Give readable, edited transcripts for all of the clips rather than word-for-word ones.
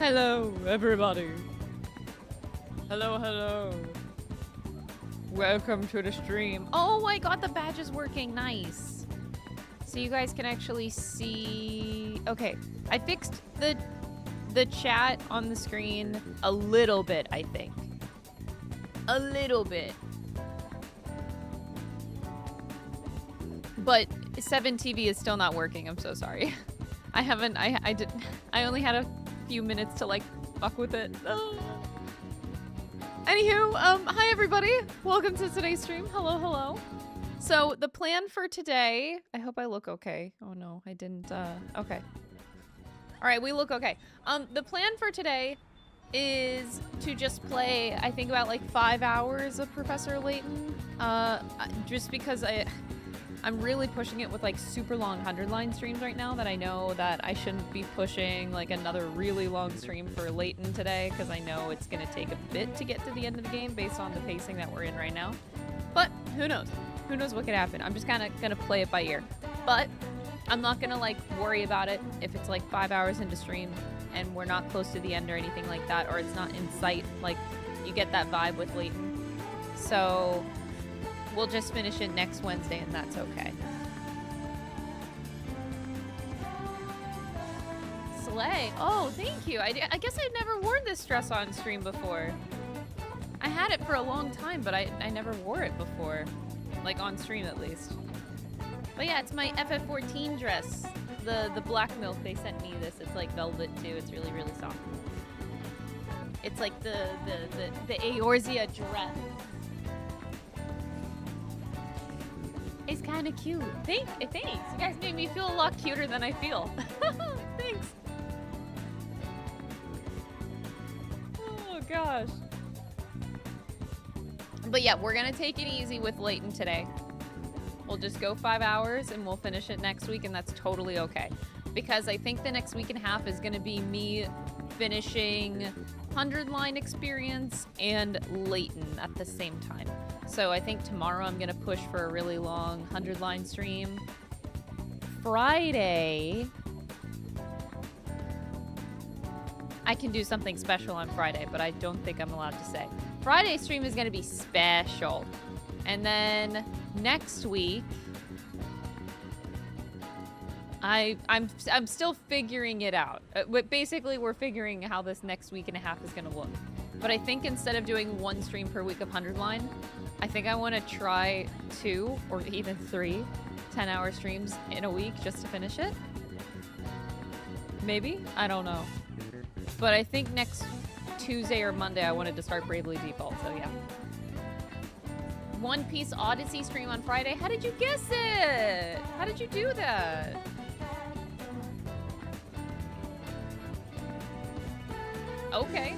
Hello, everybody. Hello, hello. Welcome to the stream. Oh, I got the badges working. Nice. So you guys can actually see... Okay, I fixed the chat on the screen a little bit, I think. A little bit. But 7TV is still not working. I'm so sorry. I only had a few minutes to like fuck with it. Anywho, hi everybody. Welcome to today's stream. Hello, hello. So the plan for today, I hope I look okay. Oh no, I didn't, okay. All right, we look okay. The plan for today is to just play, I think about like 5 hours of Professor Layton. Just because I'm really pushing it with like super long 100-line streams right now that I know that I shouldn't be pushing like another really long stream for Leyton today because I know it's going to take a bit to get to the end of the game based on the pacing that we're in right now. But who knows? Who knows what could happen? I'm just kind of going to play it by ear. But I'm not going to like worry about it if it's like 5 hours into stream and we're not close to the end or anything like that, or it's not in sight. Like you get that vibe with Leyton. So we'll just finish it next Wednesday, and that's okay. Slay. Oh, thank you. I guess I'd never worn this dress on stream before. I had it for a long time, but I never wore it before. Like, on stream, at least. But yeah, it's my FF14 dress. The black milk, they sent me this. It's like velvet, too. It's really, really soft. It's like the Eorzea dress. It's kind of cute. Thanks. You guys made me feel a lot cuter than I feel. Thanks. Oh, gosh. But yeah, we're going to take it easy with Leyton today. We'll just go 5 hours and we'll finish it next week, and that's totally okay. Because I think the next week and a half is going to be me finishing 100-line experience and Leyton at the same time. So I think tomorrow I'm going to push for a really long 100-line stream. Friday, I can do something special on Friday, but I don't think I'm allowed to say. Friday's stream is going to be special. And then next week, I'm still figuring it out. Basically, we're figuring how this next week and a half is going to look. But I think instead of doing one stream per week of 100-line, I think I want to try 2 or even 3 10-hour streams in a week just to finish it. Maybe? I don't know. But I think next Tuesday or Monday I wanted to start Bravely Default, so yeah. One Piece Odyssey stream on Friday. How did you guess it? How did you do that? Okay.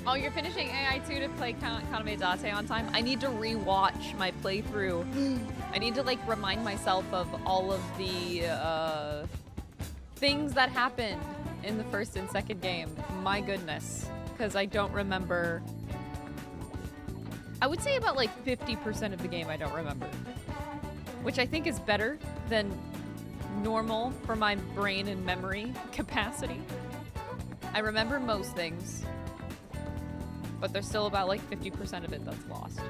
Oh, you're finishing AI2 to play Kaname Date on time? I need to re-watch my playthrough. I need to, like, remind myself of all of the, things that happened in the first and second game. My goodness. Because I don't remember... I would say about, like, 50% of the game I don't remember. Which I think is better than normal for my brain and memory capacity. I remember most things. But there's still about like 50% of it that's lost.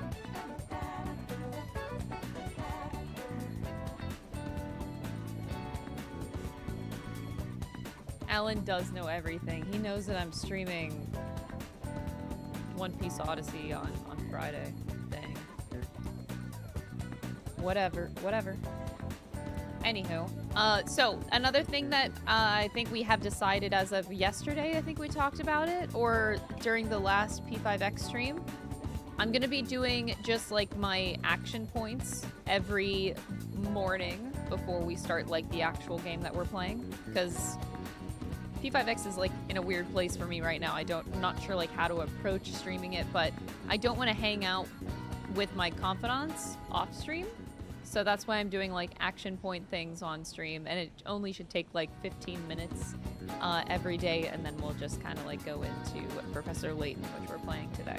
Alan does know everything. He knows that I'm streaming One Piece Odyssey on Friday. Dang. Whatever. Anywho, so another thing that I think we have decided as of yesterday, I think we talked about it, or during the last P5X stream, I'm gonna be doing just like my action points every morning before we start like the actual game that we're playing, because P5X is like in a weird place for me right now. I'm not sure like how to approach streaming it, but I don't want to hang out with my confidants off stream. So that's why I'm doing like action point things on stream, and it only should take like 15 minutes every day, and then we'll just kind of like go into Professor Layton, which we're playing today.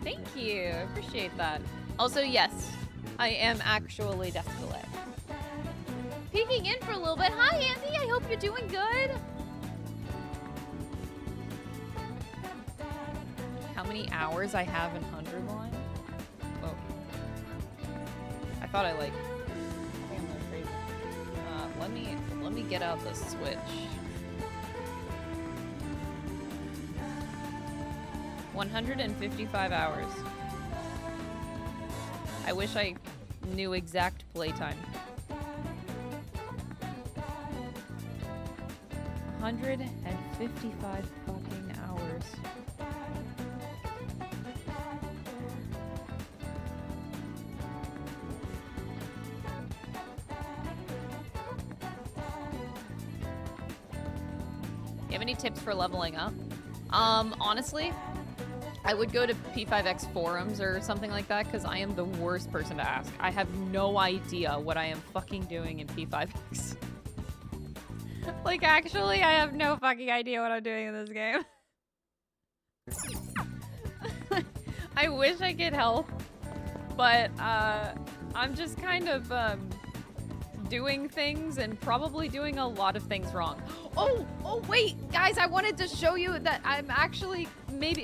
Thank you, I appreciate that. Also, yes, I am actually desperate. Peeking in for a little bit. Hi, Andy. I hope you're doing good. How many hours I have in 100 line? Oh. I thought I like... I think I'm going crazy. Let me get out the Switch. 155 hours. I wish I knew exact playtime. 155 fucking hours. You have any tips for leveling up? Honestly, I would go to P5X forums or something like that because I am the worst person to ask. I have no idea what I am fucking doing in P5X. Like, actually, I have no fucking idea what I'm doing in this game. I wish I could help, but I'm just kind of doing things and probably doing a lot of things wrong. Oh, wait, guys, I wanted to show you that I'm actually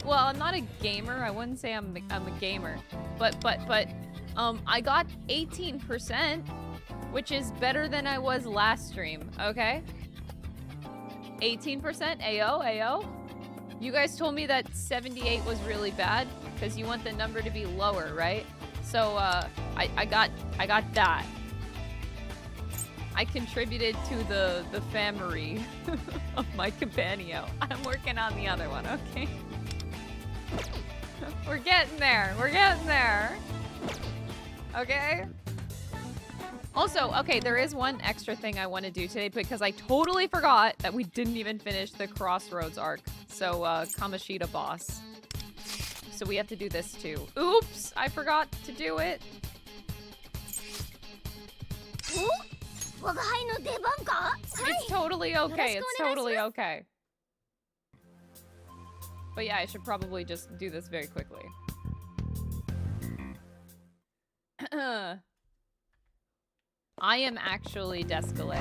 well, I'm not a gamer. I wouldn't say I'm a gamer, but I got 18%, which is better than I was last stream. Okay, 18%. Ayo. You guys told me that 78 was really bad because you want the number to be lower, right? So I got that. I contributed to the family of my companion. I'm working on the other one, okay? We're getting there. We're getting there. Okay? Also, okay, there is one extra thing I want to do today because I totally forgot that we didn't even finish the Crossroads arc. So, Kamoshida boss. So we have to do this too. Oops! I forgot to do it. It's totally okay. It's totally okay. But yeah, I should probably just do this very quickly. I am actually Descalé.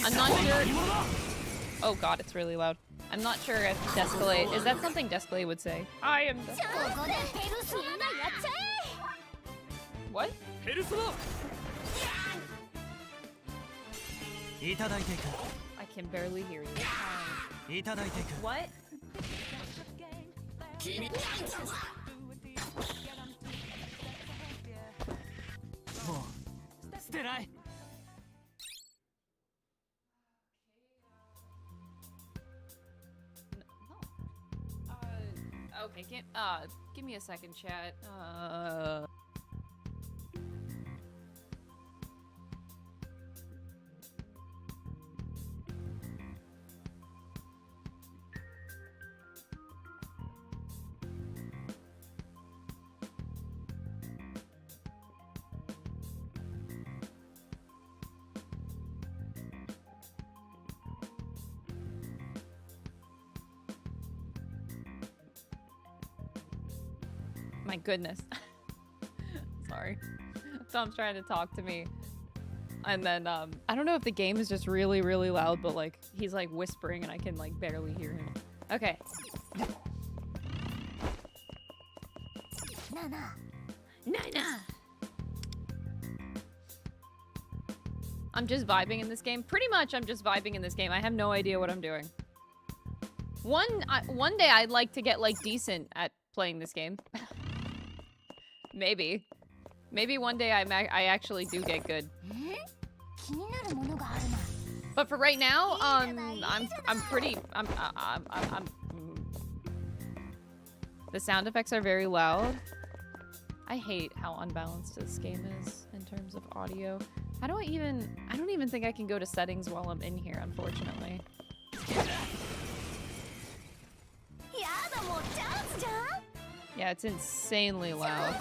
I'm not sure... Oh god, it's really loud. I'm not sure if Descalé... Is that something Descalé would say? I am Descalé. What? I can barely hear you. What? Okay, give me a second, chat. My goodness. Sorry. Tom's trying to talk to me. And then, I don't know if the game is just really, really loud, but like, he's like whispering and I can like barely hear him. Okay. Nana. I'm just vibing in this game. Pretty much I'm just vibing in this game. I have no idea what I'm doing. One day I'd like to get like decent at playing this game. Maybe one day I actually do get good. But for right now, I'm pretty. The sound effects are very loud. I hate how unbalanced this game is in terms of audio. I don't even think I can go to settings while I'm in here, unfortunately. Yeah, it's insanely loud.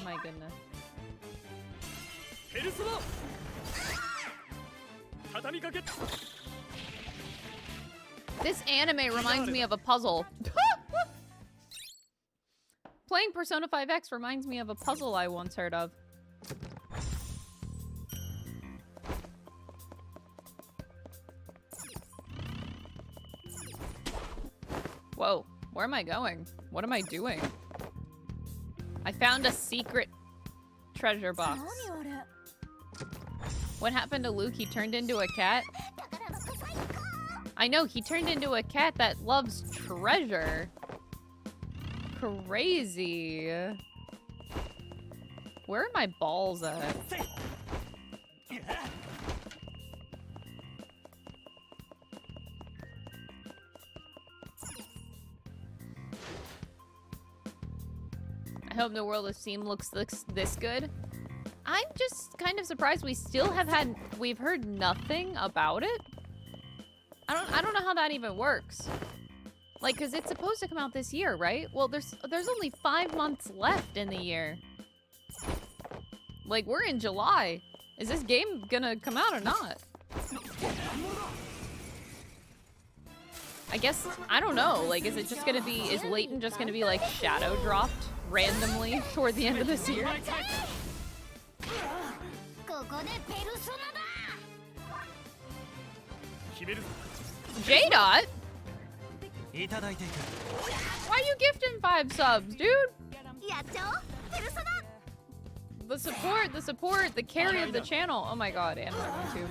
My goodness. This anime reminds me of a puzzle. Playing Persona 5X reminds me of a puzzle I once heard of. Whoa, where am I going? What am I doing? I found a secret treasure box. What happened to Luke? He turned into a cat? I know, he turned into a cat that loves treasure. Crazy. Where are my balls at? I hope the world of Steam looks this good. I'm just kind of surprised we've heard nothing about it. I don't know how that even works. Like, cause it's supposed to come out this year, right? Well, there's only 5 months left in the year. Like, we're in July. Is this game gonna come out or not? I guess, I don't know. Like, is Layton just gonna be like shadow dropped randomly toward the end of this year? J-Dot? Why you gifting 5 subs, dude? The support, the carry of the channel. Oh my god, and my YouTube.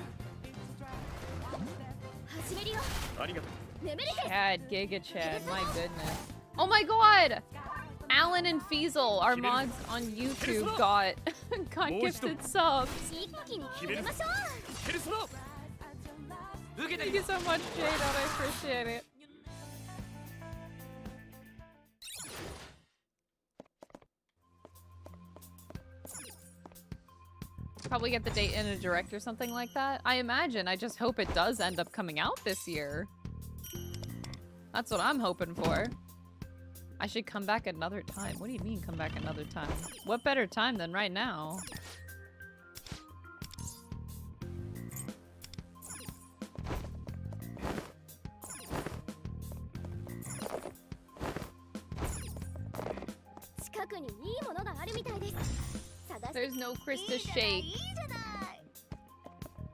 Chad, Giga Chad, my goodness. Oh my god! Alan and Feasel, our mods on YouTube, got gifted subs. Thank you so much, J-Dot, I appreciate it. Probably get the date in a direct or something like that. I imagine. I just hope it does end up coming out this year. That's what I'm hoping for. I should come back another time. What do you mean come back another time? What better time than right now? There's no Krista Shake.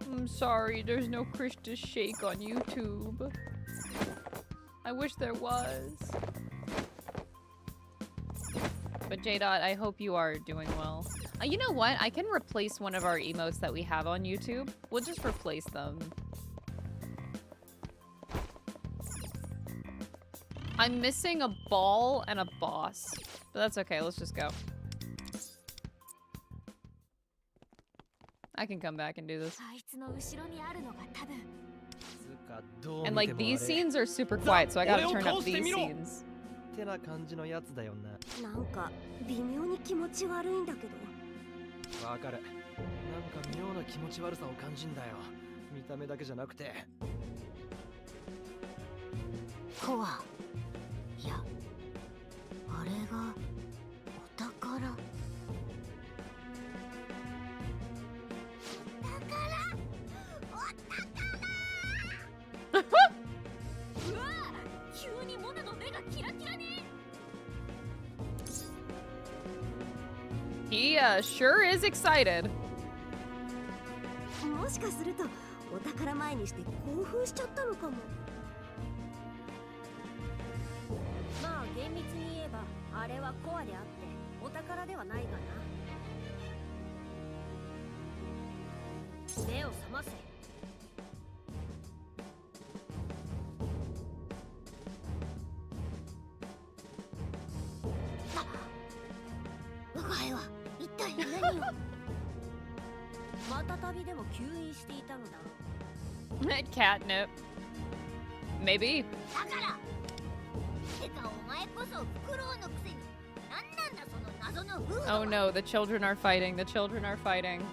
I'm sorry, there's no Krista Shake on YouTube. I wish there was. But J-Dot, I hope you are doing well. You know what? I can replace one of our emotes that we have on YouTube. We'll just replace them. I'm missing a ball and a boss. But that's okay, let's just go. I can come back and do this. And like these scenes are super quiet, so I gotta turn up these scenes. He sure is excited. Catnip. Maybe. Oh no, the children are fighting. The children are fighting.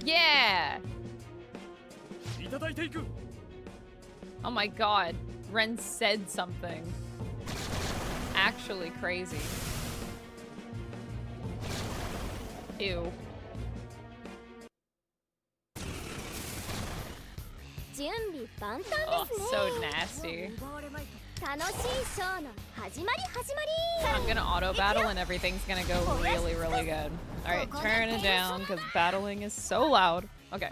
Yeah! Oh my god. Ren said something. Actually crazy. Ew. Oh, so nasty. I'm gonna auto battle and everything's gonna go really, really good. Alright, turn it down because battling is so loud. Okay.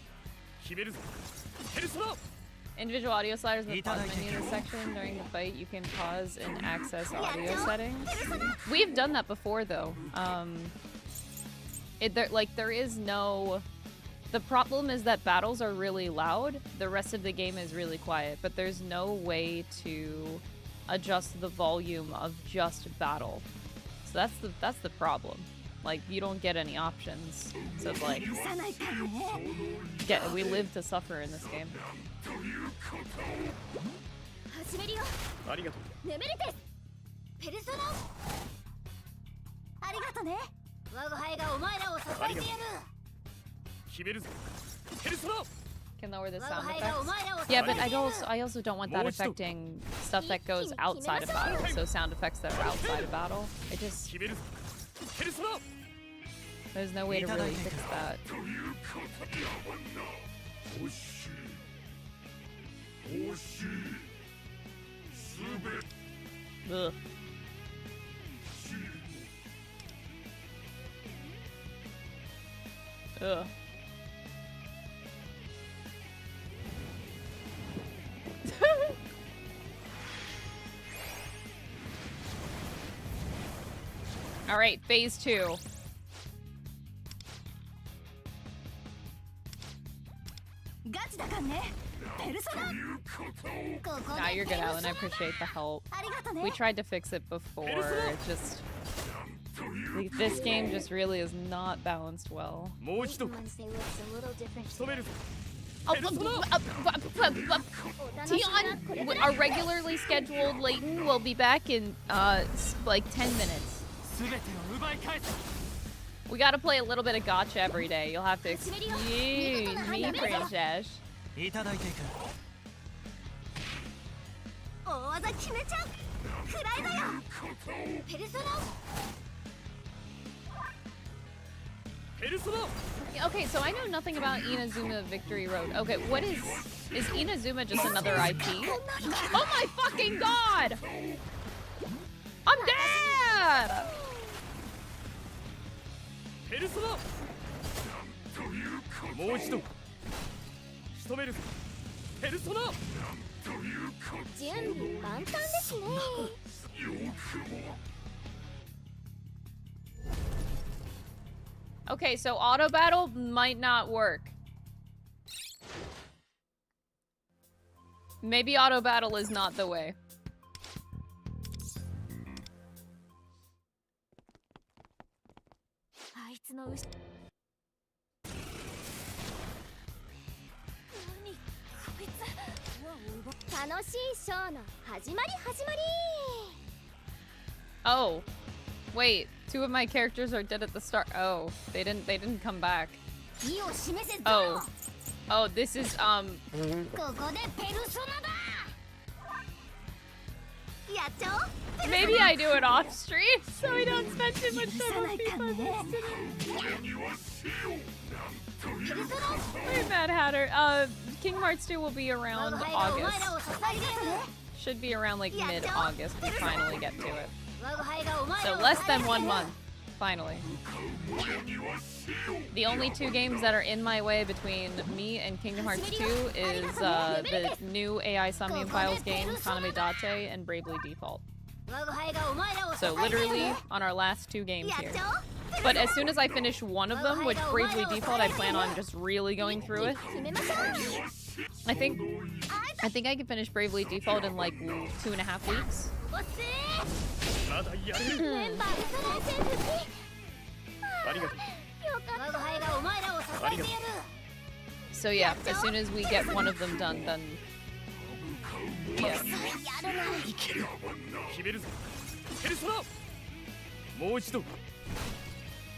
Individual audio sliders in the pause menu in this section. During the fight, you can pause and access audio settings. We've done that before, though. There is no... The problem is that battles are really loud. The rest of the game is really quiet, but there's no way to adjust the volume of just battle. So that's the problem. Like, you don't get any options. So it's like, we live to suffer in this game. Can lower the sound effects. Yeah, but I also don't want that affecting stuff that goes outside of battle. So sound effects that are outside of battle. It just... There's no way to really fix that. Ugh. Ugh. All right, phase 2. Nah, you're good, Alan. I appreciate the help. We tried to fix it before. It just... This game just really is not balanced well. Tion, our regularly scheduled Layton will be back in like 10 minutes. We gotta play a little bit of gotcha every day. You'll have to excuse me, Princess. Okay, so I know nothing about Inazuma Victory Road. Okay, what is Inazuma just another IP? Oh my fucking god! I'm dead! Okay, so auto battle might not work. Maybe auto battle is not the way. Oh, wait. 2 of my characters are dead at the start. Oh, they didn't come back. Oh. Oh, this is maybe I do it off stream so we don't spend too much time on FIFA. Wait, Mad Hatter. Kingdom Hearts 2 will be around August. Should be around like mid-August. We finally get to it. So less than 1 month, finally. The only 2 games that are in my way between me and Kingdom Hearts 2 is the new AI Somnium Files game, Kaname Date, and Bravely Default. So literally on our last 2 games here. But as soon as I finish one of them, which Bravely Default I plan on just really going through it. I think I can finish Bravely Default in like 2.5 weeks. So yeah, as soon as we get one of them done, then yeah. もう一度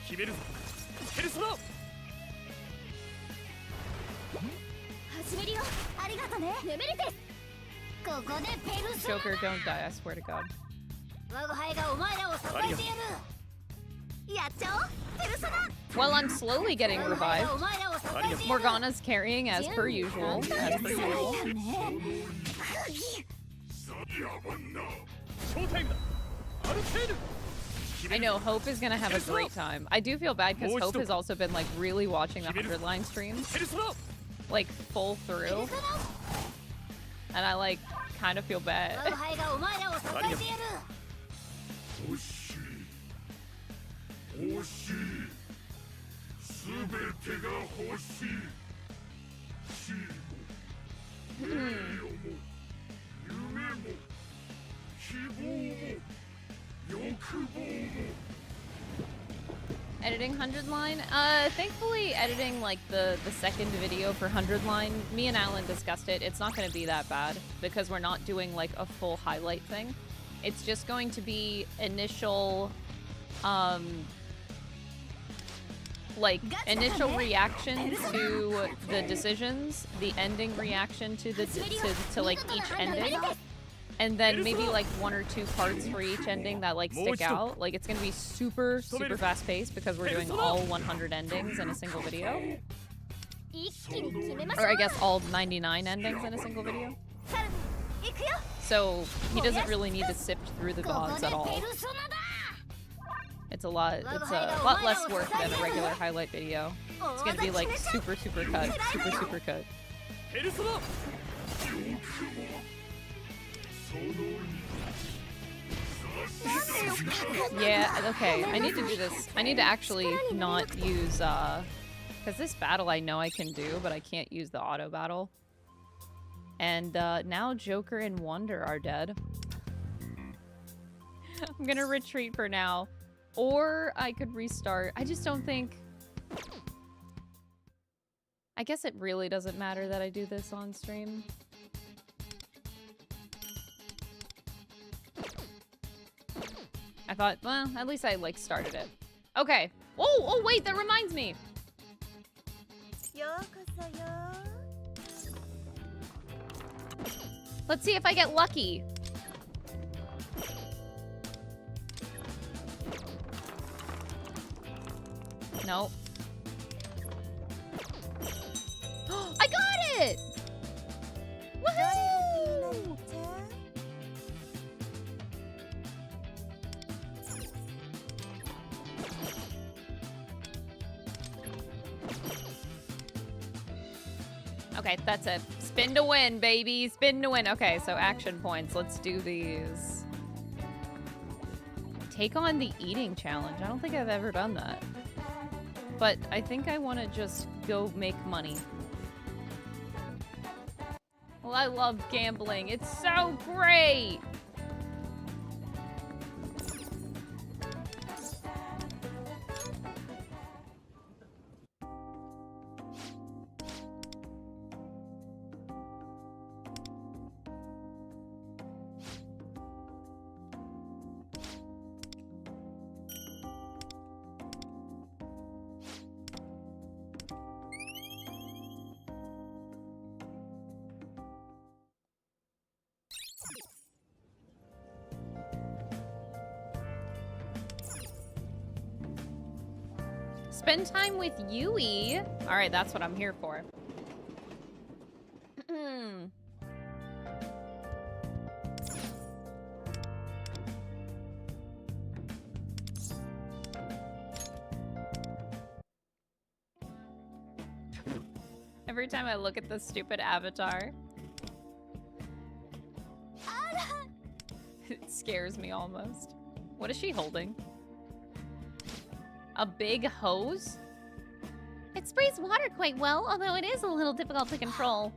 決めるぞペルソナ始めるよありがとねレベルテスここでペルソナ Joker, don't die, I swear to God. 我が輩がお前らを支えてやるやっちゃおうペルソナ Well, I'm slowly getting 我が輩 revived. がお前らを支えてやる Morgana's carrying as per usual. As per usual. ショータイムだアルケーヌ I know Hope is gonna have a great time. I do feel bad because Hope has also been like really watching the 100 line streams, ペルソナ like full through, and I like kind of feel 我 bad. が輩がお前らを支えてやる惜しい惜しい全てが欲しい地位も名誉も夢も希望も欲望も Editing 100 line? Thankfully editing like the second video for 100 line, me and Alan discussed it. It's not going to be that bad because we're not doing like a full highlight thing. It's just going to be initial initial reaction to the decisions, the ending reaction to the to like each ending. And then maybe like 1 or 2 parts for each ending that like stick out. Like it's gonna be super fast paced because we're doing all 100 endings in a single video. 一気に決めましょ Or う I guess all 99 endings in a single video. さらに行くよ So he doesn't really need to sift through the ここ gods で at all. ペルソナだ It's a lot less work than a regular highlight video. It's gonna be like super cut. Super cut. ペルソナ Yeah, okay. I need to do this. I need to actually not use, because this battle I know I can do, but I can't use the auto battle. And now Joker and Wonder are dead. I'm gonna retreat for now. Or I could restart. I just don't think... I guess it really doesn't matter that I do this on stream. I thought, well, at least I, like, started it. Okay. Oh, wait, that reminds me. Let's see if I get lucky. Nope. I got it! Woohoo! Okay, that's it. Spin to win, baby. Spin to win. Okay, so action points. Let's do these. Take on the eating challenge. I don't think I've ever done that. But I think I want to just go make money. Well, I love gambling. It's so great! Spend time with Yui. All right, that's what I'm here for. Every time I look at this stupid avatar, it scares me almost. What is she holding? A big hose? It sprays water quite well, although it is a little difficult to control.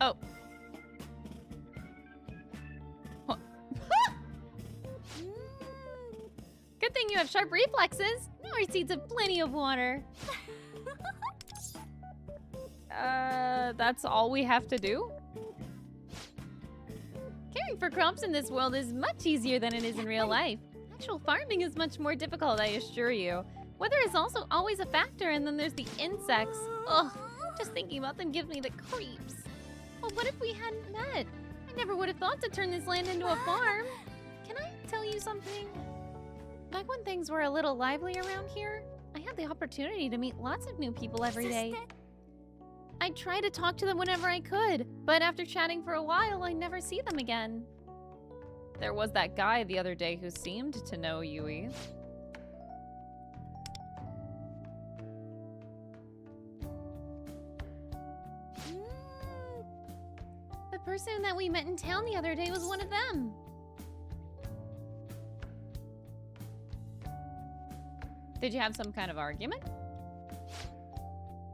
Oh. Good thing you have sharp reflexes. Now our seeds have plenty of water. That's all we have to do? Caring for crops in this world is much easier than it is in real life. actual farming is much more difficult, I assure you. Weather is also always a factor, and then there's the insects. Ugh, just thinking about them gives me the creeps. Well, what if we hadn't met? I never would have thought to turn this land into a farm. Can I tell you something? Back when things were a little lively around here, I had the opportunity to meet lots of new people every day. I'd try to talk to them whenever I could, but after chatting for a while, I'd never see them again. There was that guy the other day who seemed to know Yui. The person that we met in town the other day was one of them. Did you have some kind of argument?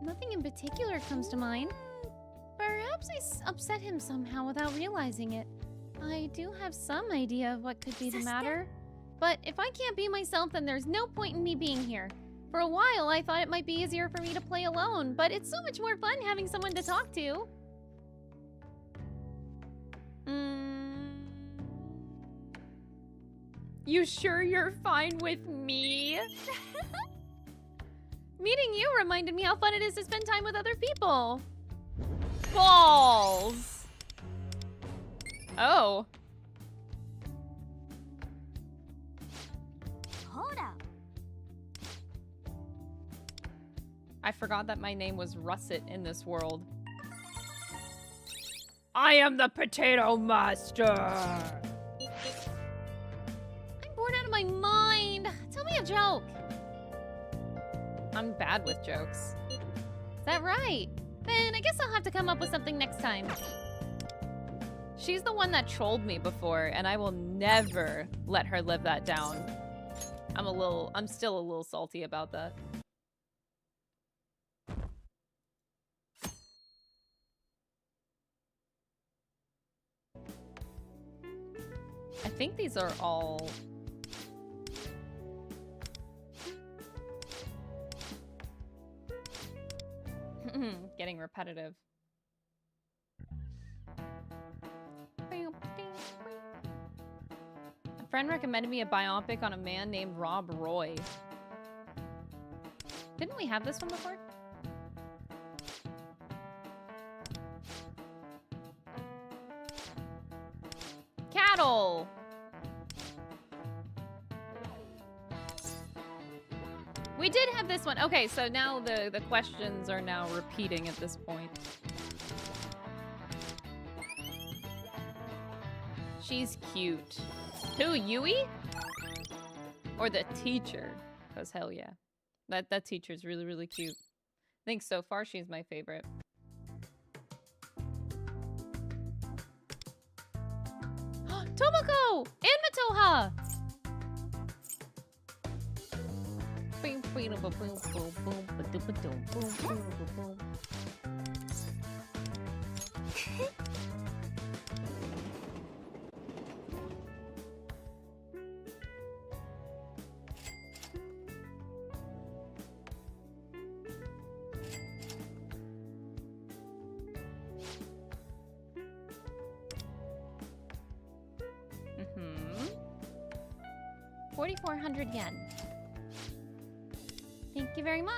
Nothing in particular comes to mind. Perhaps I upset him somehow without realizing it. I do have some idea of what could be the matter. But if I can't be myself, then there's no point in me being here. For a while, I thought it might be easier for me to play alone, but it's so much more fun having someone to talk to. You sure you're fine with me? Meeting you reminded me how fun it is to spend time with other people. Balls! Oh. I forgot that my name was Russet in this world. I am the Potato Master! I'm bored out of my mind! Tell me a joke! I'm bad with jokes. Is that right? Then I guess I'll have to come up with something next time. She's the one that trolled me before, and I will never let her live that down. I'm still a little salty about that. I think these are all... getting repetitive. A friend recommended me a biopic on a man named Rob Roy. Didn't we have this one before? Cattle! We did have this one. Okay, so now the questions are now repeating at this point. She's cute. Who, Yui? Or the teacher? Because hell yeah. That teacher's really, really cute. I think so far she's my favorite. Tomoko! And Matoha! Mm-hmm. 4,400 yen. Thank you very much.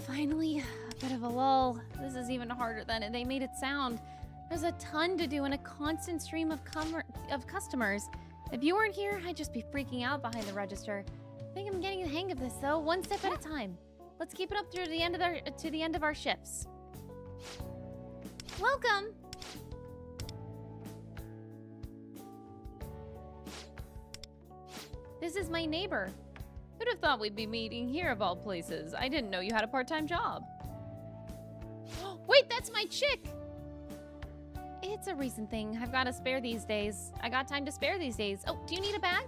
Finally, a bit of a lull. This is even harder than they made it sound. There's a ton to do and a constant stream of customers. If you weren't here, I'd just be freaking out behind the register. I think I'm getting the hang of this though, one step at a time. Let's keep it up through the end of our shifts. Welcome. This is my neighbor. Who'd have thought we'd be meeting here of all places? I didn't know you had a part-time job. Wait, that's my chick! It's a recent thing. I've got to spare these days. I got time to spare these days. Oh, do you need a bag?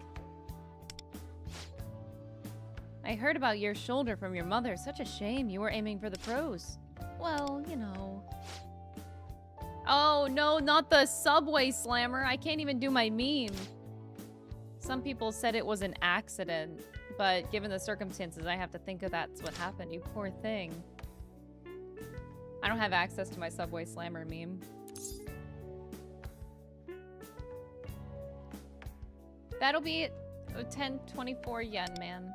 I heard about your shoulder from your mother. Such a shame. You were aiming for the pros. Well, you know. Oh, no, not the subway slammer. I can't even do my meme. Some people said it was an accident, but given the circumstances, I have to think of that's what happened. You poor thing. I don't have access to my Subway Slammer meme. That'll be 1024 yen, man.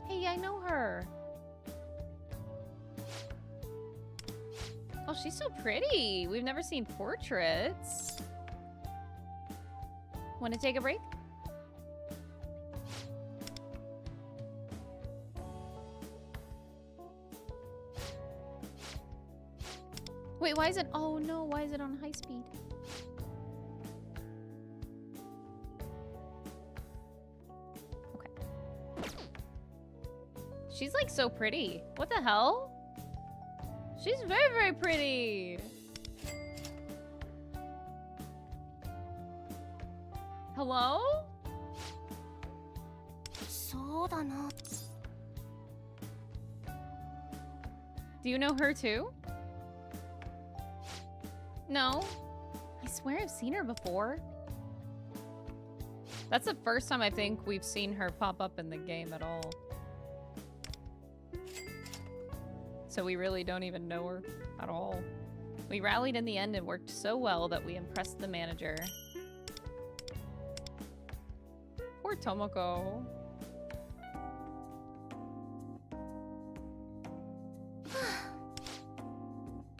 Hey, I know her. Oh, she's so pretty. We've never seen portraits. Want to take a break? Wait, why is it? Oh no, why is it on high speed? Okay. She's like so pretty. What the hell? She's very, very pretty. Hello? そうだな。 Do you know her too? No. I swear I've seen her before. That's the first time I think we've seen her pop up in the game at all. So we really don't even know her at all. We rallied in the end and worked so well that we impressed the manager. Poor Tomoko.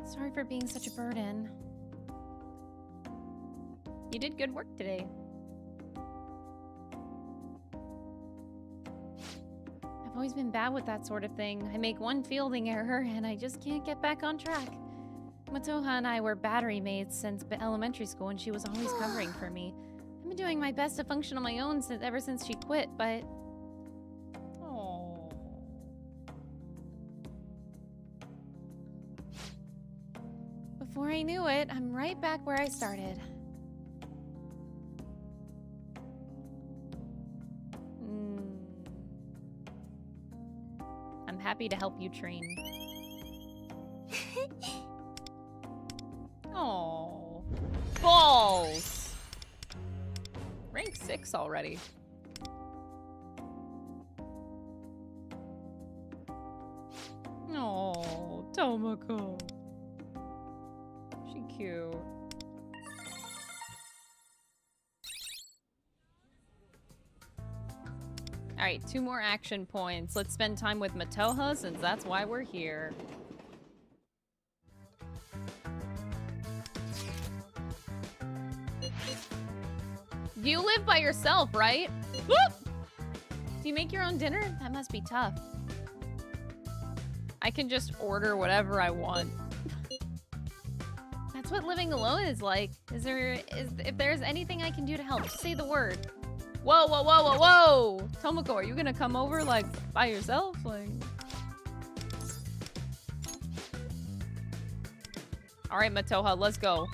Sorry for being such a burden. You did good work today. I've always been bad with that sort of thing. I make one fielding error and I just can't get back on track. Matoha and I were battery mates since elementary school and she was always covering for me. I've been doing my best to function on my own ever since she quit, but... Oh. Before I knew it, I'm right back where I started. I'm happy to help you train. Oh, balls! Rank 6 already. Oh, Tomoko. She cute. All right, 2 more action points. Let's spend time with Matoha since that's why we're here. You live by yourself, right? Whoop! Do you make your own dinner? That must be tough. I can just order whatever I want. That's what living alone is like. If there's anything I can do to help, just say the word. Whoa, whoa, whoa, whoa, whoa! Tomoko, are you gonna come over, like, by yourself? Like... Alright, Matoha, let's go.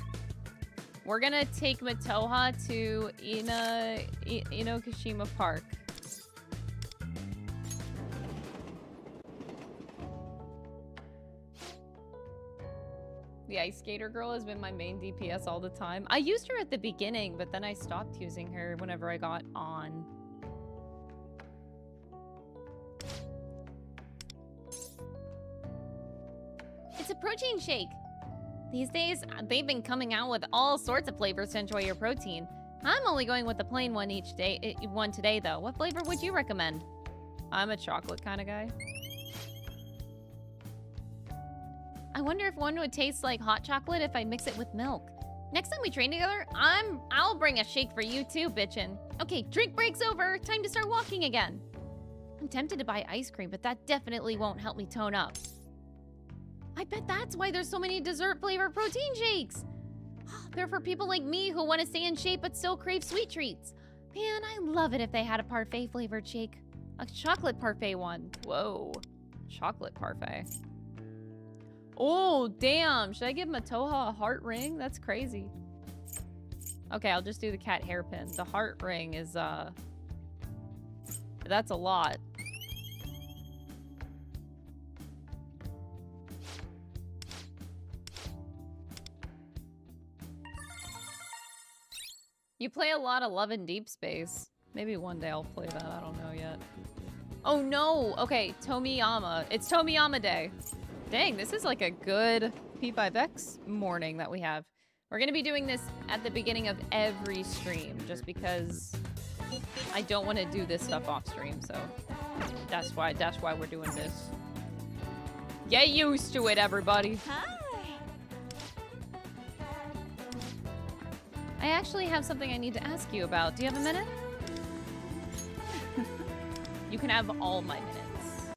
We're gonna take Matoha to Inokashima Park. The ice skater girl has been my main DPS all the time. I used her at the beginning, but then I stopped using her whenever I got on. It's a protein shake. These days, they've been coming out with all sorts of flavors to enjoy your protein. I'm only going with the plain one today, though. What flavor would you recommend? I'm a chocolate kind of guy. I wonder if one would taste like hot chocolate if I mix it with milk. Next time we train together, I'll bring a shake for you too, bitchin'. Okay, drink break's over. Time to start walking again. I'm tempted to buy ice cream, but that definitely won't help me tone up. I bet that's why there's so many dessert-flavored protein shakes. They're for people like me who want to stay in shape but still crave sweet treats. Man, I love it if they had a parfait-flavored shake. A chocolate parfait one. Whoa. Chocolate parfait. Oh, damn. Should I give Matoha a heart ring? That's crazy. Okay, I'll just do the cat hairpin. The heart ring is, that's a lot. You play a lot of Love in Deep Space. Maybe one day I'll play that. I don't know yet. Oh no! Okay, Tomiyama. It's Tomiyama Day. Dang, this is like a good P5X morning that we have. We're gonna be doing this at the beginning of every stream, just because I don't want to do this stuff off stream, so that's why we're doing this. Get used to it, everybody. Hi. I actually have something I need to ask you about. Do you have a minute? You can have all my minutes.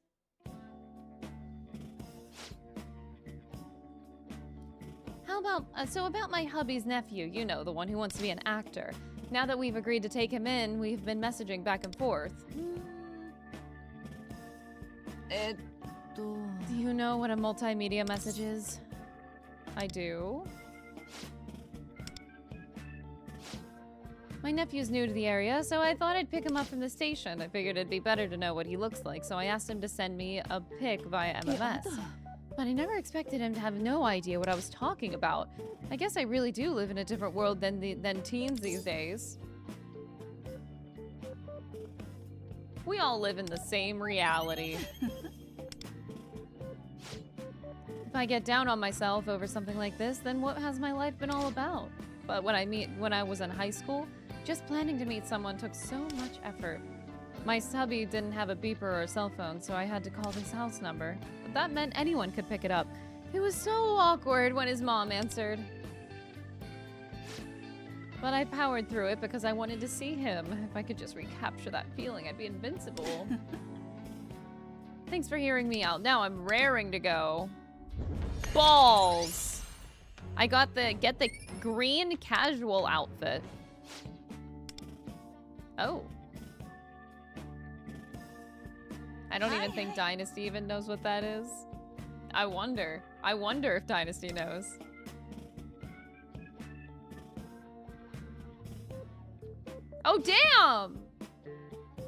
How about, so about my hubby's nephew, you know, the one who wants to be an actor. Now that we've agreed to take him in, we've been messaging back and forth. Do you know what a multimedia message is? I do. My nephew's new to the area, so I thought I'd pick him up from the station. I figured it'd be better to know what he looks like, so I asked him to send me a pic via MMS. But I never expected him to have no idea what I was talking about. I guess I really do live in a different world than teens these days. We all live in the same reality. If I get down on myself over something like this, then what has my life been all about? But when I was in high school, just planning to meet someone took so much effort. My hubby didn't have a beeper or a cell phone, so I had to call his house number. But that meant anyone could pick it up. It was so awkward when his mom answered. But I powered through it because I wanted to see him. If I could just recapture that feeling, I'd be invincible. Thanks for hearing me out. Now I'm raring to go. Balls! I got get the green casual outfit. Oh. I don't even think Dynasty even knows what that is. I wonder. I wonder if Dynasty knows. Oh, damn!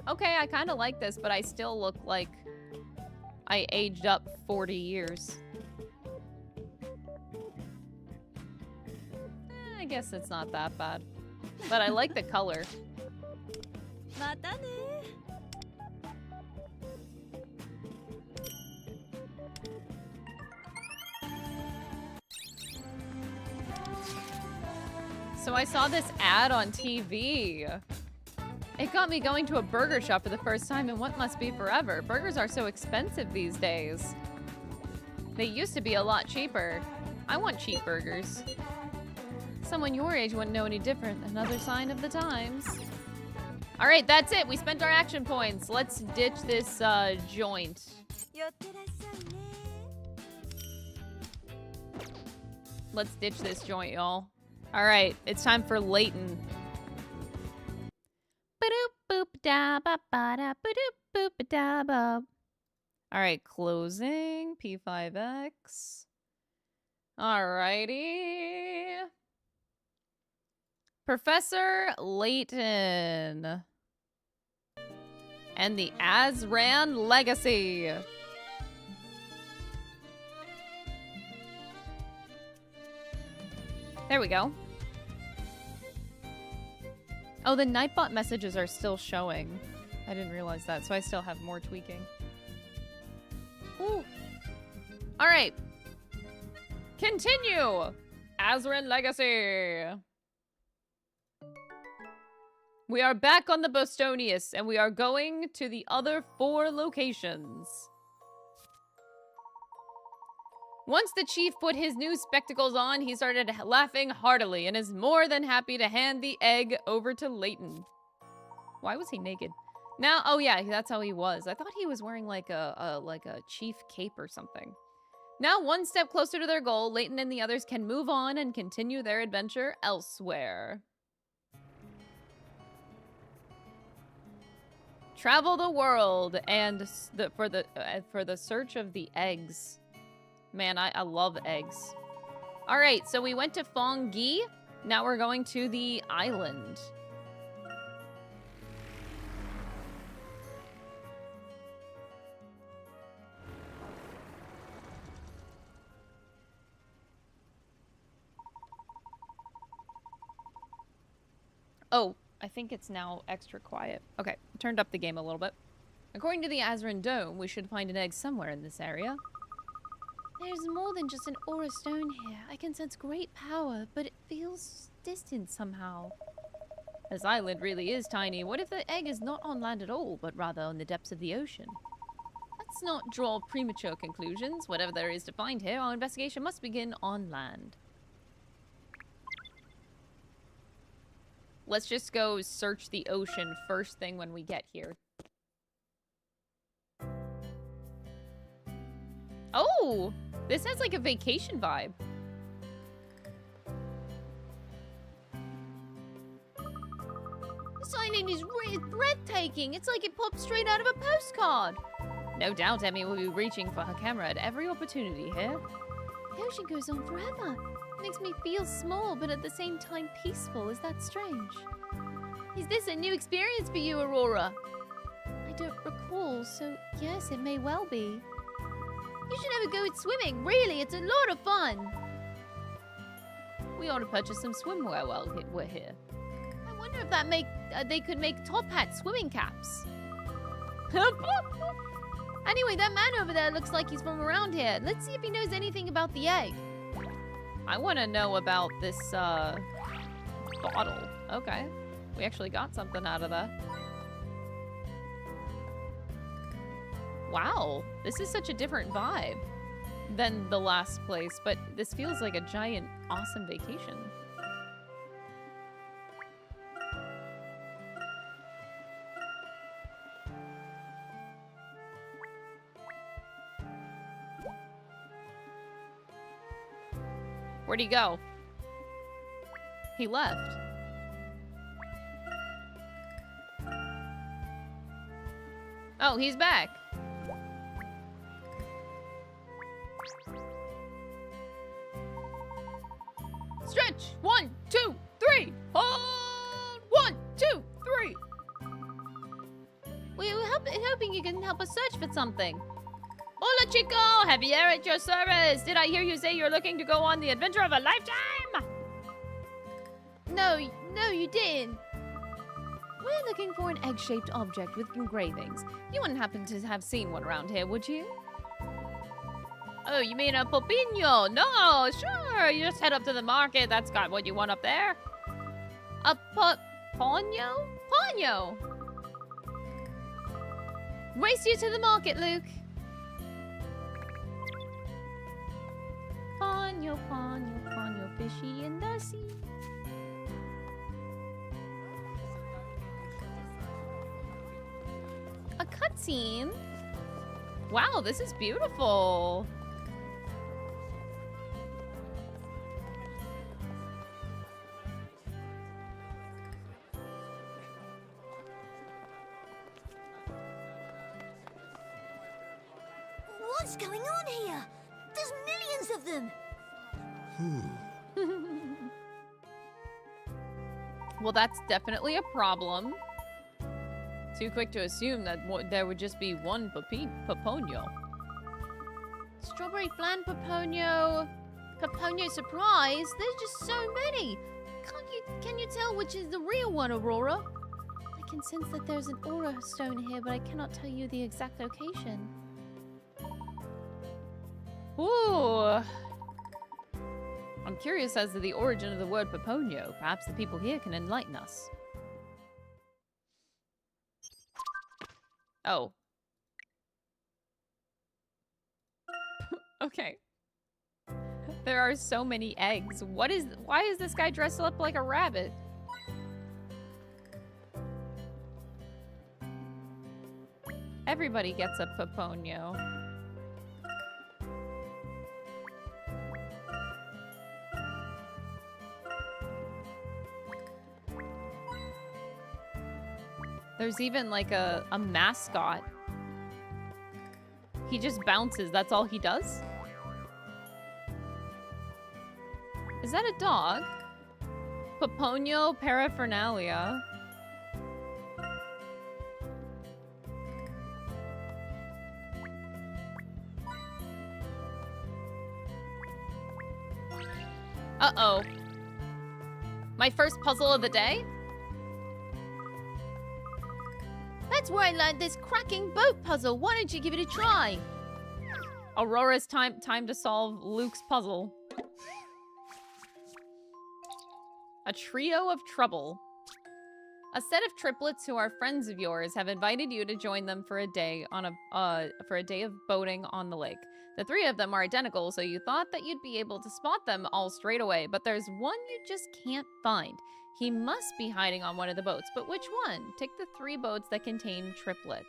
Okay, I kind of like this, but I still look like I aged up 40 years. I guess it's not that bad. But I like the color. Mata ne. So I saw this ad on TV. It got me going to a burger shop for the first time in what must be forever. Burgers are so expensive these days. They used to be a lot cheaper. I want cheap burgers. Someone your age wouldn't know any different. Another sign of the times. All right, that's it. We spent our action points. Let's ditch this joint. Let's ditch this joint, y'all. All right, it's time for Layton. All right, closing P5X. All righty. Professor Layton. And the Azran Legacy. There we go. Oh, the Nightbot messages are still showing. I didn't realize that, so I still have more tweaking. Ooh. All right. Continue. Azran Legacy. We are back on the Bostonius, and we are going to the other 4 locations. Once the chief put his new spectacles on, he started laughing heartily and is more than happy to hand the egg over to Layton. Why was he naked? Now, oh yeah, that's how he was. I thought he was wearing like a chief cape or something. Now, one step closer to their goal, Layton and the others can move on and continue their adventure elsewhere. Travel the world and for the search of the eggs. Man, I love eggs. All right, so we went to Fongyi. Now we're going to the island. Oh, I think it's now extra quiet. Okay, turned up the game a little bit. According to the Azran Dome, we should find an egg somewhere in this area. There's more than just an aura stone here. I can sense great power, but it feels distant somehow. This island really is tiny. What if the egg is not on land at all, but rather on the depths of the ocean? Let's not draw premature conclusions. Whatever there is to find here, our investigation must begin on land. Let's just go search the ocean first thing when we get here. Oh! This has like a vacation vibe. This island is breathtaking. It's like it popped straight out of a postcard. No doubt Emmy will be reaching for her camera at every opportunity here. The ocean goes on forever. It makes me feel small, but at the same time peaceful. Is that strange? Is this a new experience for you, Aurora? I don't recall, so yes, it may well be. You should have a go at swimming. Really, it's a lot of fun. We ought to purchase some swimwear while we're here. I wonder if that they could make top hat swimming caps. Anyway, that man over there looks like he's from around here. Let's see if he knows anything about the egg. I want to know about this bottle. Okay, we actually got something out of that. Wow, this is such a different vibe than the last place, but this feels like a giant, awesome vacation. Where'd he go? He left. Oh, he's back. Stretch! 1, 2, 3! Hold! 1, 2, 3! We were hoping you can help us search for something. Hola, chico! Javier at your service! Did I hear you say you're looking to go on the adventure of a lifetime? No, you didn't. We're looking for an egg-shaped object with engravings. You wouldn't happen to have seen one around here, would you? Oh, you mean a popino? No, sure. You just head up to the market. That's got what you want up there. A ponyo? Ponyo! Race you to the market, Luke. Ponyo, ponyo, ponyo, fishy in the sea. A cutscene? Wow, this is beautiful. What's going on here? There's millions of them. Well, that's definitely a problem. Too quick to assume that there would just be one Paponio. Strawberry flan Paponio. Paponio surprise. There's just so many. Can you tell which is the real one, Aurora? I can sense that there's an aura stone here, but I cannot tell you the exact location. Ooh. I'm curious as to the origin of the word Paponio. Perhaps the people here can enlighten us. Oh. Okay. There are so many eggs. Why is this guy dressed up like a rabbit? Everybody gets a Paponio. There's even like a mascot. He just bounces, that's all he does? Is that a dog? Paponio paraphernalia. Uh-oh. My first puzzle of the day? That's where I learned this cracking boat puzzle. Why don't you give it a try? Aurora's time to solve Luke's puzzle. A trio of trouble. A set of triplets who are friends of yours have invited you to join them for a day on for a day of boating on the lake. The three of them are identical, so you thought that you'd be able to spot them all straight away, but there's one you just can't find. He must be hiding on one of the boats, but which one? Take the 3 boats that contain triplets.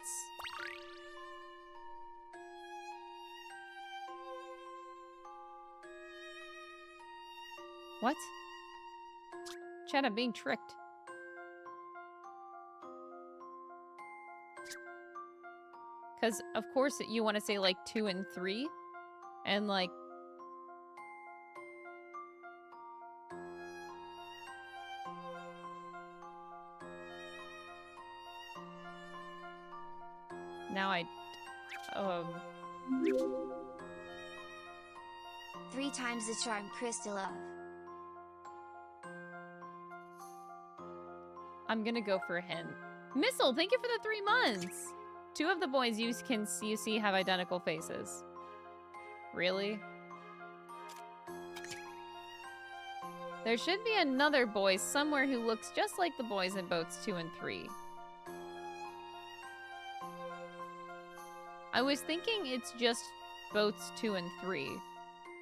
What? Chad, I'm being tricked. Because, of course, you want to say, like, 2 and 3. And, like... Now I... 3 times the charm crystal of. I'm gonna go for a hint. Missile, thank you for the 3 months! 2 of the boys you see have identical faces. Really? There should be another boy somewhere who looks just like the boys in boats 2 and 3. I was thinking it's just boats 2 and 3.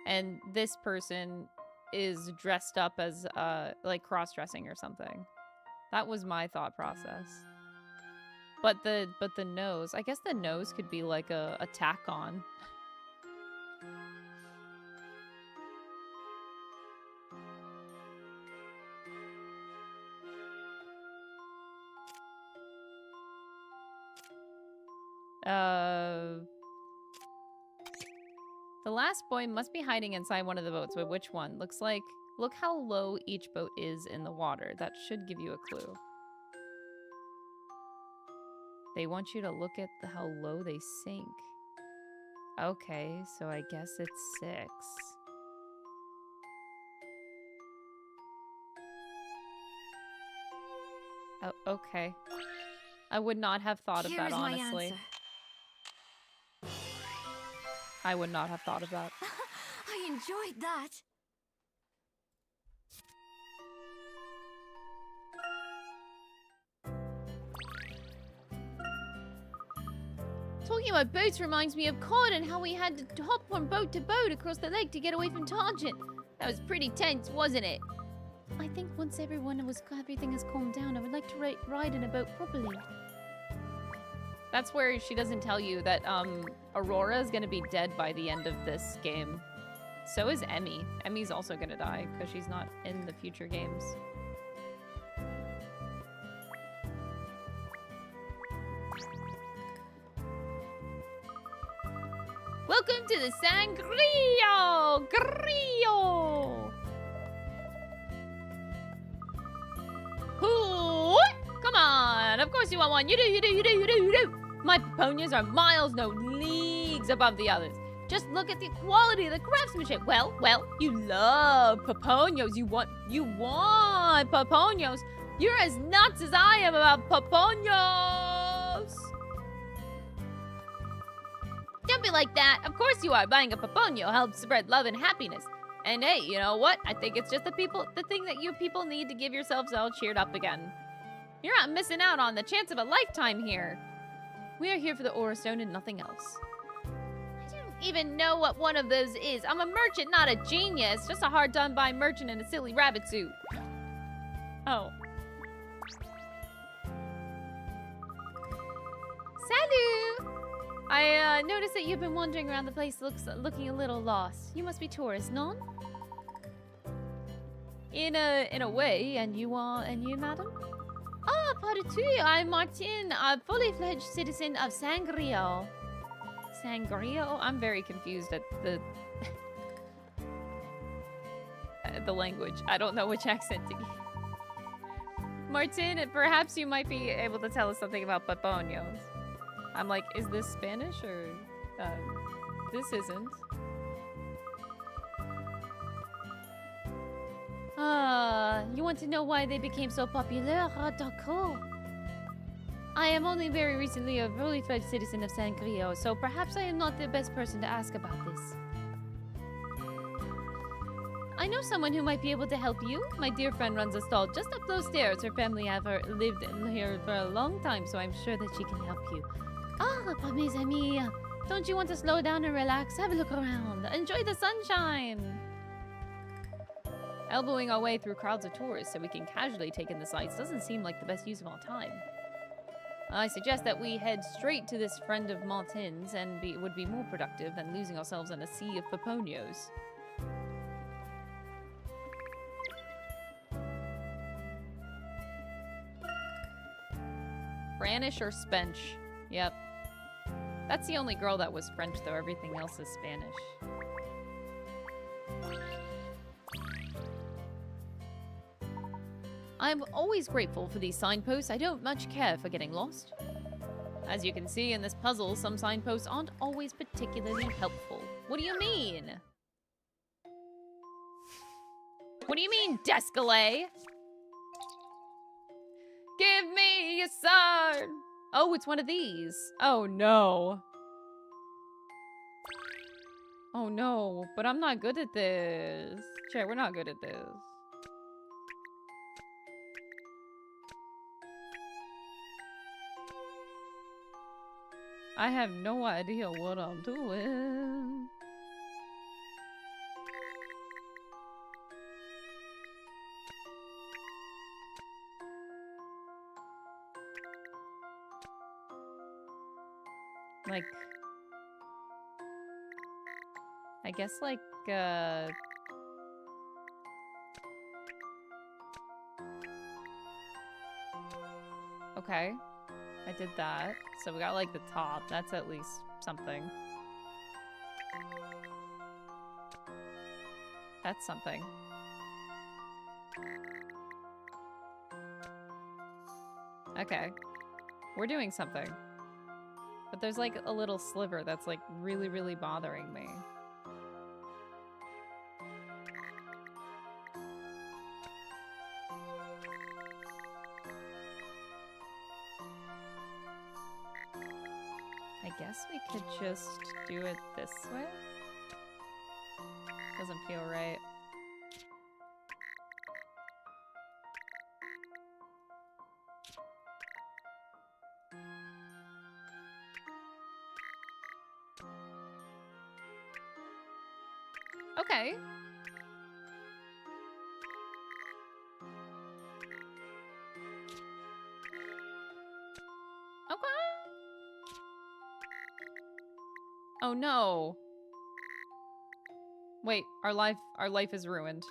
And this person is dressed up as, like, cross-dressing or something. That was my thought process. But the nose, I guess the nose could be like a tack on. The last boy must be hiding inside one of the boats, but which one? Look how low each boat is in the water. That should give you a clue. They want you to look at how low they sink. Okay, so I guess it's 6. Oh, okay. I would not have thought of that, honestly. I would not have thought of that. I enjoyed that. Talking about boats reminds me of COD and how we had to hop from boat to boat across the lake to get away from Targent. That was pretty tense, wasn't it? I think once everything has calmed down, I would like to ride in a boat properly. That's where she doesn't tell you that Aurora is going to be dead by the end of this game. So is Emmy. Emmy's also going to die because she's not in the future games. Welcome to the Sangrio! Grillo! Ooh, come on! Of course you want one! You do! My Paponias are miles, no leagues above the others. Just look at the quality of the craftsmanship. Well, you love Paponios. You want Paponios. You're as nuts as I am about Paponios. Don't be like that. Of course you are. Buying a Paponio helps spread love and happiness. And hey, you know what? I think it's just the thing that you people need to give yourselves all cheered up again. You're not missing out on the chance of a lifetime here. We are here for the Aura Stone and nothing else. I don't even know what one of those is. I'm a merchant, not a genius. Just a hard-done-by merchant in a silly rabbit suit. Oh. Salut! I noticed that you've been wandering around the place looking a little lost. You must be tourists, non? In a way, and you, madam? Ah, pardon, I'm Martin, a fully fledged citizen of Sangrio. Sangrio? I'm very confused at the language. I don't know which accent to use. Martin, perhaps you might be able to tell us something about Paponios. I'm like, is this Spanish or... this isn't. Ah, you want to know why they became so popular? Ah, d'accord. I am only very recently a fully fledged citizen of San Grio, so perhaps I am not the best person to ask about this. I know someone who might be able to help you. My dear friend runs a stall just up those stairs. Her family have lived here for a long time, so I'm sure that she can help you. Ah, pas mes amis. Don't you want to slow down and relax? Have a look around. Enjoy the sunshine. Elbowing our way through crowds of tourists so we can casually take in the sights doesn't seem like the best use of our time. I suggest that we head straight to this friend of Martin's and would be more productive than losing ourselves in a sea of Paponios. Spanish or Spench? Yep. That's the only girl that was French, though. Everything else is Spanish. I'm always grateful for these signposts. I don't much care for getting lost. As you can see in this puzzle, some signposts aren't always particularly helpful. What do you mean? What do you mean, Descalay? Give me a sign! Oh, it's one of these. Oh, no. Oh, no. But I'm not good at this. Chat, we're not good at this. I have no idea what I'm doing. Like, I guess like, okay. I did that. So we got like the top. That's at least something. That's something. Okay. We're doing something. But there's like a little sliver that's like really, really bothering me. I guess we could just do it this way. Doesn't feel right. Okay. Okay. Oh no. Wait, our life is ruined.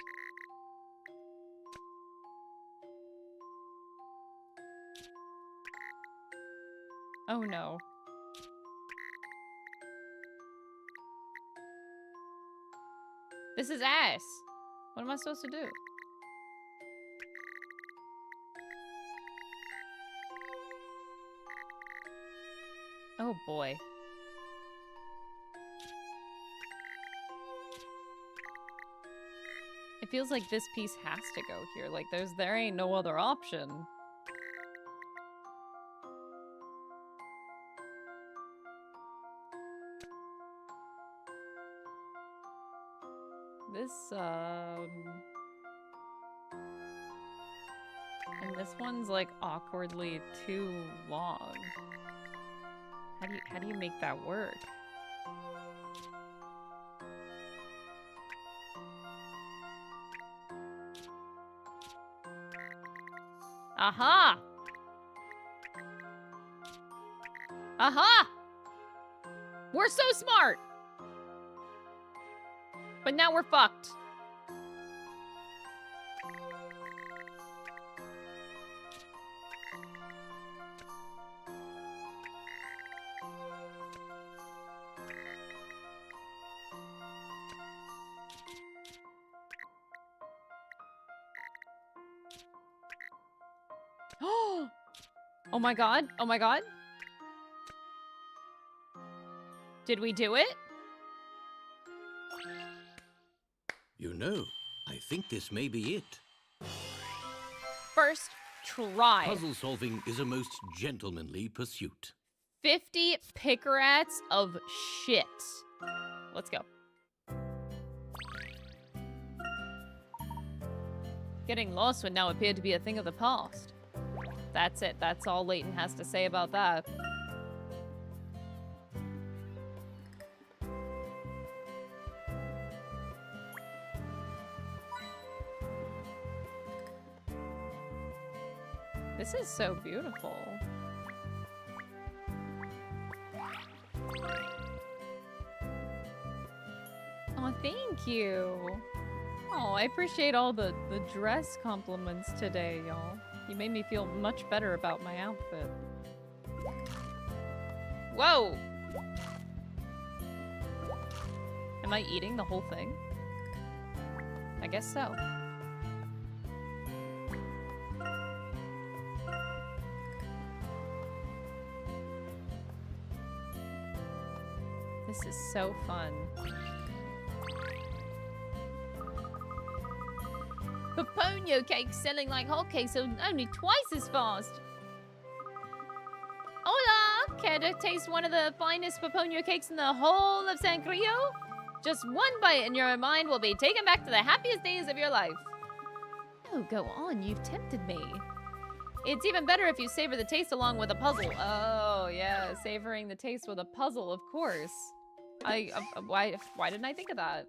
Oh no. This is ass. What am I supposed to do? Oh boy. It feels like this piece has to go here. Like there ain't no other option. This, and this one's like awkwardly too long. How do you make that work? Aha! Aha! We're so smart! But now we're fucked. Oh my god. Oh my god. Did we do it? You know, I think this may be it. First, try. Puzzle solving is a most gentlemanly pursuit. 50 pickerats of shit. Let's go. Getting lost would now appear to be a thing of the past. That's it. That's all Layton has to say about that. This is so beautiful. Oh, thank you. Oh, I appreciate all the dress compliments today, y'all. You made me feel much better about my outfit. Whoa! Am I eating the whole thing? I guess so. This is so fun. Puponio cake selling like hotcakes, so only twice as fast. Hola! Care to taste one of the finest Puponio cakes in the whole of San Crio? Just one bite and your mind will be taken back to the happiest days of your life. Oh, go on. You've tempted me. It's even better if you savor the taste along with a puzzle. Oh, yeah. Savoring the taste with a puzzle, of course. Why didn't I think of that?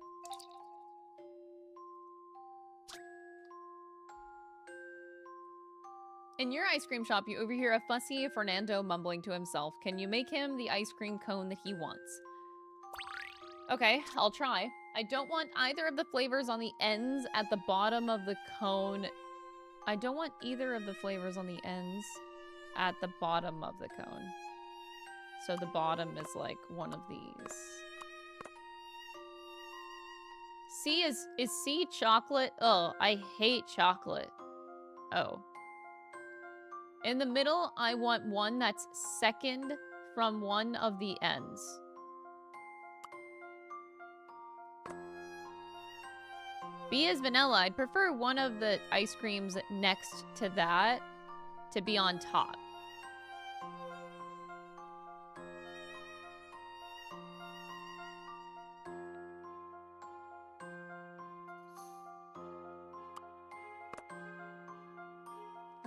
In your ice cream shop, you overhear a fussy Fernando mumbling to himself. Can you make him the ice cream cone that he wants? Okay, I'll try. I don't want either of the flavors on the ends at the bottom of the cone. I don't want either of the flavors on the ends at the bottom of the cone. So the bottom is like one of these. C is C chocolate? Oh, I hate chocolate. Oh. In the middle, I want one that's second from one of the ends. B is vanilla. I'd prefer one of the ice creams next to that to be on top.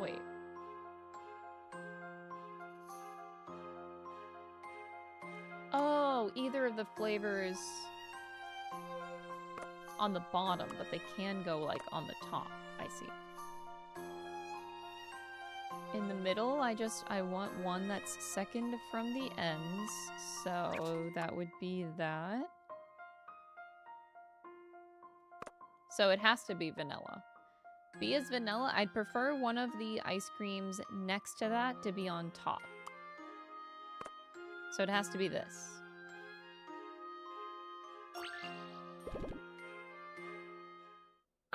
Wait. Oh, either of the flavors on the bottom, but they can go like on the top. I see. In the middle, I want one that's second from the ends. So that would be that. So it has to be vanilla. B is vanilla. I'd prefer one of the ice creams next to that to be on top. So it has to be this.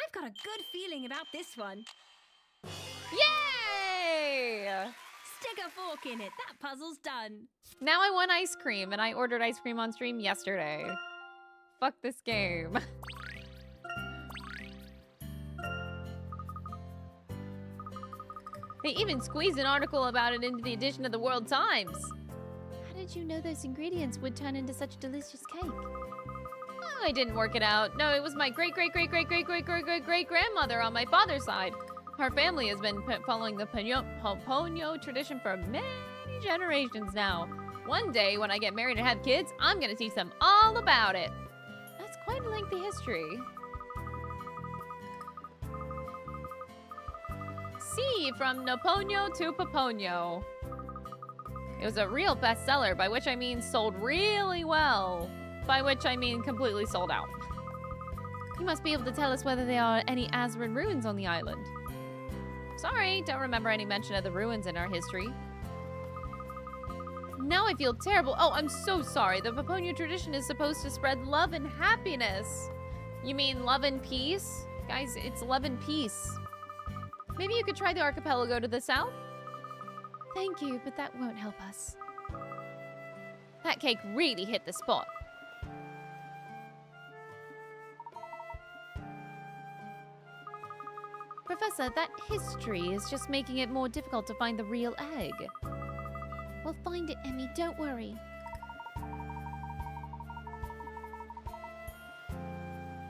I've got a good feeling about this one. Yay! Stick a fork in it. That puzzle's done. Now I want ice cream, and I ordered ice cream on stream yesterday. Fuck this game. They even squeezed an article about it into the edition of the World Times. How did you know those ingredients would turn into such delicious cake? Oh, I didn't work it out. No, it was my great-great-great-great-great-great-great-great-grandmother on my father's side. Our family has been following the Puponio tradition for many generations now. One day, when I get married and have kids, I'm gonna teach them all about it. That's quite a lengthy history. C, from Noponio to Puponio. It was a real bestseller, by which I mean sold really well. By which I mean completely sold out. You must be able to tell us whether there are any Azran ruins on the island. Sorry, don't remember any mention of the ruins in our history. Now I feel terrible. Oh, I'm so sorry. The Puponio tradition is supposed to spread love and happiness. You mean love and peace? Guys, it's love and peace. Maybe you could try the archipelago to the south? Thank you, but that won't help us. That cake really hit the spot. Professor, that history is just making it more difficult to find the real egg. We'll find it, Emmy, don't worry.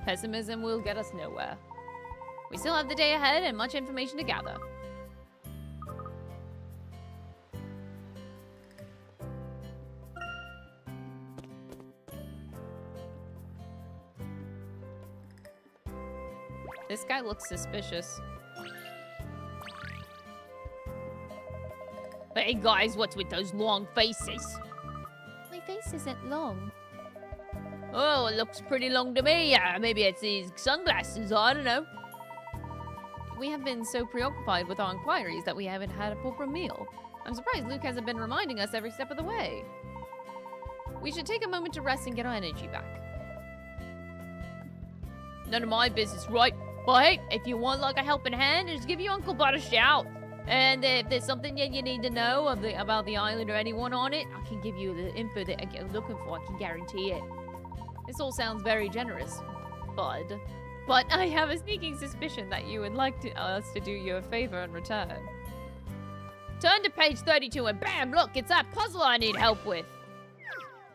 Pessimism will get us nowhere. We still have the day ahead and much information to gather. This guy looks suspicious. Hey guys, what's with those long faces? My face isn't long. Oh, it looks pretty long to me. Maybe it's these sunglasses, I don't know. We have been so preoccupied with our inquiries that we haven't had a proper meal. I'm surprised Luke hasn't been reminding us every step of the way. We should take a moment to rest and get our energy back. None of my business, right? But hey, if you want like a helping hand, just give your Uncle Bud a shout. And if there's something that you need to know about the island or anyone on it, I can give you the info that you're looking for. I can guarantee it. This all sounds very generous, Bud. But I have a sneaking suspicion that you would like us to do you a favor in return. Turn to page 32 and bam, look, it's that puzzle I need help with.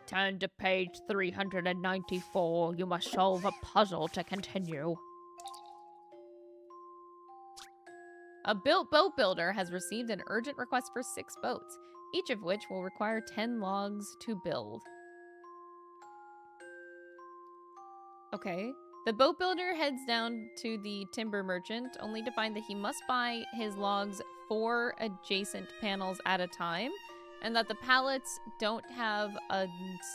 Turn to page 394. You must solve a puzzle to continue. A boat builder has received an urgent request for 6 boats, each of which will require 10 logs to build. Okay. The boat builder heads down to the timber merchant, only to find that he must buy his logs 4 adjacent panels at a time, and that the pallets don't have a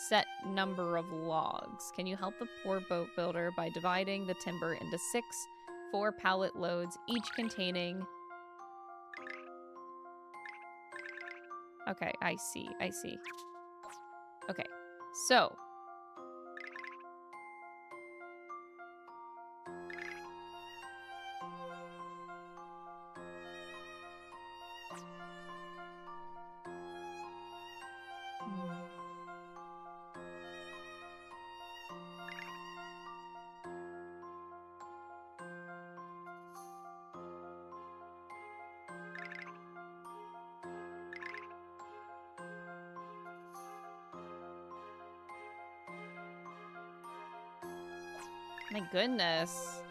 set number of logs. Can you help the poor boat builder by dividing the timber into 6 4-pallet loads, each containing... Okay, I see. Okay, so... My goodness.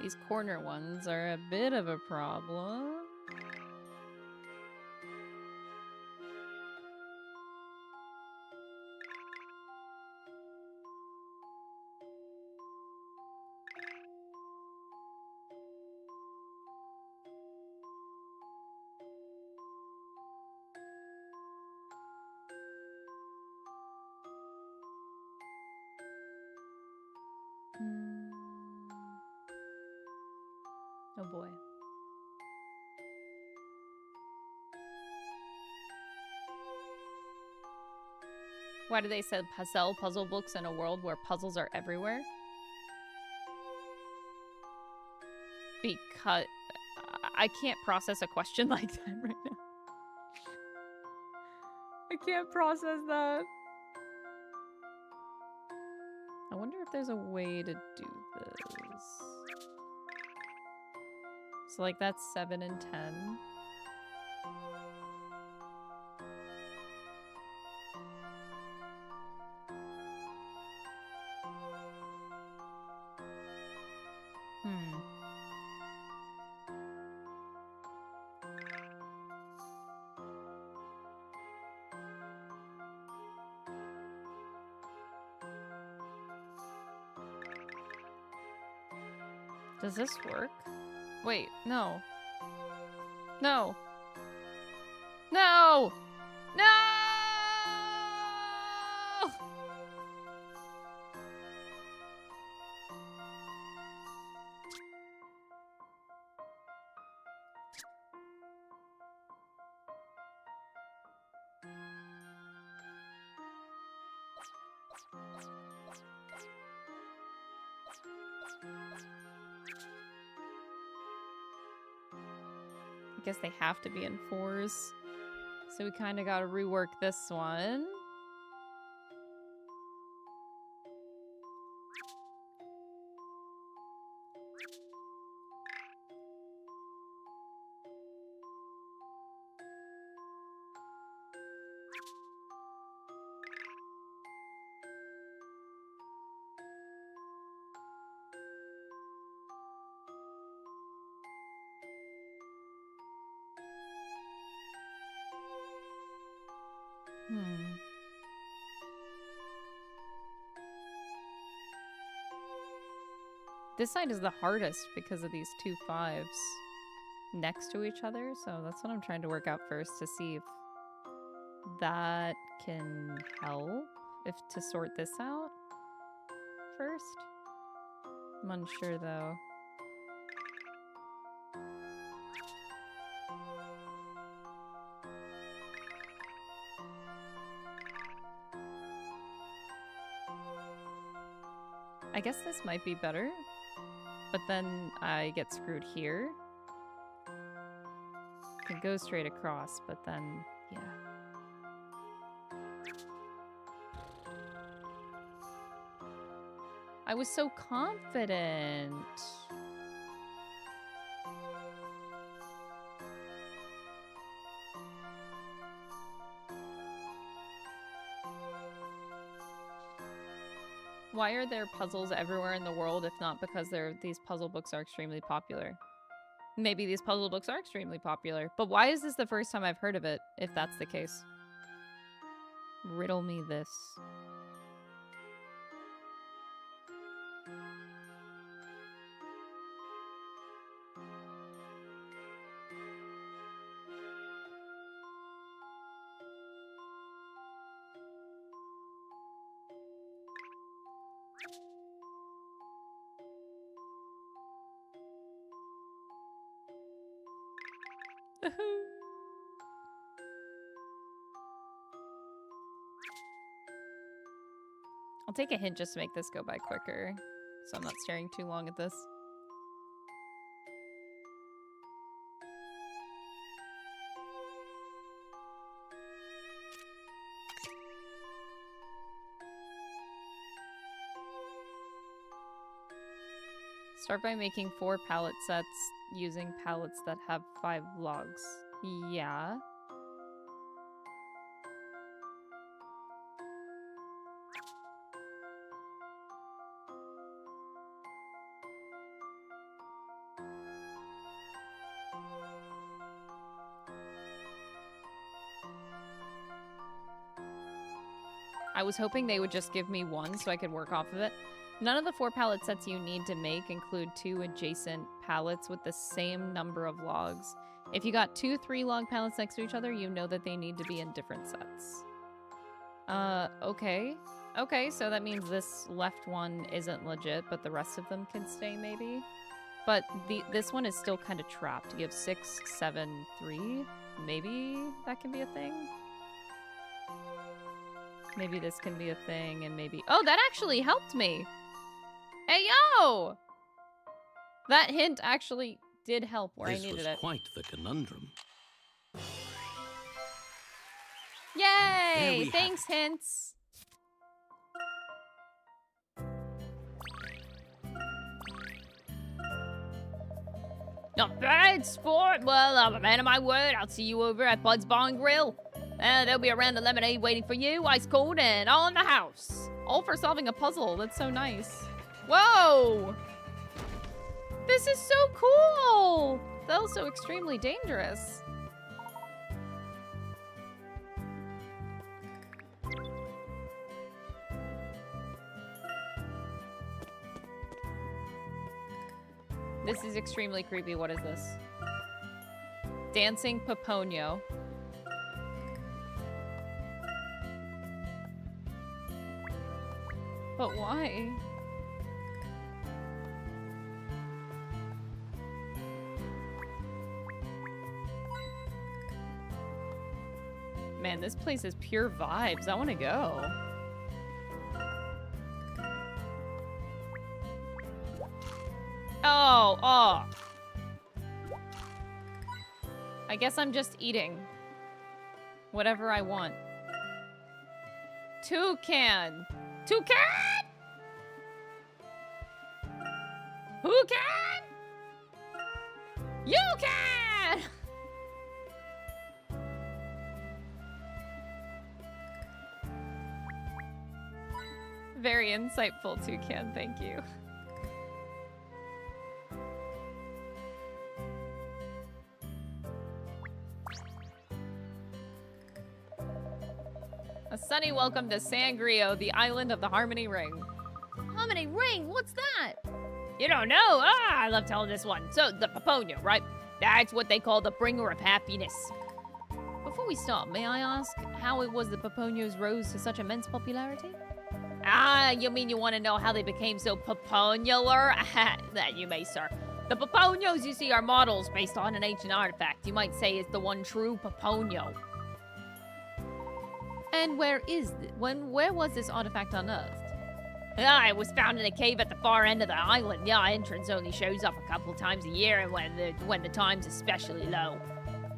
These corner ones are a bit of a problem. Oh boy. Why do they sell puzzle books in a world where puzzles are everywhere? Because I can't process a question like that right now. I can't process that. I wonder if there's a way to do this. So like that's 7 and 10. Does this work? Wait, no. No! No! No! I guess they have to be in 4s. So we kind of got to rework this one. This side is the hardest because of these 2 5s next to each other, so that's what I'm trying to work out first to see if that can help, if to sort this out first. I'm unsure though. I guess this might be better, but then I get screwed here. I can go straight across, but then, yeah. I was so confident. Why are there puzzles everywhere in the world if not because these puzzle books are extremely popular? Maybe these puzzle books are extremely popular, but why is this the first time I've heard of it, if that's the case? Riddle me this. I'll take a hint just to make this go by quicker, so I'm not staring too long at this. Start by making 4 pallet sets using pallets that have 5 logs. Yeah. I was hoping they would just give me 1 so I could work off of it. None of the 4 pallet sets you need to make include 2 adjacent pallets with the same number of logs. If you got 2 3-log pallets next to each other, you know that they need to be in different sets. Okay. Okay, so that means this left one isn't legit, but the rest of them can stay maybe? But this one is still kind of trapped. You have 6, 7, 3. Maybe that can be a thing? Maybe this can be a thing, and maybe... Oh, that actually helped me! Hey, yo! That hint actually did help where I needed it. This was quite the conundrum. Yay! Thanks, hints! Not bad, sport. Well, I'm a man of my word. I'll see you over at Bud's Bar and Grill. There'll be a round of lemonade waiting for you, ice cold and all in the house. All for solving a puzzle. That's so nice. Whoa! This is so cool! That was so extremely dangerous. This is extremely creepy. What is this? Dancing Paponio. But why? Man, this place is pure vibes. I want to go. Oh. I guess I'm just eating whatever I want. Toucan! Toucan! Who can? You can! Very insightful, Toucan. Thank you. A sunny welcome to Sangrio, the island of the Harmony Ring. Harmony Ring? What's that? You don't know? Ah, I love telling this one. So, the Paponio, right? That's what they call the bringer of happiness. Before we start, may I ask how it was the Paponios rose to such immense popularity? Ah, you mean you want to know how they became so popular? That you may, sir. The Paponios you see are models based on an ancient artifact. You might say it's the one true Paponio. And where was this artifact unearthed? Ah, it was found in a cave at the far end of the island. Yeah, entrance only shows up a couple times a year and when the time's especially low.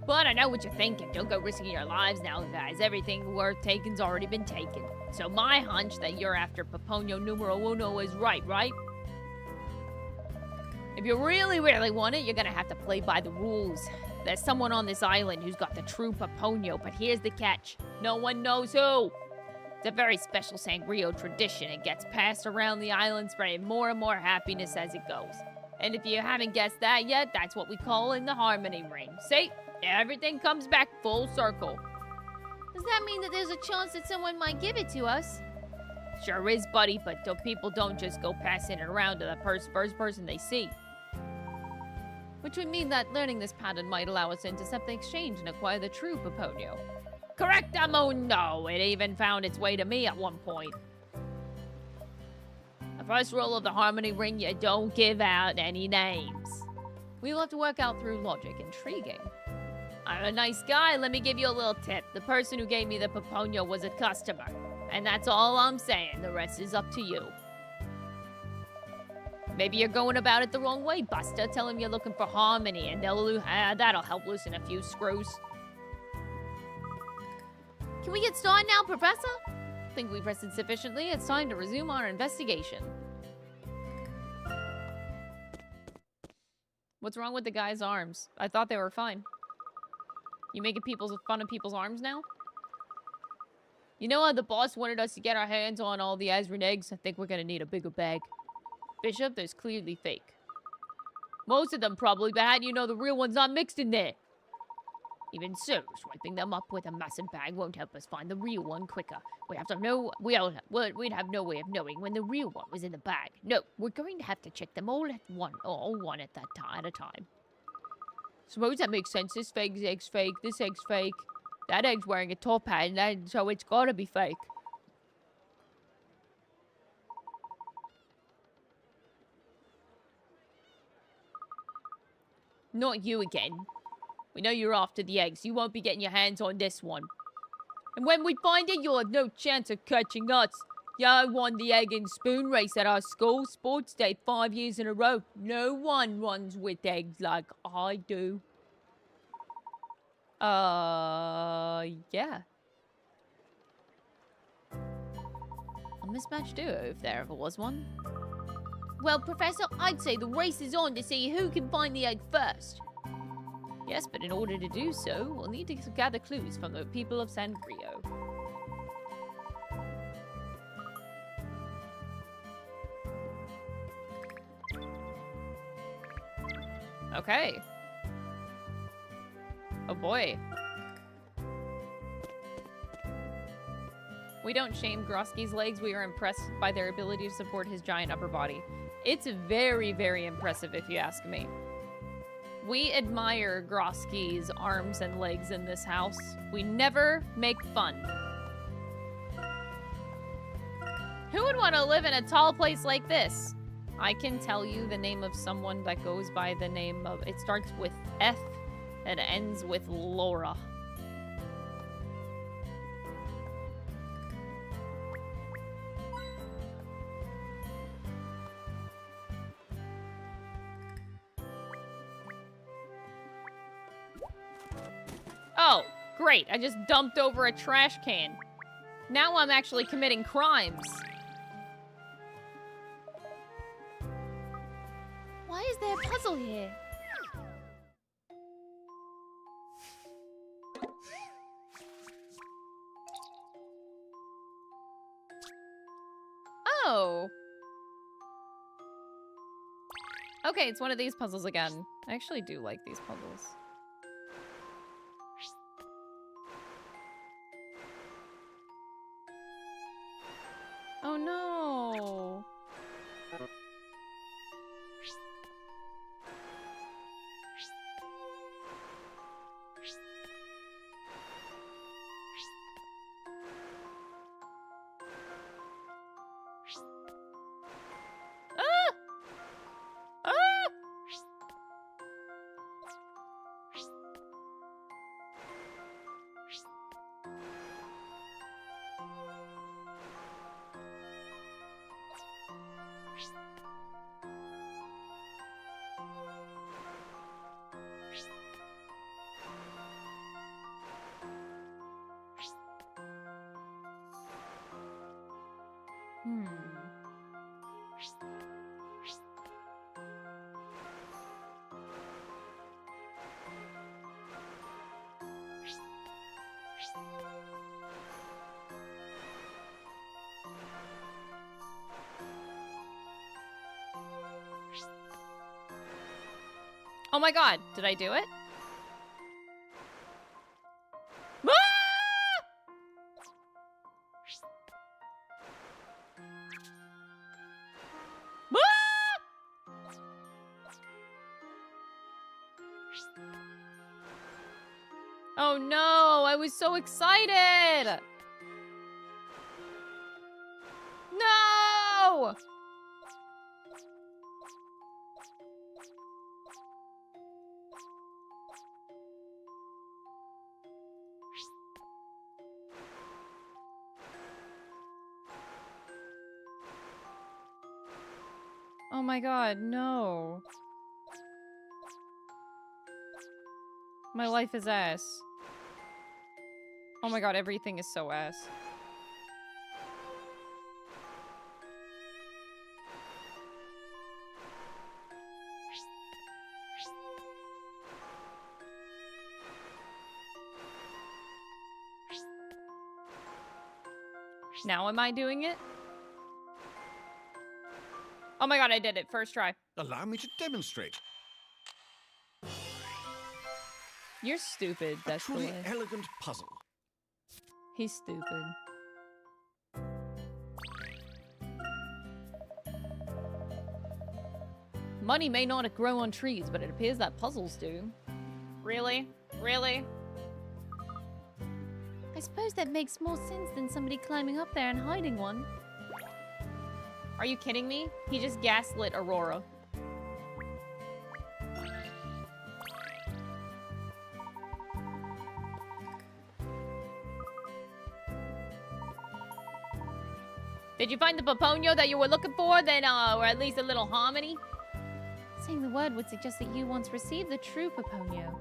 But I know what you're thinking. Don't go risking your lives now, guys. Everything worth taking's already been taken. So my hunch that you're after Paponio numero uno is right? If you really, really want it, you're gonna have to play by the rules. There's someone on this island who's got the true Paponio, but here's the catch. No one knows who. It's a very special Sangrio tradition. It gets passed around the island, spreading more and more happiness as it goes. And if you haven't guessed that yet, that's what we call in the Harmony Ring. See? Everything comes back full circle. Does that mean that there's a chance that someone might give it to us? Sure is, buddy, but people don't just go passing it around to the first person they see. Which would mean that learning this pattern might allow us to intercept the exchange and acquire the true Paponio. Correctamundo! It even found its way to me at one point. The first rule of the Harmony Ring, you don't give out any names. We will have to work out through logic. Intriguing. I'm a nice guy. Let me give you a little tip. The person who gave me the Paponio was a customer. And that's all I'm saying. The rest is up to you. Maybe you're going about it the wrong way, Buster. Tell them you're looking for harmony, and that'll help loosen a few screws. Can we get started now, Professor? I think we've rested sufficiently. It's time to resume our investigation. What's wrong with the guy's arms? I thought they were fine. You making fun of people's arms now? You know how the boss wanted us to get our hands on all the Azran eggs? I think we're gonna need a bigger bag. Bishop, there's clearly fake. Most of them probably, but how do you know the real one's not mixed in there? Even so, swiping them up with a massive bag won't help us find the real one quicker. We'd have no way of knowing when the real one was in the bag. No, we're going to have to check them all at one at a time. Suppose that makes sense. This egg's fake. This egg's fake. That egg's wearing a top hat, so it's gotta be fake. Not you again. We know you're after the eggs. You won't be getting your hands on this one. And when we find it, you'll have no chance of catching us. Yeah, I won the egg and spoon race at our school sports day 5 years in a row. No one runs with eggs like I do. Yeah. A mismatched duo, if there ever was one. Well, Professor, I'd say the race is on to see who can find the egg first. Yes, but in order to do so, we'll need to gather clues from the people of Sangrio. Okay. Oh boy. We don't shame Grosky's legs. We are impressed by their ability to support his giant upper body. It's very, very impressive if you ask me. We admire Grosky's arms and legs in this house. We never make fun. Who would want to live in a tall place like this? I can tell you the name of someone that goes by the name of... It starts with F and ends with Laura. Great, I just dumped over a trash can. Now I'm actually committing crimes. Why is there a puzzle here? Oh. Okay, it's one of these puzzles again. I actually do like these puzzles. Oh no. Ah! Ah! Hmm. Oh my god, did I do it? Ah! Ah! Oh no, I was so excited! No! Oh my god, no. My life is ass. Oh my god, everything is so ass. Now am I doing it? Oh my god, I did it. First try. Allow me to demonstrate. You're stupid, A that's the truly way. elegant puzzle. He's stupid. Money may not grow on trees, but it appears that puzzles do. Really? Really? I suppose that makes more sense than somebody climbing up there and hiding one. Are you kidding me? He just gaslit Aurora. Did you find the Paponio that you were looking for? Then, or at least a little harmony? Saying the word would suggest that you once received the true Paponio.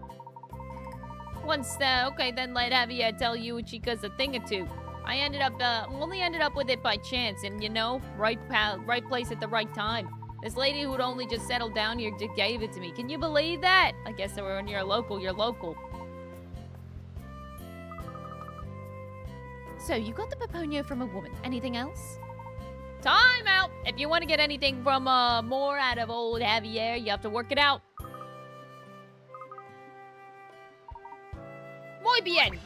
Once, okay, then let Javier tell you Chica's a thing or two. I only ended up with it by chance, and you know, right place at the right time. This lady who'd only just settled down here just gave it to me. Can you believe that? I guess when you're local, you're local. So, you got the Paponio from a woman. Anything else? Time out! If you want to get anything from, more out of old Javier, you have to work it out. Muy bien!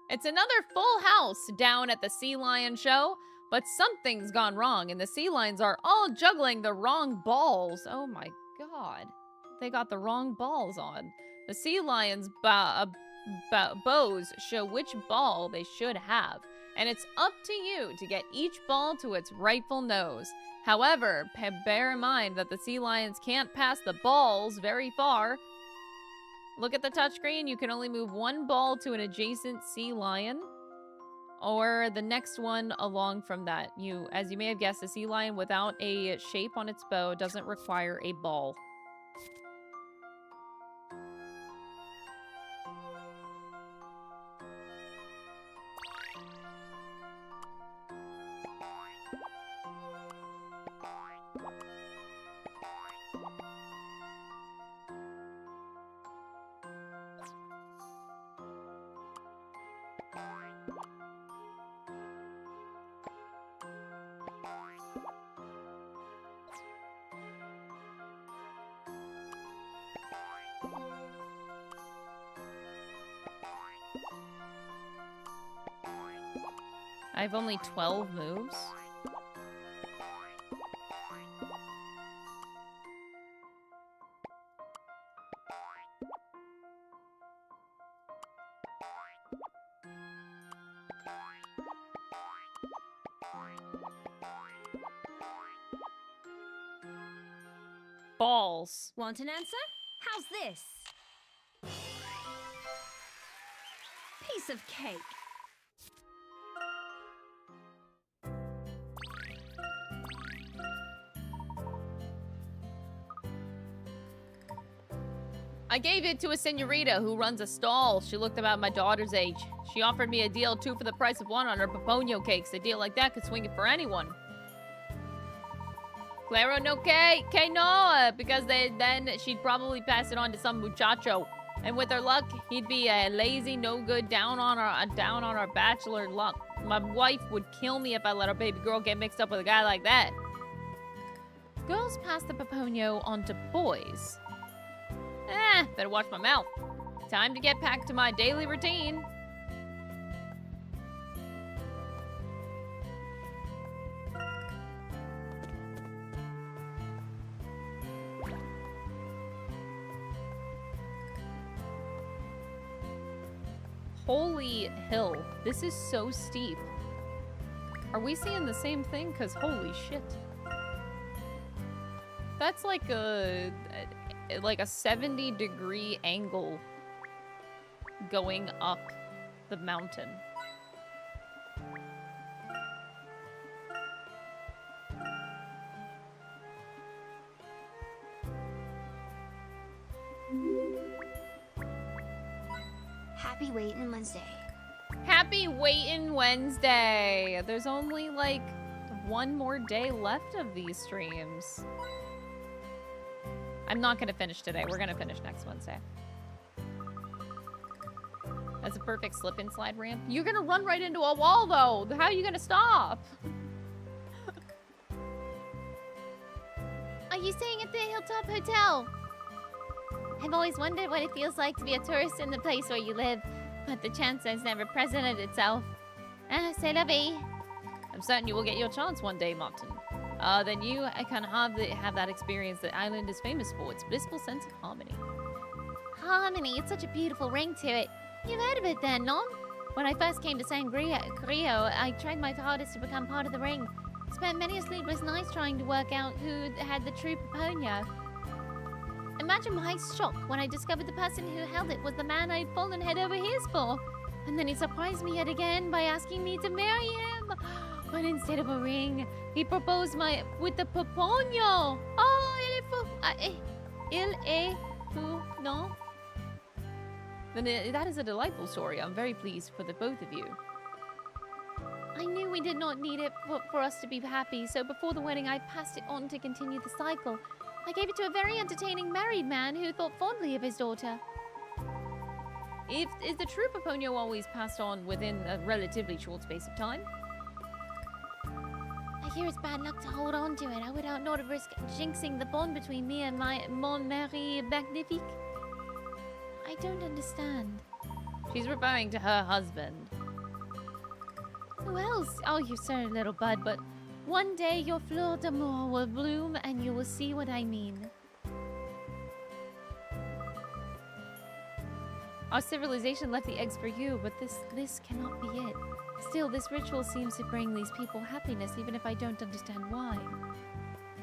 It's another full house down at the Sea Lion show, but something's gone wrong, and the sea lions are all juggling the wrong balls. Oh my god. They got the wrong balls on. The sea lions' bows show which ball they should have, and it's up to you to get each ball to its rightful nose. However, bear in mind that the sea lions can't pass the balls very far. Look at the touchscreen. You can only move one ball to an adjacent sea lion. or the next one along from that. As you may have guessed, a sea lion without a shape on its bow doesn't require a ball. I have only 12 moves. Balls. Want an answer? How's this? Piece of cake. I gave it to a senorita who runs a stall. She looked about my daughter's age. She offered me a deal 2 for the price of 1 on her Paponio cakes. A deal like that could swing it for anyone. Claro no que no, because then she'd probably pass it on to some muchacho. And with her luck, he'd be a lazy, no good, down on our bachelor luck. My wife would kill me if I let our baby girl get mixed up with a guy like that. Girls pass the Paponio on to boys. Better watch my mouth. Time to get back to my daily routine. Holy hill. This is so steep. Are we seeing the same thing? Because holy shit. That's like a 70-degree angle going up the mountain. Happy Waitin' Wednesday. Happy Waitin' Wednesday! There's only like 1 more day left of these streams. I'm not gonna finish today. We're gonna finish next Wednesday. That's a perfect slip and slide ramp. You're gonna run right into a wall though. How are you gonna stop? Are you staying at the Hilltop Hotel? I've always wondered what it feels like to be a tourist in the place where you live, but the chance has never presented itself. Ah, c'est la vie. I'm certain you will get your chance one day, Martin. Then you can have that experience that island is famous for. Its blissful sense of harmony. Harmony, it's such a beautiful ring to it. You've heard of it then, no? When I first came to Sangria, I tried my hardest to become part of the ring. Spent many a sleepless nights trying to work out who had the true Paponia. Imagine my shock when I discovered the person who held it was the man I'd fallen head over heels for. And then he surprised me yet again by asking me to marry him. But instead of a ring, he proposed with the Paponio. Oh, il est fou, non? Then that is a delightful story. I'm very pleased for the both of you. I knew we did not need it for us to be happy, so before the wedding I passed it on to continue the cycle. I gave it to a very entertaining married man who thought fondly of his daughter. Is the true Paponio always passed on within a relatively short space of time? I hear it's bad luck to hold on to it. I would not risk jinxing the bond between me and mon mari magnifique. I don't understand. She's referring to her husband. Who else? Oh, you silly little bud, but one day your fleur d'amour will bloom and you will see what I mean. Our civilization left the eggs for you, but this cannot be it. Still, this ritual seems to bring these people happiness, even if I don't understand why.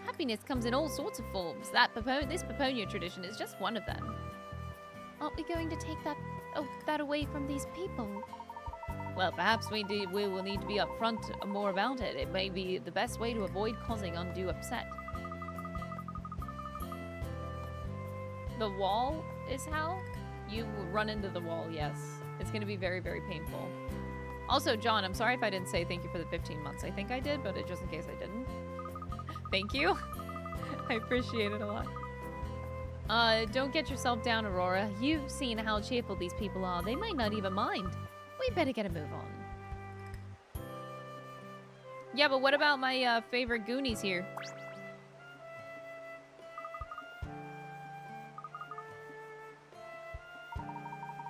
Happiness comes in all sorts of forms. This Paponio tradition is just one of them. Aren't we going to take that away from these people? Well, perhaps we will need to be upfront more about it. It may be the best way to avoid causing undue upset. The wall is how? You run into the wall, yes. It's going to be very, very painful. Also, John, I'm sorry if I didn't say thank you for the 15 months. I think I did, but just in case I didn't. Thank you. I appreciate it a lot. Don't get yourself down, Aurora. You've seen how cheerful these people are. They might not even mind. We better get a move on. Yeah, but what about my favorite Goonies here?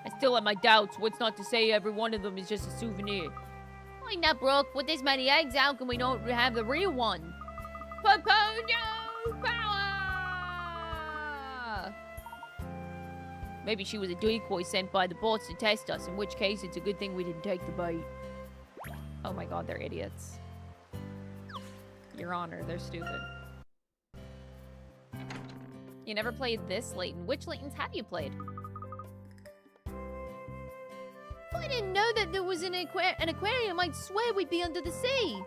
I still have my doubts. What's not to say every one of them is just a souvenir? Why not, Brooke? With this many eggs, how can we not have the real one? Paponio power! Maybe she was a decoy sent by the bots to test us, in which case it's a good thing we didn't take the bait. Oh my god, they're idiots. Your Honor, they're stupid. You never played this Layton. Which Laytons have you played? I didn't know that there was an aquarium. I'd swear we'd be under the sea.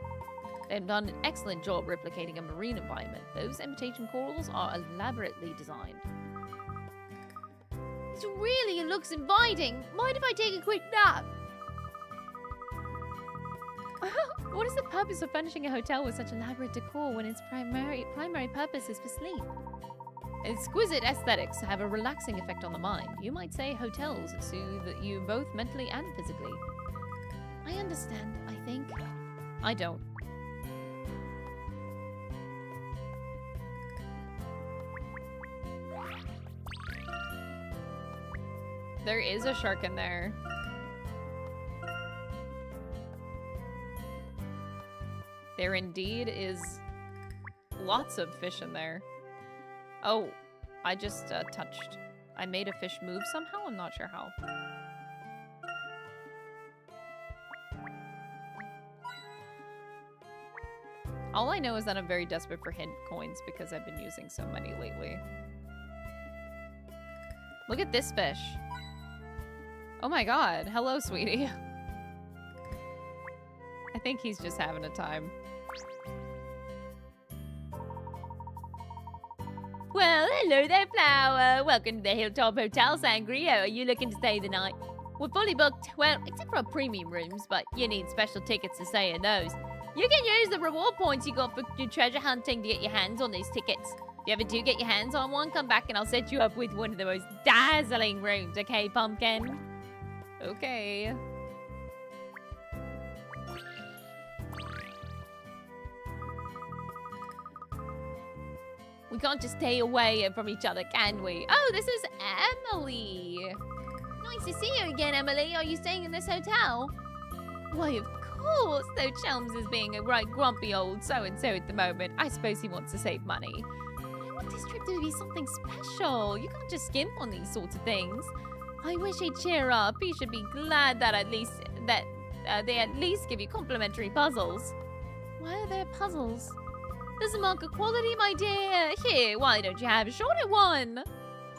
They've done an excellent job replicating a marine environment. Those imitation corals are elaborately designed. It really looks inviting. Mind if I take a quick nap? What is the purpose of furnishing a hotel with such elaborate decor when its primary purpose is for sleep? Exquisite aesthetics have a relaxing effect on the mind. You might say hotels soothe you both mentally and physically. I understand, I think. I don't. There is a shark in there. There indeed is lots of fish in there. Oh, I just touched. I made a fish move somehow? I'm not sure how. All I know is that I'm very desperate for hint coins because I've been using so many lately. Look at this fish. Oh my god. Hello, sweetie. I think he's just having a time. Well, hello there, Flower. Welcome to the Hilltop Hotel Sangria. Are you looking to stay the night? We're fully booked. Well, except for our premium rooms, but you need special tickets to stay in those. You can use the reward points you got for your treasure hunting to get your hands on these tickets. If you ever do get your hands on one, come back and I'll set you up with one of the most dazzling rooms, okay, Pumpkin? Okay. We can't just stay away from each other, can we? Oh, this is Emily. Nice to see you again, Emily. Are you staying in this hotel? Why, of course. Though Chelms is being a right grumpy old so-and-so at the moment. I suppose he wants to save money. I want this trip to be something special. You can't just skimp on these sorts of things. I wish he'd cheer up. He should be glad that they at least give you complimentary puzzles. Why are there puzzles? Doesn't mark a quality, my dear. Here, why don't you have a shorter one?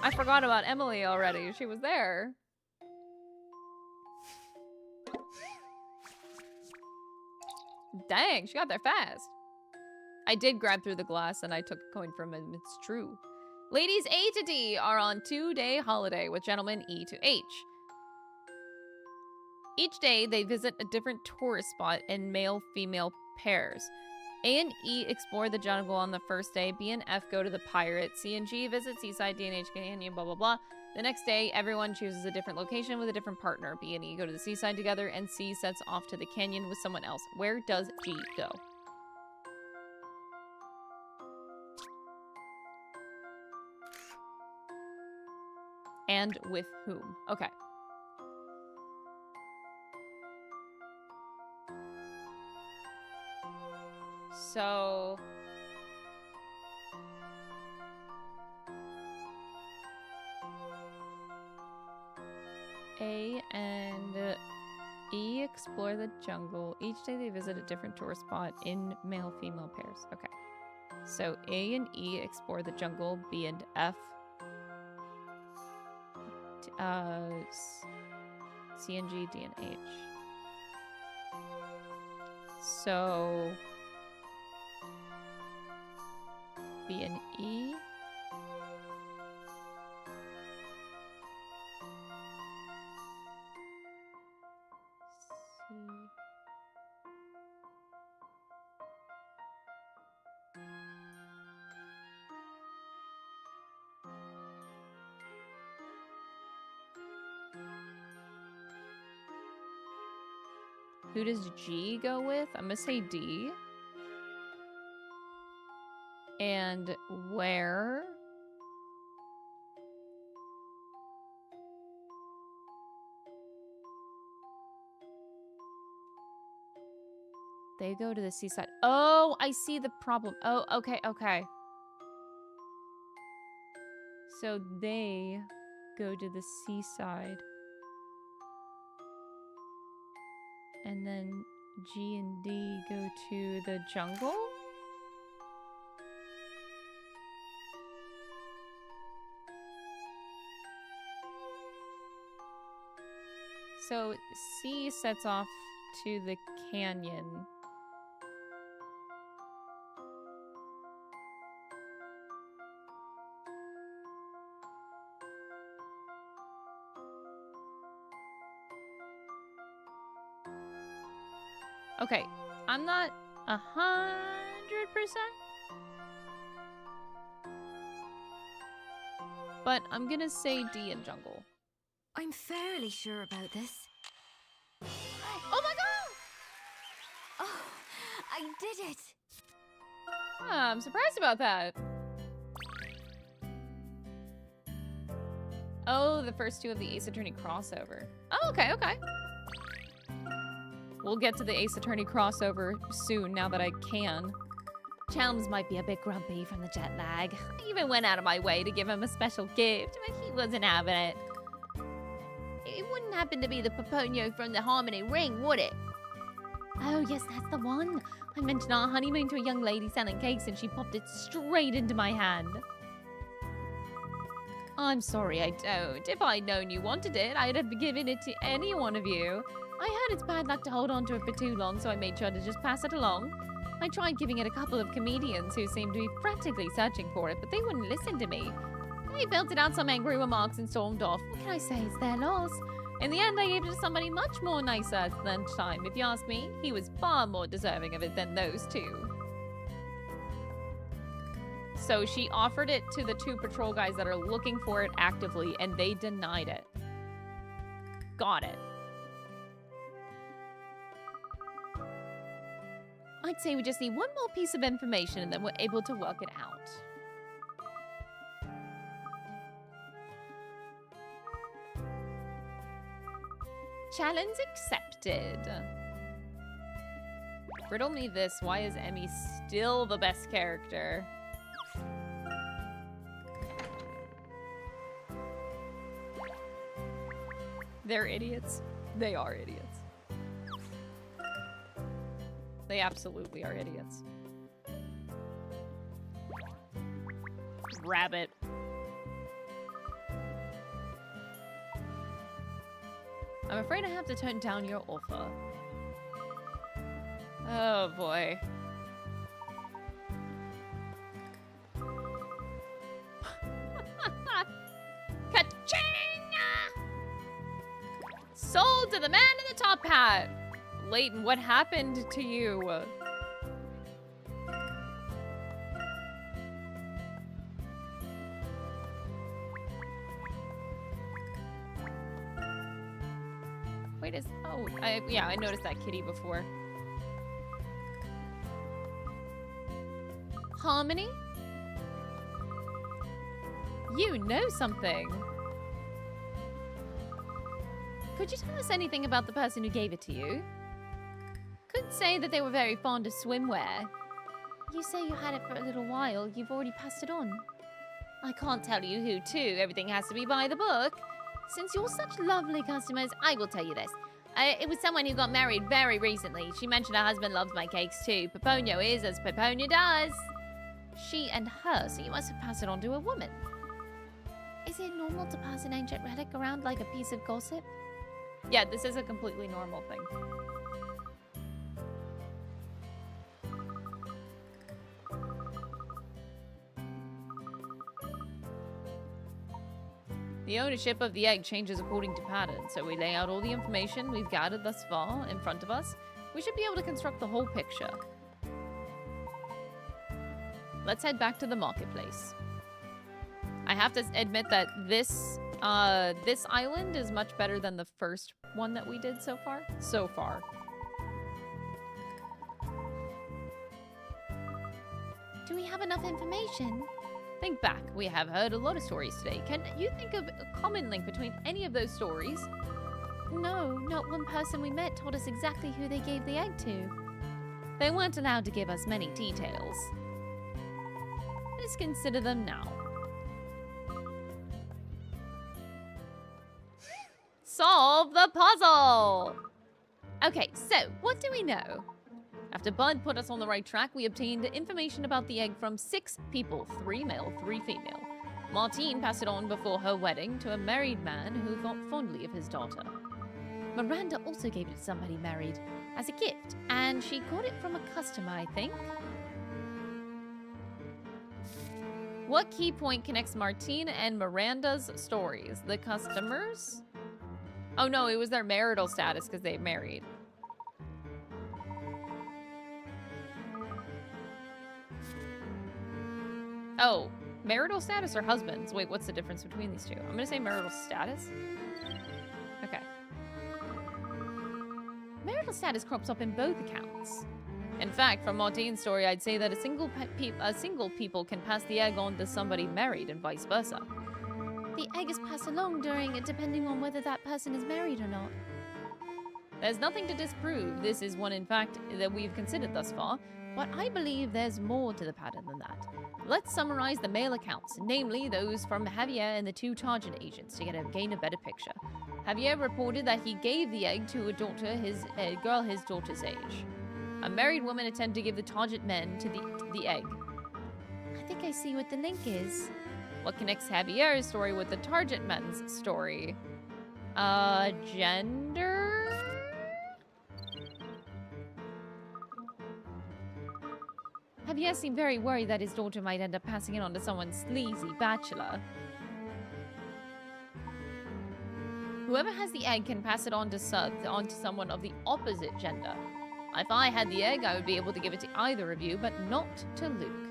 I forgot about Emily already. She was there. Dang, she got there fast. I did grab through the glass and I took a coin from him. It's true. Ladies A to D are on 2-day holiday with gentlemen E to H. Each day, they visit a different tourist spot in male-female pairs. A and E explore the jungle on the first day. B and F go to the pirate. C and G visit Seaside, D and H Canyon, blah, blah, blah. The next day, everyone chooses a different location with a different partner. B and E go to the seaside together, and C sets off to the canyon with someone else. Where does G go? And with whom? Okay. So... A and E explore the jungle. Each day they visit a different tourist spot in male-female pairs. Okay. So A and E explore the jungle. B and F C and G, D and H. So B and E. C. Who does G go with? I'm gonna say D. And where? They go to the seaside. Oh, I see the problem. Oh, okay, okay. So they go to the seaside. And then G and D go to the jungle? So C sets off to the canyon. Okay, I'm not 100%. But I'm gonna say D in jungle. I'm fairly sure about this. Oh my god! Oh, I did it! I'm surprised about that. Oh, the first two of the Ace Attorney crossover. Oh, okay, okay. We'll get to the Ace Attorney crossover soon, now that I can. Chelms might be a bit grumpy from the jet lag. I even went out of my way to give him a special gift, but he wasn't having it. It wouldn't happen to be the Peponio from the Harmony Ring, would it? Oh, yes, that's the one. I mentioned our honeymoon to a young lady selling cakes and she popped it straight into my hand. I'm sorry I don't. If I'd known you wanted it, I'd have given it to any one of you. I heard it's bad luck to hold on to it for too long, so I made sure to just pass it along. I tried giving it a couple of comedians who seemed to be frantically searching for it, but they wouldn't listen to me. They belted out some angry remarks and stormed off. What can I say? It's their loss. In the end, I gave it to somebody much more nicer at lunchtime. If you ask me, he was far more deserving of it than those two. So she offered it to the two patrol guys that are looking for it actively, and they denied it. Got it. I'd say we just need one more piece of information and then we're able to work it out. Challenge accepted. Riddle me this. Why is Emmy still the best character? They're idiots. They are idiots. They absolutely are idiots. Rabbit. I'm afraid I have to turn down your offer. Oh boy. Ka-ching! Sold to the man in the top hat. Layton, what happened to you? Wait, yeah, I noticed that kitty before. Harmony? You know something. Could you tell us anything about the person who gave it to you? Could say that they were very fond of swimwear. You say you had it for a little while. You've already passed it on. I can't tell you who to. Everything has to be by the book. Since you're such lovely customers, I will tell you this. It was someone who got married very recently. She mentioned her husband loves my cakes too. Peponio is as Peponio does. She and her, so you must have passed it on to a woman. Is it normal to pass an ancient relic around like a piece of gossip? Yeah, this is a completely normal thing. The ownership of the egg changes according to pattern, so we lay out all the information we've gathered thus far in front of us. We should be able to construct the whole picture. Let's head back to the marketplace. I have to admit that this island is much better than the first one that we did so far. Do we have enough information? Think back. We have heard a lot of stories today. Can you think of a common link between any of those stories? No, not one person we met told us exactly who they gave the egg to. They weren't allowed to give us many details. Let's consider them now. Solve the puzzle! Okay, so what do we know? After Bud put us on the right track, we obtained information about the egg from 6 people, 3 male, 3 female. Martine passed it on before her wedding to a married man who thought fondly of his daughter. Miranda also gave it to somebody married as a gift, and she got it from a customer, I think. What key point connects Martine and Miranda's stories? The customers? Oh no, it was their marital status because they married. Oh, marital status or husbands? Wait, what's the difference between these two? I'm gonna say marital status. Okay. Marital status crops up in both accounts. In fact, from Martine's story, I'd say that a single people can pass the egg on to somebody married and vice versa. The egg is passed along depending on whether that person is married or not. There's nothing to disprove this is one, in fact, that we've considered thus far, but I believe there's more to the pattern than that. Let's summarize the male accounts, namely those from Javier and the 2 Targent agents, to gain a better picture. Javier reported that he gave the egg to a girl his daughter's age. A married woman attempted to give the Targent men to the egg. I think I see what the link is. What connects Javier's story with the Targent men's story? Gender? Javier seemed very worried that his daughter might end up passing it on to someone sleazy bachelor. Whoever has the egg can pass it on to someone of the opposite gender. If I had the egg, I would be able to give it to either of you, but not to Luke.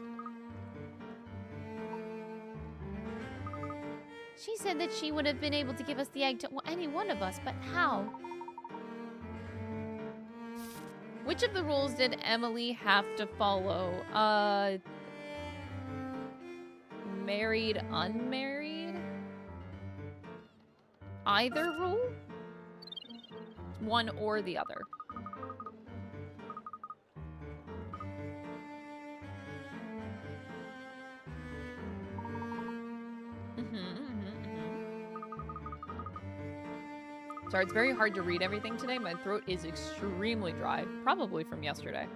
She said that she would have been able to give us the egg to any one of us, but how? Which of the rules did Emily have to follow? Married, unmarried? Either rule? One or the other. Sorry, it's very hard to read everything today. My throat is extremely dry, probably from yesterday.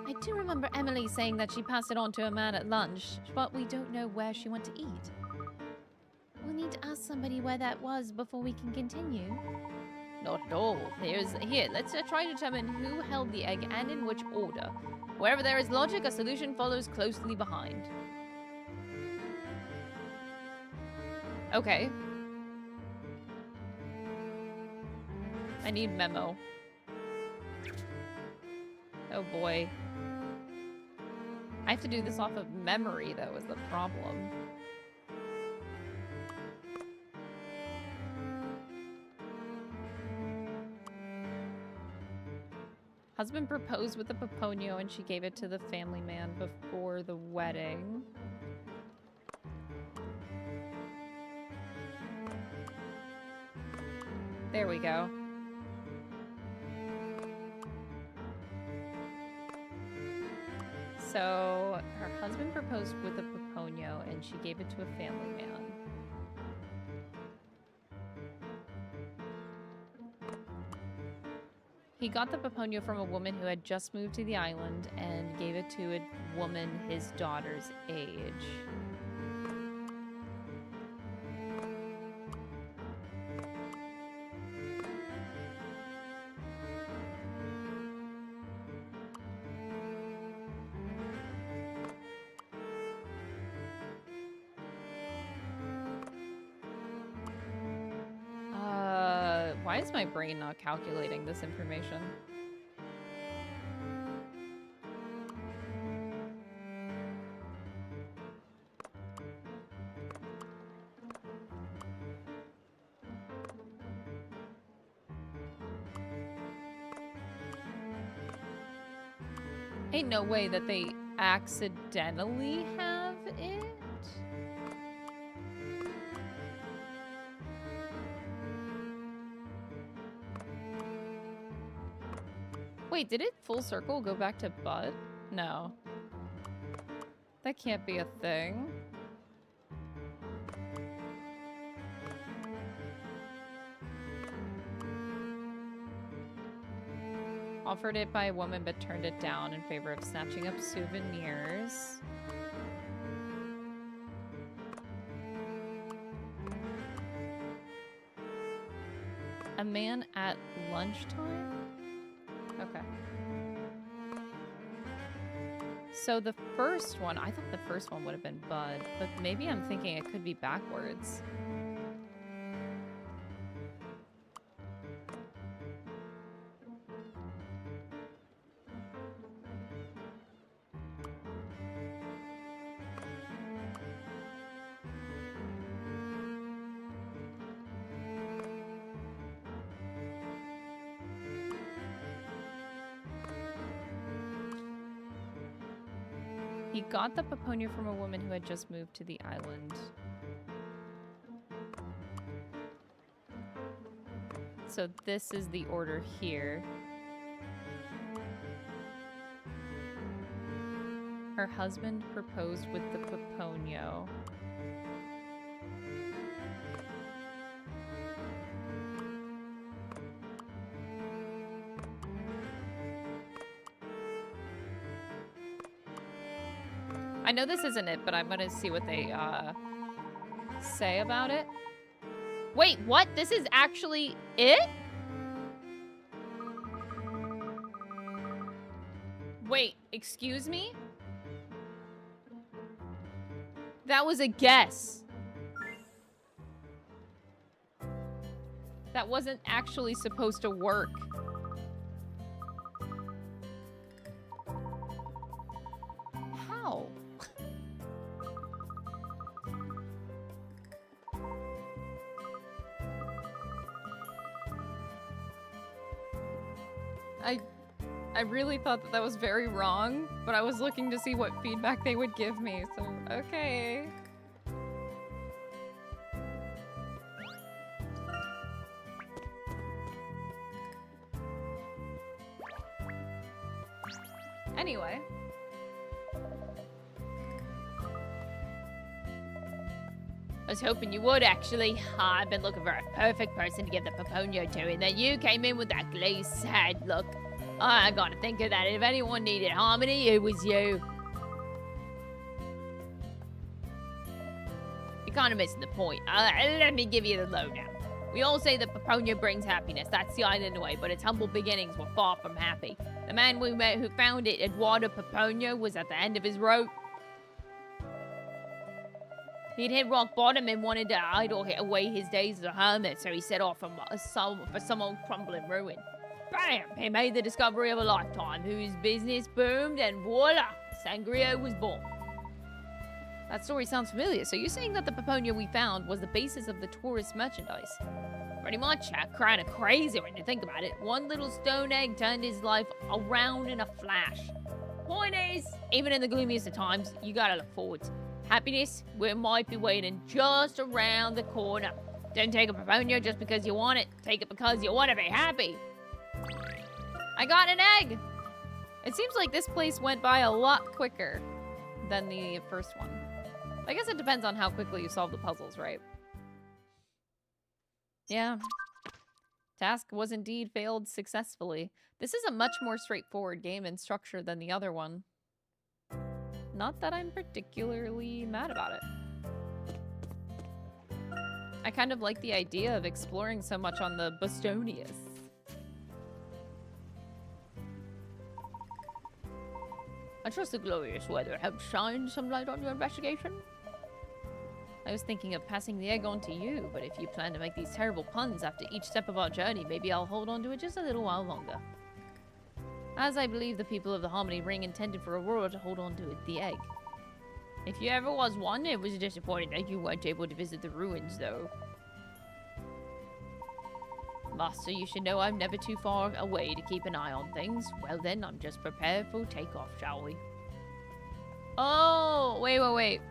I do remember Emily saying that she passed it on to a man at lunch, but we don't know where she went to eat. We'll need to ask somebody where that was before we can continue. Not at all. Here, let's try to determine who held the egg and in which order. Wherever there is logic, a solution follows closely behind. Okay. I need memo. Oh boy. I have to do this off of memory, though, is the problem. Husband proposed with a Paponio and she gave it to the family man before the wedding. There we go. So, her husband proposed with a Paponio and she gave it to a family man. He got the Paponio from a woman who had just moved to the island and gave it to a woman his daughter's age. Why is my brain not calculating this information? Ain't no way that they accidentally have it. Wait, did it full circle go back to Bud? No. That can't be a thing. Offered it by a woman but turned it down in favor of snatching up souvenirs. A man at lunchtime? Okay. So the first one, I thought the first one would have been Bud, but maybe I'm thinking it could be backwards. He got the Paponia from a woman who had just moved to the island. So this is the order here. Her husband proposed with the Paponio. I know this isn't it, but I'm gonna see what they say about it. Wait, what? This is actually it? Wait, excuse me? That was a guess. That wasn't actually supposed to work. How? I really thought that that was very wrong, but I was looking to see what feedback they would give me, so okay. Anyway. I was hoping you would, actually. I've been looking for a perfect person to give the Paponio to, and then you came in with that glazed, sad look. I gotta think of that. If anyone needed harmony, it was you. You're kind of missing the point. Let me give you the lowdown. We all say that Paponio brings happiness. That's the island way, but its humble beginnings were far from happy. The man we met who found it, Eduardo Paponio, was at the end of his rope. He'd hit rock bottom and wanted to idle away his days as a hermit, so he set off for some old crumbling ruin. Bam! He made the discovery of a lifetime, whose business boomed, and voila! Sangria was born. That story sounds familiar. So you're saying that the Paponio we found was the basis of the tourist merchandise? Pretty much. Kind of crazy when you think about it. One little stone egg turned his life around in a flash. Point is, even in the gloomiest of times, you gotta look forward. Happiness, we might be waiting just around the corner. Don't take a Paponio just because you want it. Take it because you want to be happy. I got an egg! It seems like this place went by a lot quicker than the first one. I guess it depends on how quickly you solve the puzzles, right? Yeah. Task was indeed failed successfully. This is a much more straightforward game in structure than the other one. Not that I'm particularly mad about it. I kind of like the idea of exploring so much on the Bostonius. I trust the glorious weather helped shine some light on your investigation. I was thinking of passing the egg on to you, but if you plan to make these terrible puns after each step of our journey, maybe I'll hold on to it just a little while longer. As I believe the people of the Harmony Ring intended for Aurora to hold on to the egg. If you ever was one, it was disappointing that you weren't able to visit the ruins, though. Master, you should know I'm never too far away to keep an eye on things. Well then, I'm just prepared for takeoff, shall we? Oh, wait.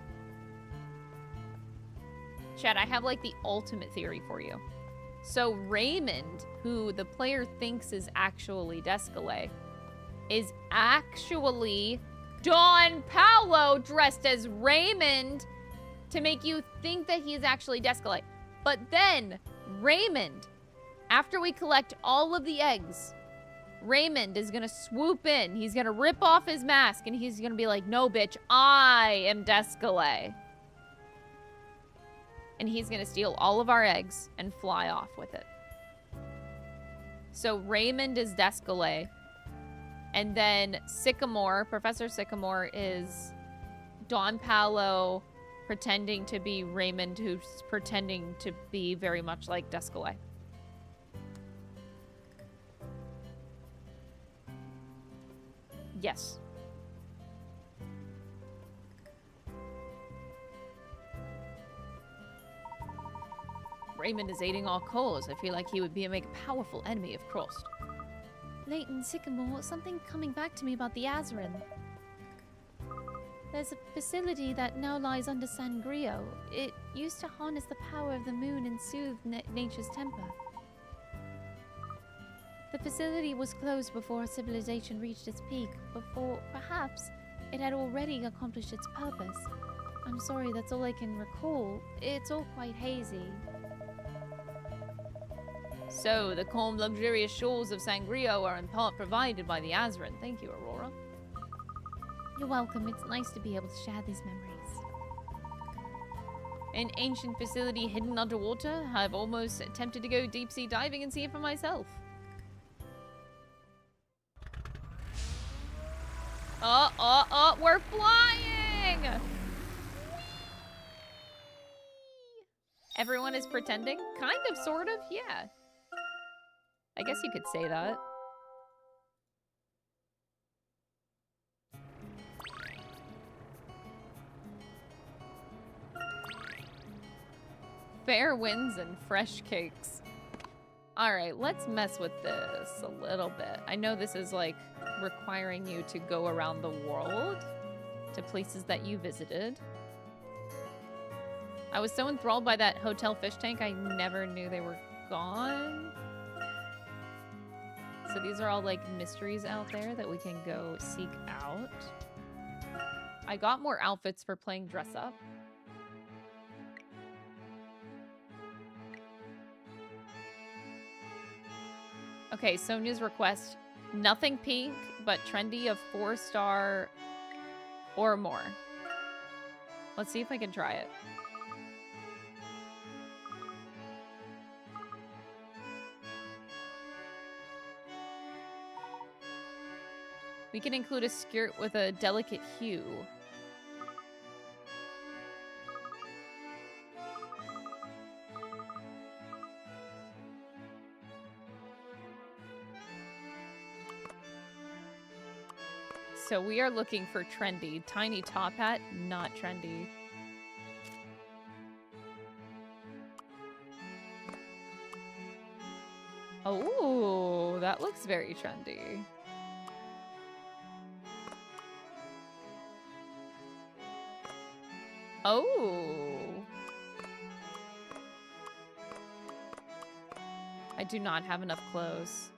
Chad, I have like the ultimate theory for you. So Raymond, who the player thinks is actually Descalay, is actually Don Paolo dressed as Raymond to make you think that he is actually Descalay. But then Raymond, after we collect all of the eggs, Raymond is gonna swoop in. He's gonna rip off his mask and he's gonna be like, no, bitch, I am Descalay. And he's gonna steal all of our eggs and fly off with it. So Raymond is Descalay. And then Sycamore, Professor Sycamore, is Don Paolo pretending to be Raymond, who's pretending to be very much like Descalay. Yes. Raymond is aiding our cause. I feel like he would make a powerful enemy if crossed. Layton, Sycamore, something coming back to me about the Azran. There's a facility that now lies under Sangrio. It used to harness the power of the moon and soothe nature's temper. The facility was closed before our civilization reached its peak, before perhaps it had already accomplished its purpose. I'm sorry, that's all I can recall. It's all quite hazy. So, the calm, luxurious shores of Sangrio are in part provided by the Azran. Thank you, Aurora. You're welcome. It's nice to be able to share these memories. An ancient facility hidden underwater? I've almost attempted to go deep-sea diving and see it for myself. We're flying! Everyone is pretending? Kind of, sort of, yeah. I guess you could say that. Fair winds and fresh cakes. Alright, let's mess with this a little bit. I know this is like requiring you to go around the world to places that you visited. I was so enthralled by that hotel fish tank, I never knew they were gone. So these are all like mysteries out there that we can go seek out. I got more outfits for playing dress up. Okay, Sonia's request. Nothing pink, but trendy of 4-star or more. Let's see if I can try it. We can include a skirt with a delicate hue. So we are looking for trendy. Tiny top hat, not trendy. Oh, that looks very trendy. Oh. I do not have enough clothes.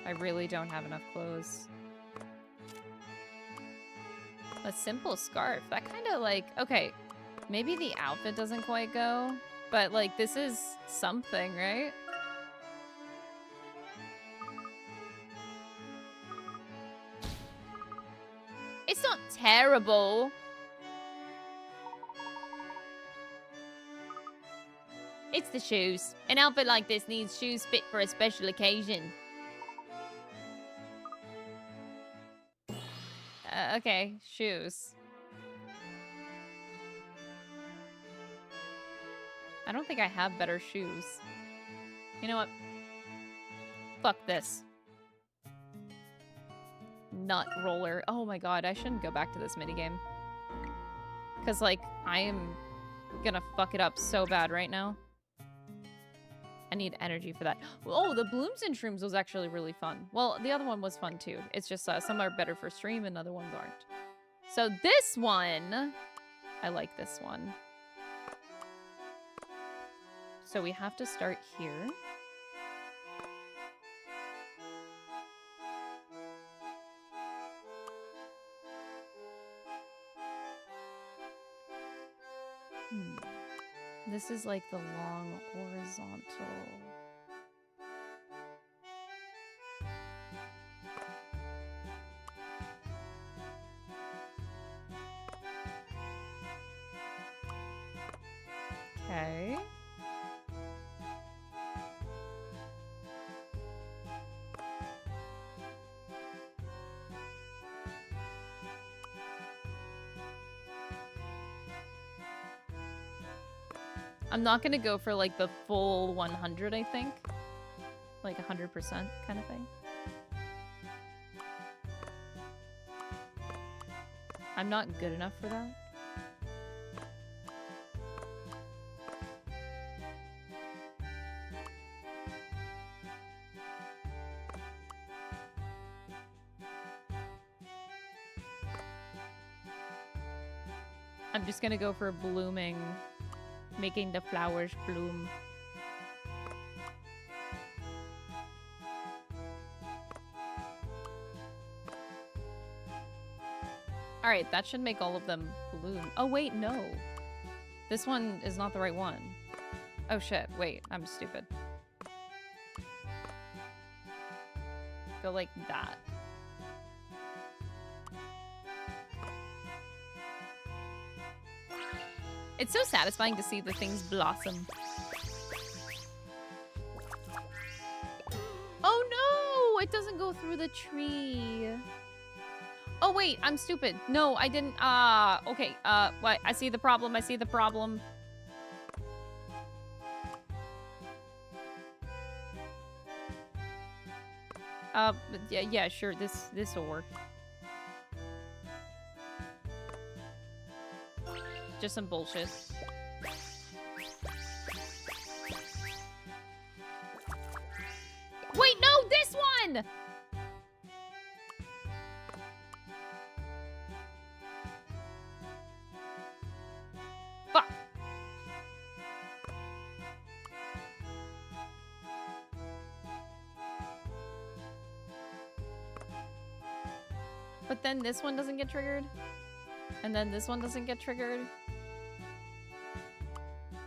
I really don't have enough clothes. A simple scarf. That kind of like... Okay, maybe the outfit doesn't quite go, but like this is something, right? It's not terrible. It's the shoes. An outfit like this needs shoes fit for a special occasion. Okay, shoes. I don't think I have better shoes. You know what? Fuck this. Nut roller. Oh my god, I shouldn't go back to this minigame. Because, like, I am gonna fuck it up so bad right now. I need energy for that. Oh, the blooms and shrooms was actually really fun. Well, the other one was fun too. It's just some are better for stream and other ones aren't. So this one, I like this one. So we have to start here. This is like the long horizontal. Okay. I'm not gonna go for like the full 100, I think. Like 100% kind of thing. I'm not good enough for that. I'm just gonna go for blooming. Making the flowers bloom. Alright, that should make all of them bloom. Oh wait, no. This one is not the right one. Oh shit, wait, I'm stupid. Go like that. It's so satisfying to see the things blossom. Oh no! It doesn't go through the tree. Oh wait, I'm stupid. No, I didn't. Okay. What? I see the problem. I see the problem. Yeah, sure. This will work. Just some bullshit. Wait, no, this one! Fuck. But then this one doesn't get triggered. And then this one doesn't get triggered.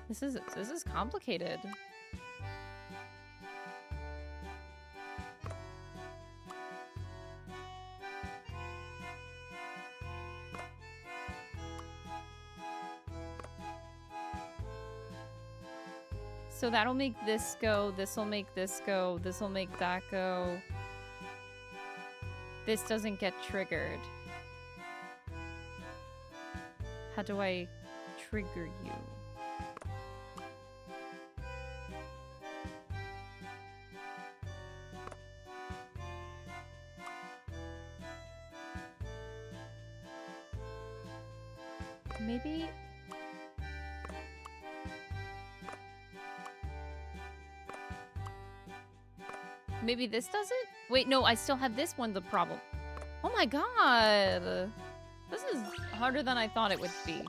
This is complicated. So that'll make this go, this'll make this go, this'll make that go. This doesn't get triggered. How do I trigger you? Maybe... Maybe this does it? Wait, no, I still have this one the problem. Oh my god! This is harder than I thought it would be.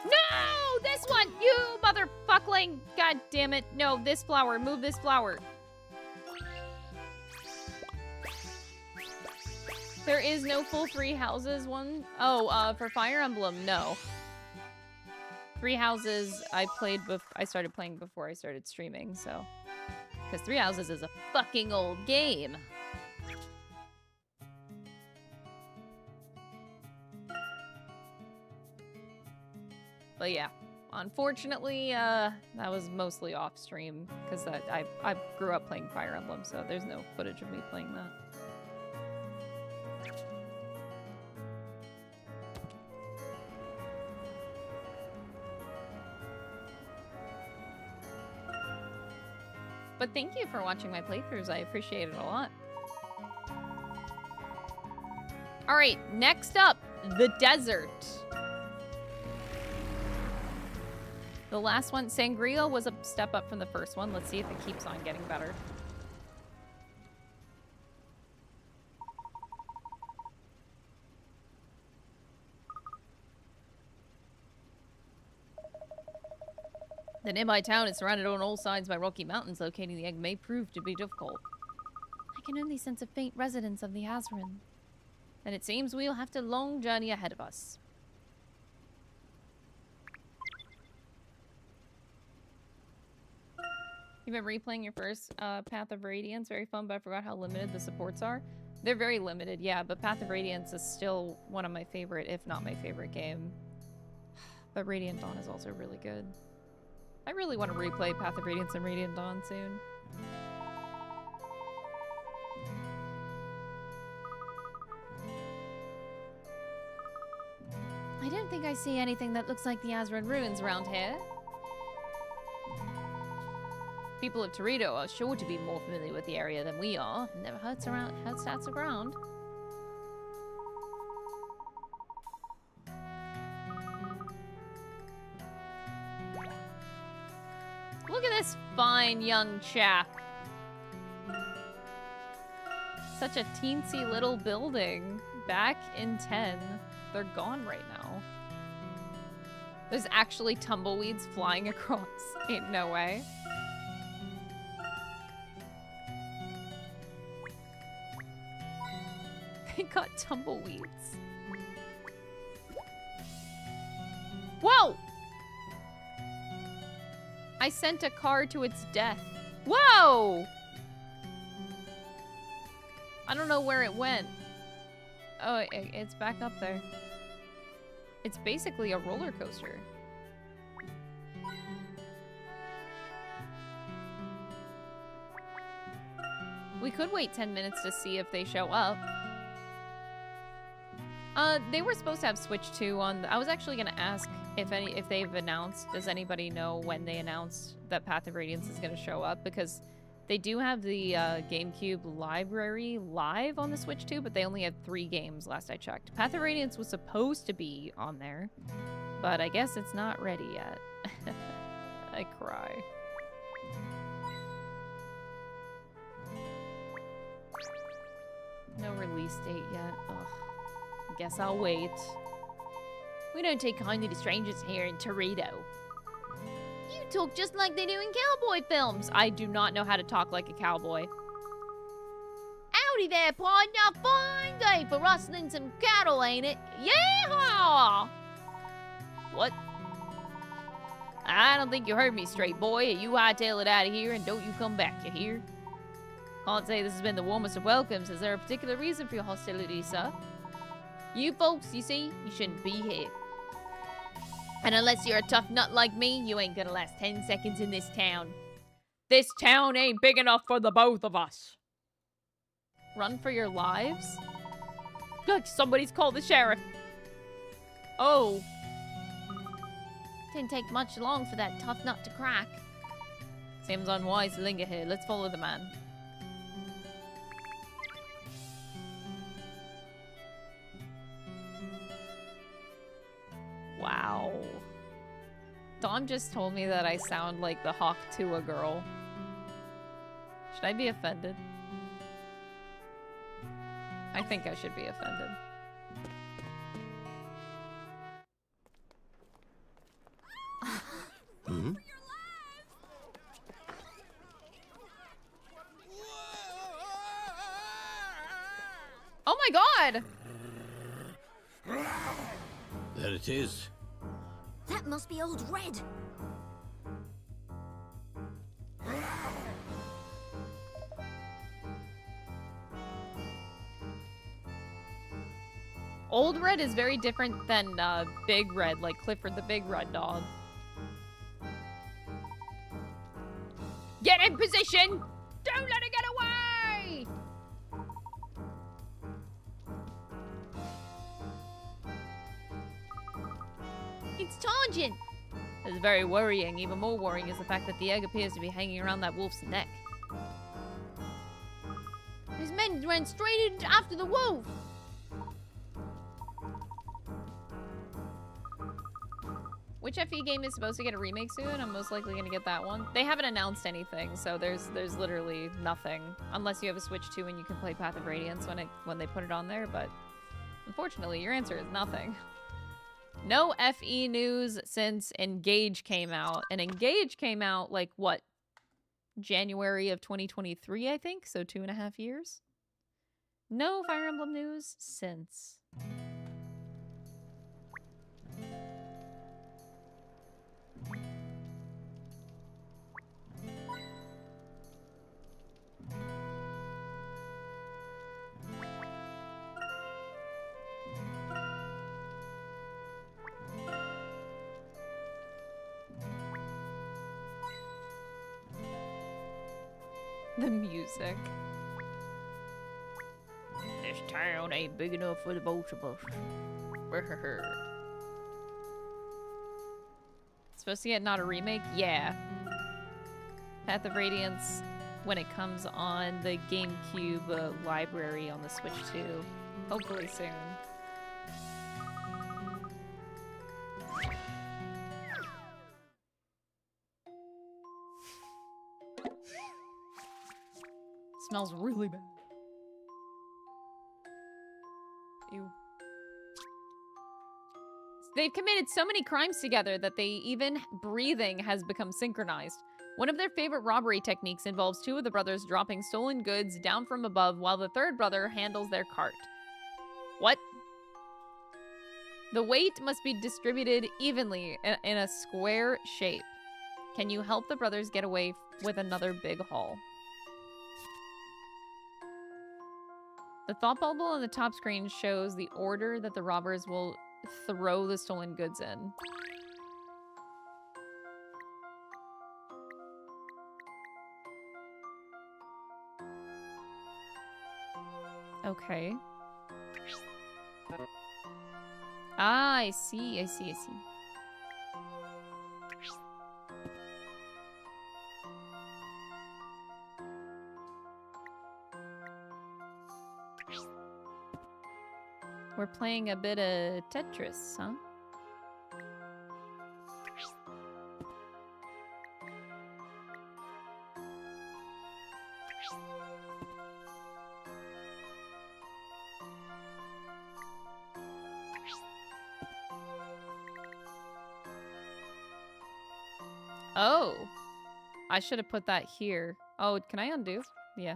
No! This one! You motherfuckling! God damn it. No, this flower. Move this flower. There is no full 3 houses one? Oh, for Fire Emblem, no. 3 houses I started playing before I started streaming, so. Because 3 houses is a fucking old game. But yeah, Unfortunately, that was mostly off stream because I grew up playing Fire Emblem, so there's no footage of me playing that. But thank you for watching my playthroughs. I appreciate it a lot. All right, next up, the desert. The last one, Sangria, was a step up from the first one. Let's see if it keeps on getting better. The nearby town is surrounded on all sides by rocky mountains. Locating the egg may prove to be difficult. I can only sense a faint resonance of the Azran. And it seems we'll have a long journey ahead of us. You've been replaying your first Path of Radiance. Very fun, but I forgot how limited the supports are. They're very limited, yeah, but Path of Radiance is still one of my favorite, if not my favorite game. But Radiant Dawn is also really good. I really want to replay Path of Radiance and Radiant Dawn soon. I don't think I see anything that looks like the Azran ruins around here. People of Torito are sure to be more familiar with the area than we are. It never hurts stats around. Look at this fine young chap. Such a teensy little building. Back in 10. They're gone right now. There's actually tumbleweeds flying across. Ain't no way. They got tumbleweeds. Whoa! I sent a car to its death. Whoa! I don't know where it went. Oh, it's back up there. It's basically a roller coaster. We could wait 10 minutes to see if they show up. They were supposed to have Switch 2 on. I was actually gonna ask if they've announced. Does anybody know when they announced that Path of Radiance is gonna show up? Because they do have the GameCube library live on the Switch 2, but they only had 3 games last I checked. Path of Radiance was supposed to be on there, but I guess it's not ready yet. I cry. No release date yet. Ugh. Guess I'll wait. We don't take kindly to strangers here in Torito. You talk just like they do in cowboy films. I do not know how to talk like a cowboy. Howdy there, partner. Fine day for rustling some cattle, ain't it? Yeehaw! What? I don't think you heard me straight, boy. You hightail it out of here and don't you come back, you hear? Can't say this has been the warmest of welcomes. Is there a particular reason for your hostility, sir? You folks, you see, you shouldn't be here. And unless you're a tough nut like me, you ain't gonna last 10 seconds in this town. This town ain't big enough for the both of us. Run for your lives? Look, somebody's called the sheriff. Oh. Didn't take much long for that tough nut to crack. Seems unwise to linger here. Let's follow the man. Wow. Dom just told me that I sound like the hawk to a girl. Should I be offended? I think I should be offended. Hmm? Oh my god! There it is. That must be Old Red. Old Red is very different than Big Red, like Clifford the Big Red Dog. Get in position! Don't let it get away! It's Targent. This is very worrying. Even more worrying is the fact that the egg appears to be hanging around that wolf's neck. His men ran straight in after the wolf. Which FE game is supposed to get a remake soon? I'm most likely gonna get that one. They haven't announced anything, so there's literally nothing. Unless you have a Switch 2 and you can play Path of Radiance when they put it on there, but unfortunately your answer is nothing. No FE news since Engage came out. And Engage came out like what? January of 2023, I think, so 2.5 years. No Fire Emblem news since. The music. This town ain't big enough for the both of us. Supposed to get not a remake? Yeah. Path of Radiance when it comes on the GameCube library on the Switch 2. Hopefully soon. Smells really bad. Ew. They've committed so many crimes together that even breathing has become synchronized. One of their favorite robbery techniques involves two of the brothers dropping stolen goods down from above while the third brother handles their cart. What? The weight must be distributed evenly in a square shape. Can you help the brothers get away with another big haul? The thought bubble on the top screen shows the order that the robbers will throw the stolen goods in. Okay. Ah, I see, I see, I see. We're playing a bit of Tetris, huh? Oh, I should have put that here. Oh, can I undo? Yeah.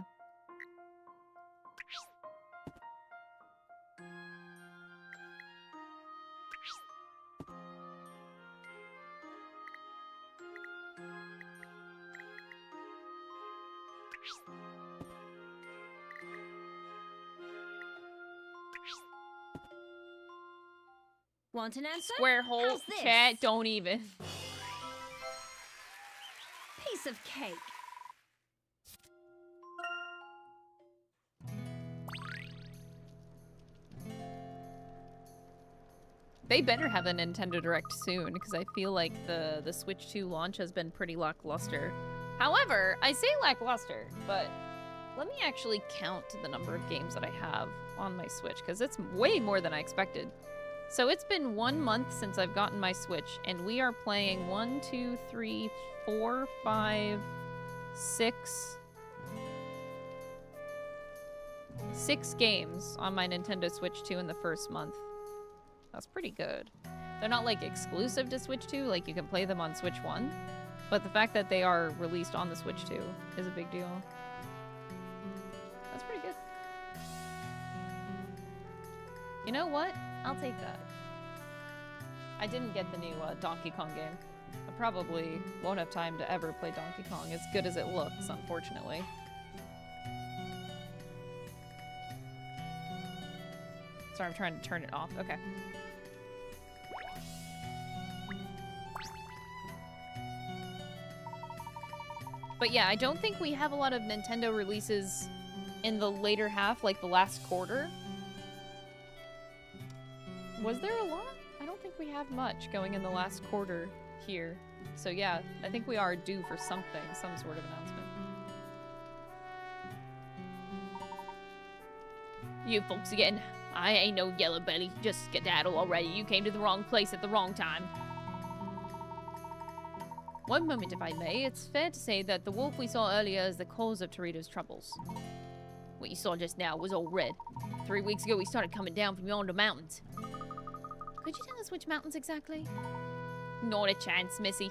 Want an answer? Square hole, How's this? chat, don't even. Piece of cake. They better have a Nintendo Direct soon, because I feel like the Switch 2 launch has been pretty lackluster. However, I say lackluster, but let me actually count the number of games that I have on my Switch, because it's way more than I expected. So it's been 1 month since I've gotten my Switch, and we are playing 1, 2, 3, 4, 5, 6 games on my Nintendo Switch 2 in the first month. That's pretty good. They're not like exclusive to Switch 2, like you can play them on Switch 1, but the fact that they are released on the Switch 2 is a big deal. That's pretty good. You know what? I'll take that. I didn't get the new Donkey Kong game. I probably won't have time to ever play Donkey Kong as good as it looks, unfortunately. Sorry, I'm trying to turn it off. Okay. But yeah, I don't think we have a lot of Nintendo releases in the later half, like the last quarter. Was there a lot? I don't think we have much going in the last quarter here. So yeah, I think we are due for something, some sort of announcement. You folks again. I ain't no yellow belly. Just skedaddle already. You came to the wrong place at the wrong time. One moment, if I may. It's fair to say that the wolf we saw earlier is the cause of Torito's troubles. What you saw just now was all red. 3 weeks ago, he started coming down from yonder mountains. Could you tell us which mountains exactly? Not a chance, missy.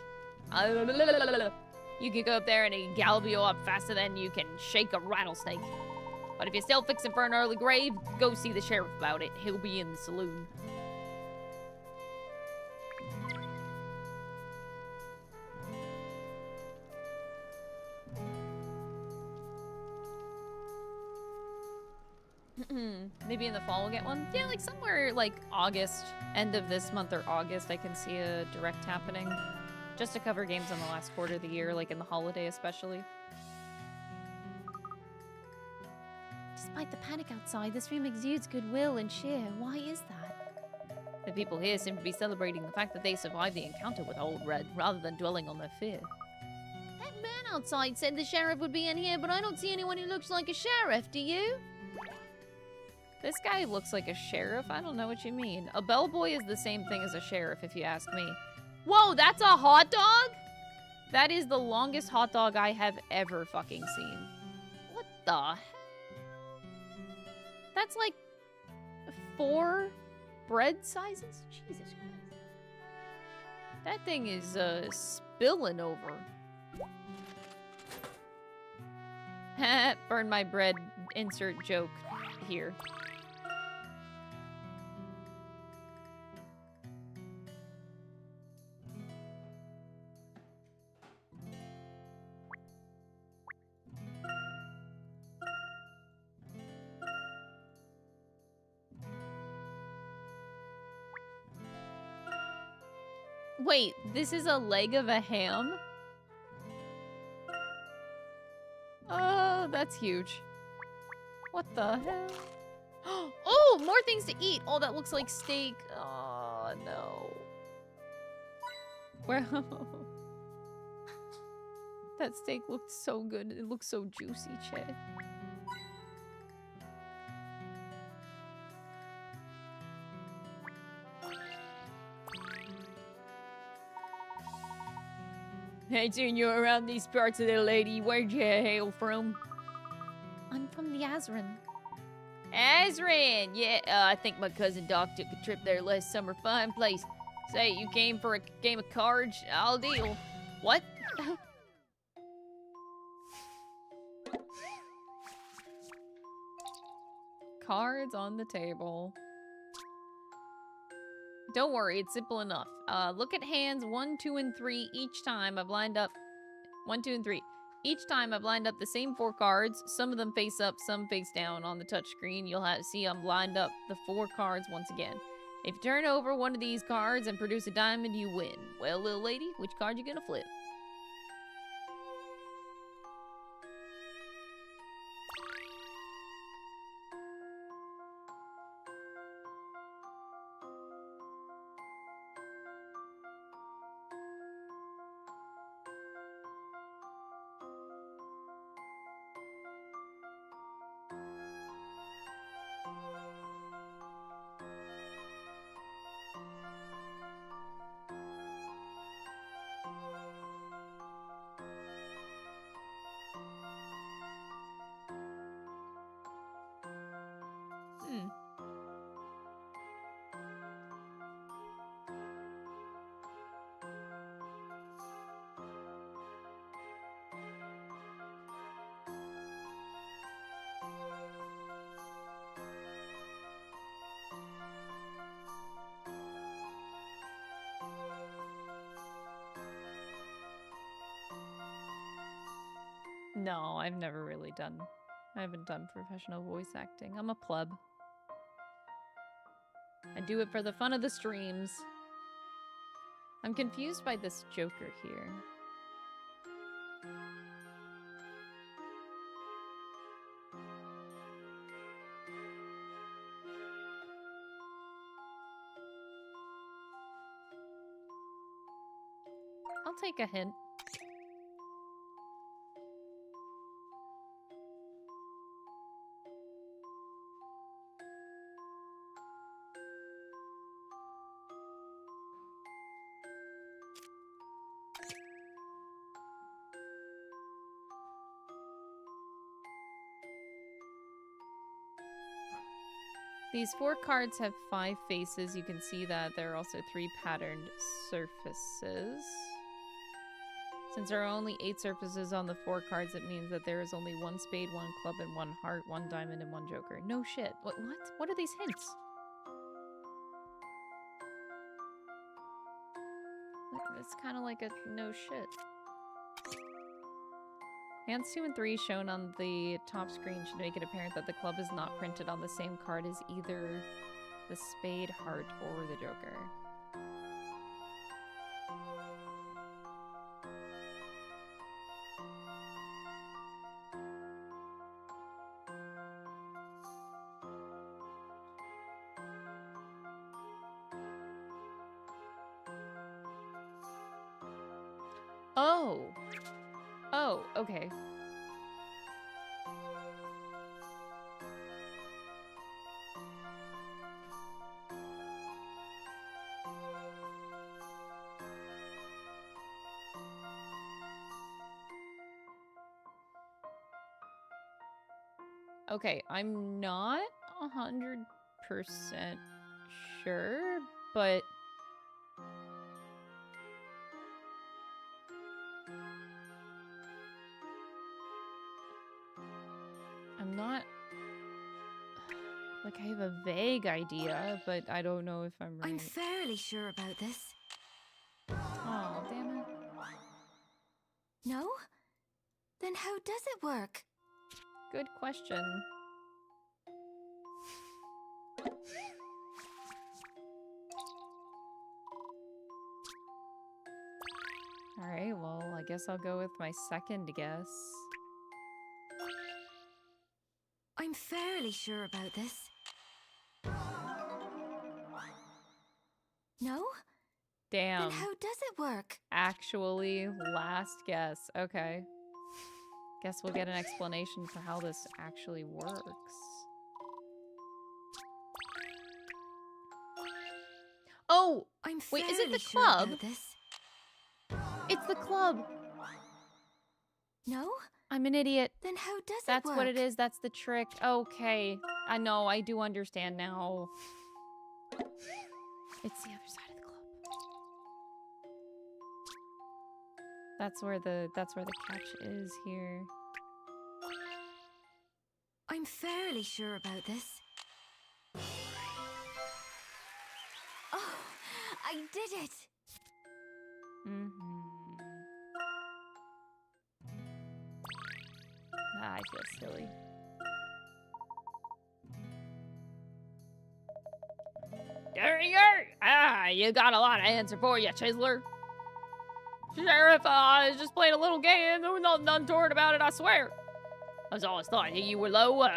You can go up there and he can gallop you up faster than you can shake a rattlesnake. But if you're still fixing for an early grave, go see the sheriff about it. He'll be in the saloon. Maybe in the fall we'll get one? Yeah, like somewhere like August, end of this month or August, I can see a direct happening. Just to cover games in the last quarter of the year, like in the holiday especially. Despite the panic outside, this room exudes goodwill and cheer. Why is that? The people here seem to be celebrating the fact that they survived the encounter with Old Red, rather than dwelling on their fear. That man outside said the sheriff would be in here, but I don't see anyone who looks like a sheriff, do you? This guy looks like a sheriff? I don't know what you mean. A bellboy is the same thing as a sheriff, if you ask me. Whoa, that's a hot dog? That is the longest hot dog I have ever fucking seen. What the hell? That's like 4 bread sizes? Jesus Christ. That thing is spilling over. Burn my bread insert joke here. Wait, this is a leg of a ham? Oh, that's huge. What the hell? Oh, more things to eat. Oh, that looks like steak. Oh, no. Where? That steak looked so good. It looks so juicy, Che. Ain't seen you around these parts of the lady. Where'd you hail from? I'm from the Azran. Azran! Yeah, I think my cousin Doc took a trip there last summer. Fine place. Say, you came for a game of cards? I'll deal. What? Cards on the table. Don't worry, it's simple enough. Look at hands 1, 2, and 3 each time I've lined up. 1, 2, and 3. Each time I've lined up the same 4 cards. Some of them face up, some face down on the touchscreen. You'll see I'm lined up the 4 cards once again. If you turn over one of these cards and produce a diamond, you win. Well, little lady, which card you gonna flip? No, I've never really done. I haven't done professional voice acting. I'm a pleb. I do it for the fun of the streams. I'm confused by this Joker here. I'll take a hint. These 4 cards have 5 faces. You can see that there are also 3 patterned surfaces. Since there are only 8 surfaces on the 4 cards, it means that there is only 1 spade, 1 club, and 1 heart, 1 diamond, and 1 joker. No shit. What? What are these hints? It's kind of like a no shit. Hands 2 and 3 shown on the top screen should make it apparent that the club is not printed on the same card as either the spade, heart, or the joker. Oh. Oh, okay. Okay, I'm not 100% sure, but I'm not, like, I have a vague idea, but I don't know if I'm right. I'm fairly sure about this. Oh, damn it. No? Then how does it work? Good question. Alright, well, I guess I'll go with my second guess. I'm fairly sure about this. No? Damn. Then how does it work? Actually, last guess. Okay. Guess we'll get an explanation for how this actually works. Oh! I'm Wait, is it fairly the sure club? about this. It's the club! No? I'm an idiot. Then how does it That's work? what it is. That's the trick. Okay. I know. I do understand now. It's the other side of the club. That's where the catch is here. I'm fairly sure about this. Oh, I did it! I feel silly. There you go. Ah, you got a lot of answer for you, Chisler. Sheriff, I was just playing a little game. There was nothing untoward about it, I swear. I was always thought you were low.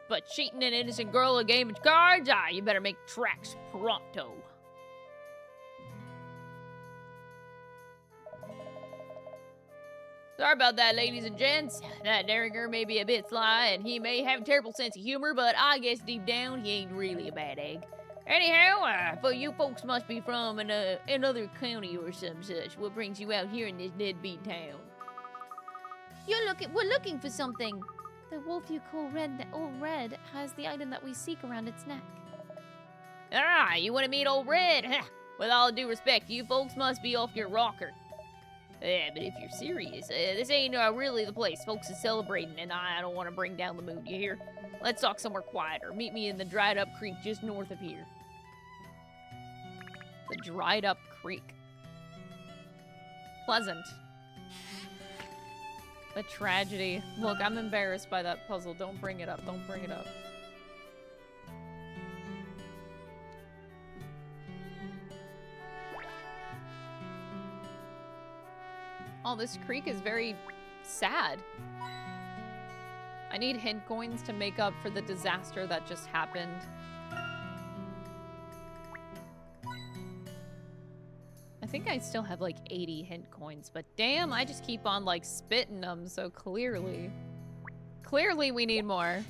But cheating an innocent girl a game of cards, you better make tracks pronto. Sorry about that, ladies and gents. That Derringer may be a bit sly, and he may have a terrible sense of humor, but I guess deep down, he ain't really a bad egg. Anyhow, but you folks must be from another county or some such. What brings you out here in this deadbeat town? We're looking for something. The wolf you call Old Red has the item that we seek around its neck. Ah, you want to meet Old Red? With all due respect, you folks must be off your rocker. Yeah, but if you're serious, this ain't really the place. Folks is celebrating, and I don't want to bring down the mood, you hear? Let's talk somewhere quieter. Meet me in the dried up creek just north of here. The dried up creek. Pleasant. The tragedy. Look, I'm embarrassed by that puzzle. Don't bring it up. Don't bring it up. Oh, this creek is very sad. I need hint coins to make up for the disaster that just happened. I think I still have like 80 hint coins, but damn, I just keep on like spitting them, so clearly we need more.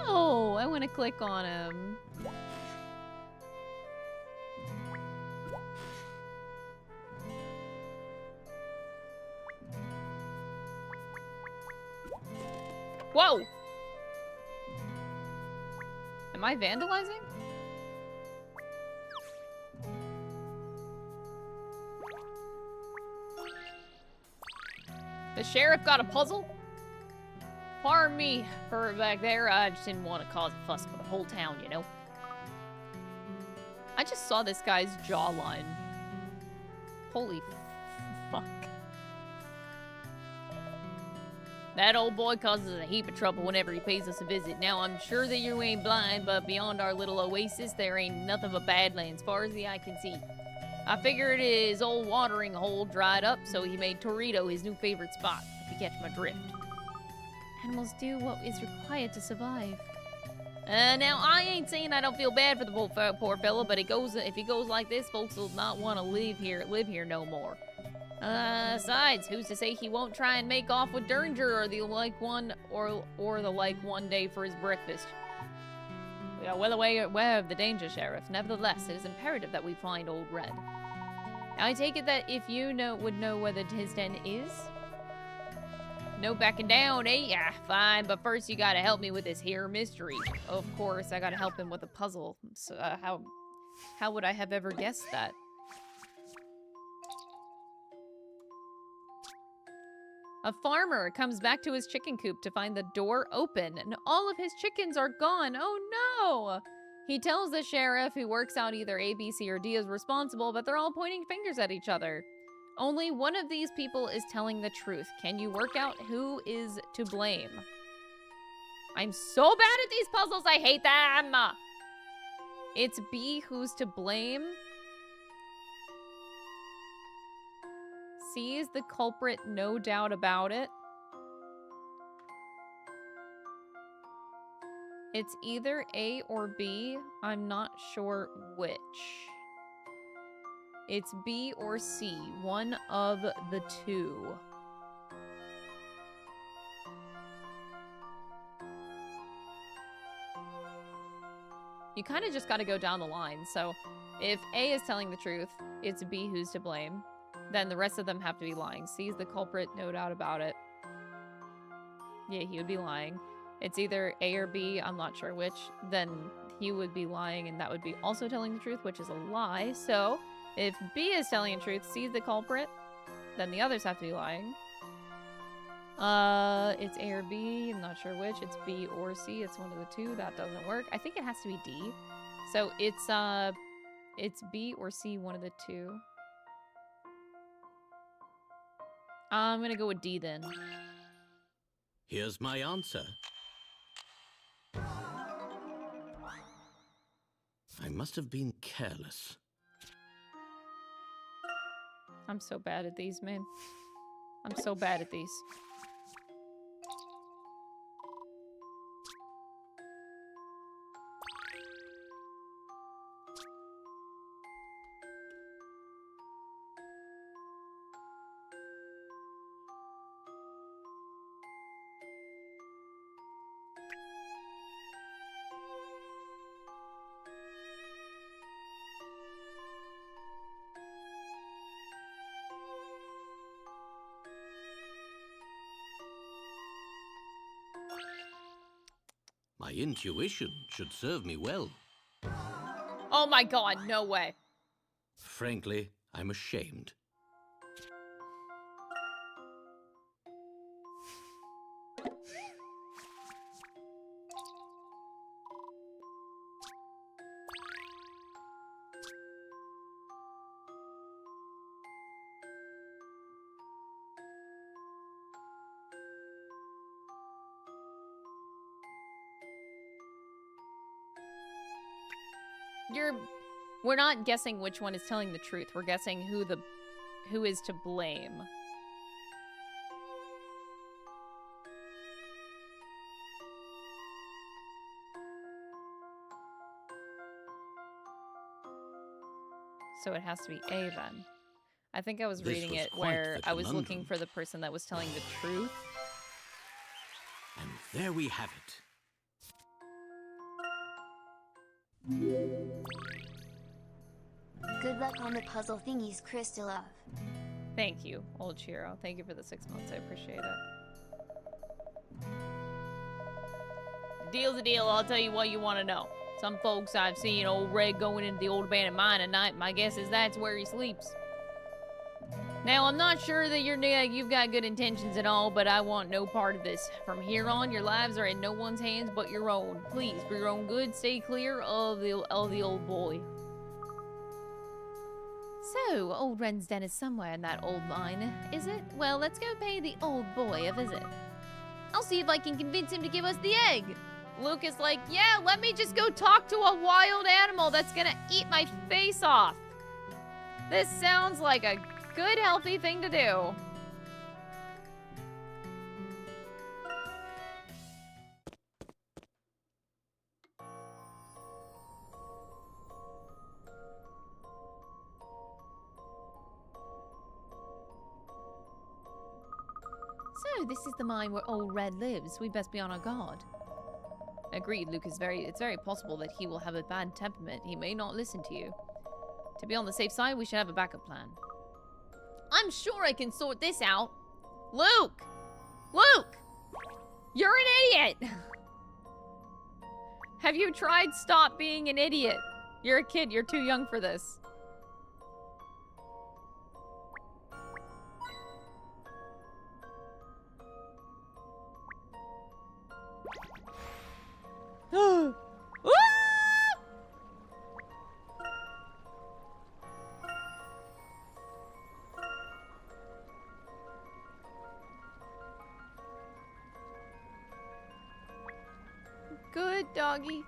Oh, I want to click on him. Whoa! Am I vandalizing? The sheriff got a puzzle? Pardon me for back there. I just didn't want to cause a fuss for the whole town, you know? I just saw this guy's jawline. Holy fuck. That old boy causes a heap of trouble whenever he pays us a visit. Now, I'm sure that you ain't blind, but beyond our little oasis, there ain't nothing but badlands as far as the eye can see. I figured his old watering hole dried up, so he made Torito his new favorite spot, if you catch my drift. Animals do what is required to survive. Now, I ain't saying I don't feel bad for the poor fella, but if he goes like this, folks will not want to live here no more. Besides, who's to say he won't try and make off with Derringer or the like one day for his breakfast? We are well aware of the danger, Sheriff. Nevertheless, it is imperative that we find Old Red. I take it that if you would know where his den is? No backing down, eh? Yeah, fine, but first you gotta help me with this here mystery. Of course, I gotta help him with a puzzle. So, how would I have ever guessed that? A farmer comes back to his chicken coop to find the door open, and all of his chickens are gone. Oh no! He tells the sheriff, who works out either A, B, C, or D is responsible, but they're all pointing fingers at each other. Only one of these people is telling the truth. Can you work out who is to blame? I'm so bad at these puzzles, I hate them! It's B who's to blame. C is the culprit, no doubt about it. It's either A or B. I'm not sure which. It's B or C, one of the two. You kind of just got to go down the line. So if A is telling the truth, it's B who's to blame. Then the rest of them have to be lying. C is the culprit, no doubt about it. Yeah, he would be lying. It's either A or B, I'm not sure which. Then he would be lying, and that would be also telling the truth, which is a lie. So if B is telling the truth, C is the culprit, then the others have to be lying. It's A or B, I'm not sure which. It's B or C, it's one of the two. That doesn't work. I think it has to be D. So it's B or C, one of the two. I'm gonna go with D then. Here's my answer. I must have been careless. I'm so bad at these, man. I'm so bad at these. My intuition should serve me well. Oh my god, no way. Frankly, I'm ashamed. We're not guessing which one is telling the truth. We're guessing who is to blame. So it has to be A then. I think I was This reading was it quite where the I was looking conundrum. for the person that was telling the truth. And there we have it. Good luck on the puzzle thingies, Kristalov. Thank you, old Chiro. Thank you for the 6 months. I appreciate it. Deal's a deal. I'll tell you what you want to know. Some folks I've seen old Red going into the old abandoned mine at night. My guess is that's where he sleeps. Now, I'm not sure that you've got good intentions at all, but I want no part of this. From here on, your lives are in no one's hands but your own. Please, for your own good, stay clear of the old boy. So, old Ren's den is somewhere in that old mine, is it? Well, let's go pay the old boy a visit. I'll see if I can convince him to give us the egg. Luke is like, yeah, let me just go talk to a wild animal that's gonna eat my face off. This sounds like a good, healthy thing to do. So, this is the mine where old Red lives. We best be on our guard. Agreed, Luke. It's very possible that he will have a bad temperament. He may not listen to you. To be on the safe side, we should have a backup plan. I'm sure I can sort this out. Luke! Luke! You're an idiot! Have you tried stop being an idiot? You're a kid. You're too young for this. Good doggy.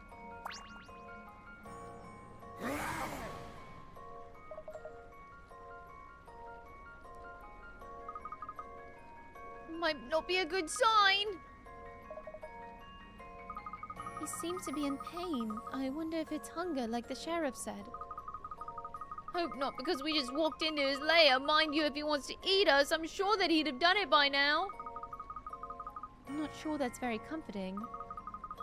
Might not be a good sign. He seems to be in pain. I wonder if it's hunger, like the sheriff said. Hope not, because we just walked into his lair. Mind you, if he wants to eat us, I'm sure that he'd have done it by now. I'm not sure that's very comforting.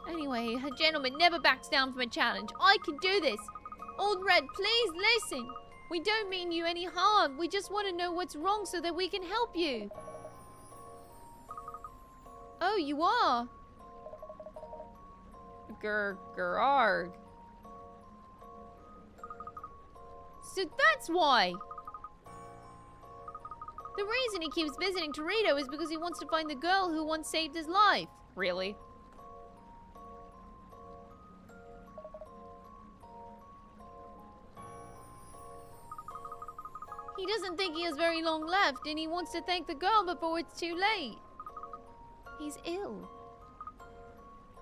Anyway, a gentleman never backs down from a challenge. I can do this. Old Red, please listen. We don't mean you any harm. We just want to know what's wrong so that we can help you. Oh, you are? Grrarg. So that's why. The reason he keeps visiting Torito is because he wants to find the girl who once saved his life. Really? He doesn't think he has very long left, and he wants to thank the girl before it's too late. He's ill.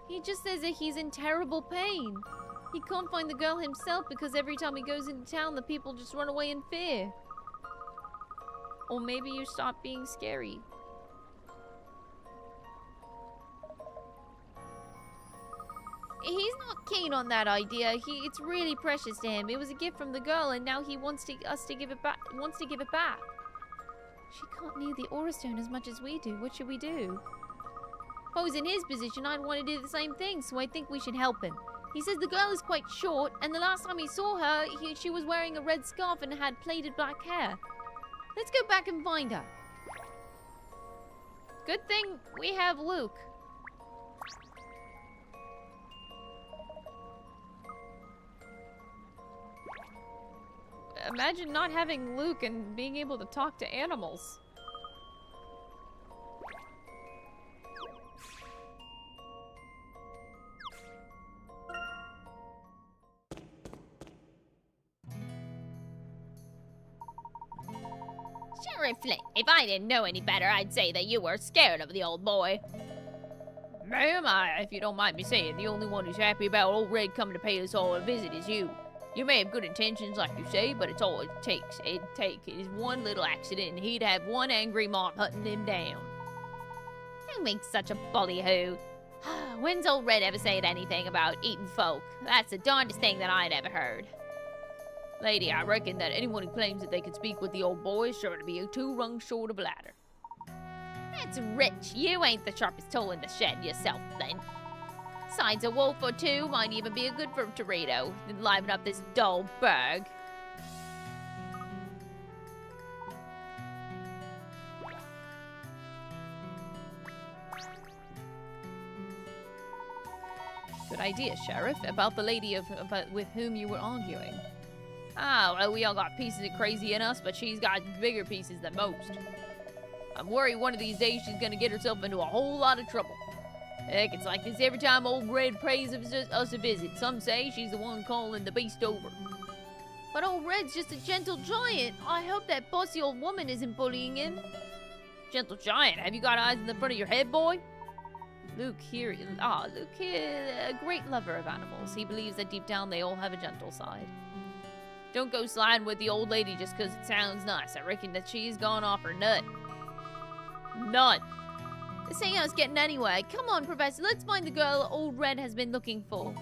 He just says that he's in terrible pain. He can't find the girl himself because every time he goes into town, the people just run away in fear. Or maybe you stop being scary. He's not keen on that idea. It's really precious to him. It was a gift from the girl, and now he wants us to give it back. Wants to give it back. She can't need the Aura Stone as much as we do. What should we do? If I was in his position, I'd want to do the same thing, so I think we should help him. He says the girl is quite short, and the last time he saw her, she was wearing a red scarf and had plaited black hair. Let's go back and find her. Good thing we have Luke. Imagine not having Luke and being able to talk to animals. Sheriff Flint, if I didn't know any better, I'd say that you were scared of the old boy. Ma'am, if you don't mind me saying, the only one who's happy about old Red coming to pay us all a visit is you. You may have good intentions, like you say, but it's all it takes. It'd take is one little accident, and he'd have one angry mob hunting him down. Who makes such a ballyhoo? When's old Red ever said anything about eating folk? That's the darndest thing that I'd ever heard. Lady, I reckon that anyone who claims that they can speak with the old boy is sure to be 2 rungs short of a ladder. That's rich. You ain't the sharpest tool in the shed yourself, then. Besides, a wolf or 2 might even be a good for Torito and liven up this dull burg. Good idea, Sheriff. About the lady with whom you were arguing. Ah, well, we all got pieces of crazy in us, but she's got bigger pieces than most. I'm worried one of these days she's gonna get herself into a whole lot of trouble. Heck, it's like this every time old Red pays us a visit. Some say she's the one calling the beast over. But old Red's just a gentle giant. I hope that bossy old woman isn't bullying him. Gentle giant, have you got eyes in the front of your head, boy? Luke here, a great lover of animals. He believes that deep down they all have a gentle side. Don't go sliding with the old lady just 'cause it sounds nice. I reckon that she's gone off her nut. Nut. This ain't us getting anywhere. Come on, Professor, let's find the girl old Red has been looking for.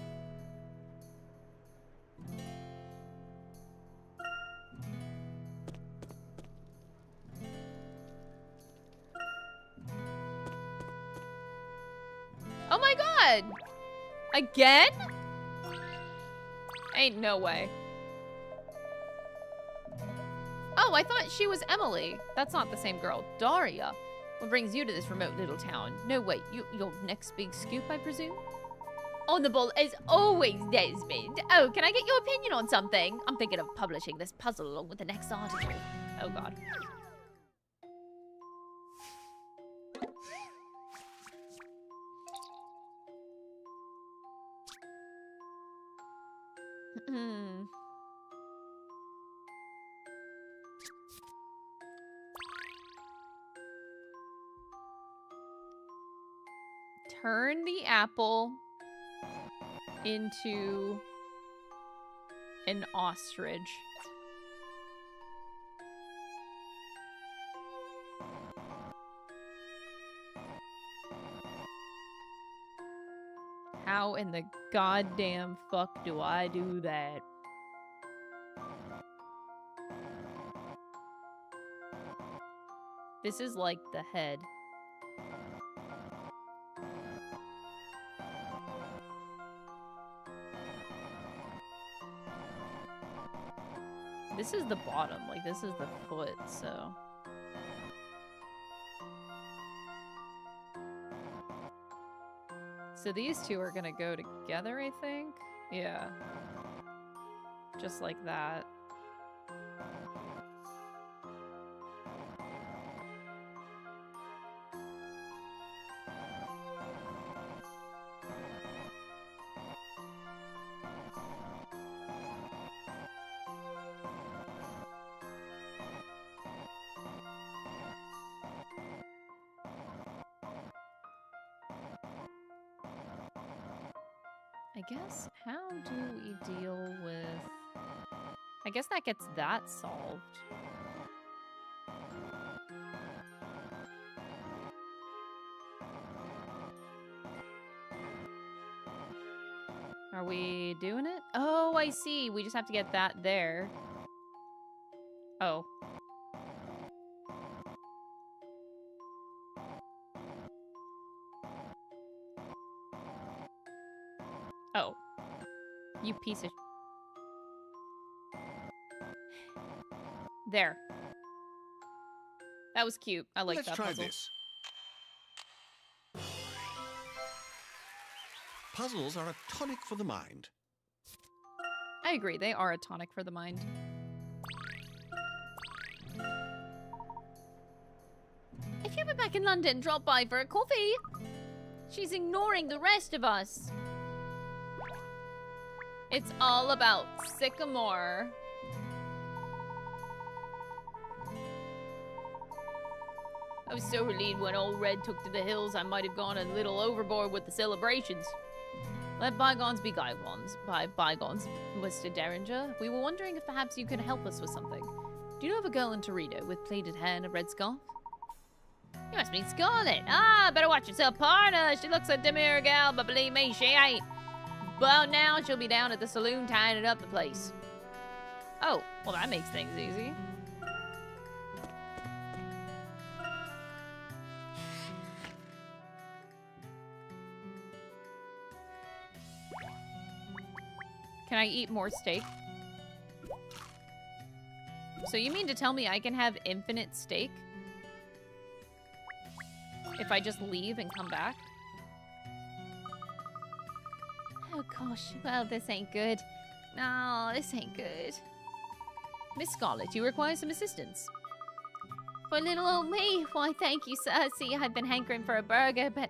Oh my god! Again? Ain't no way. Oh, I thought she was Emily. That's not the same girl. Daria. What brings you to this remote little town? No, wait. Your next big scoop, I presume? On the ball as always, Desmond. Oh, can I get your opinion on something? I'm thinking of publishing this puzzle along with the next article. Oh, God. Turn the apple into an ostrich. How in the goddamn fuck do I do that? This is like the head. This is the bottom, like this is the foot, so. So these two are gonna go together, I think? Yeah. Just like that. I guess, how do we deal with... I guess that gets that solved. Are we doing it? Oh, I see. We just have to get that there. Oh. Oh. You piece of... There. That was cute. I like that puzzle. Let's try this. Puzzles are a tonic for the mind. I agree. They are a tonic for the mind. If you're back in London, drop by for a coffee. She's ignoring the rest of us. It's all about Sycamore. I was so relieved when old Red took to the hills I might have gone a little overboard with the celebrations. Let bygones be bygones. Bygones, Mr. Derringer. We were wondering if perhaps you could help us with something. Do you know of a girl in Torito with plaited hair and a red scarf? You must mean Scarlet. Ah, better watch yourself, partner. She looks a demure gal, but believe me, she ain't. But now she'll be down at the saloon tying up the place. Oh, well that makes things easy. Can I eat more steak? So you mean to tell me I can have infinite steak? If I just leave and come back? Oh gosh, well this ain't good. No, this ain't good. Miss Scarlet, you require some assistance. For little old me, why thank you, sir. See, I've been hankering for a burger, but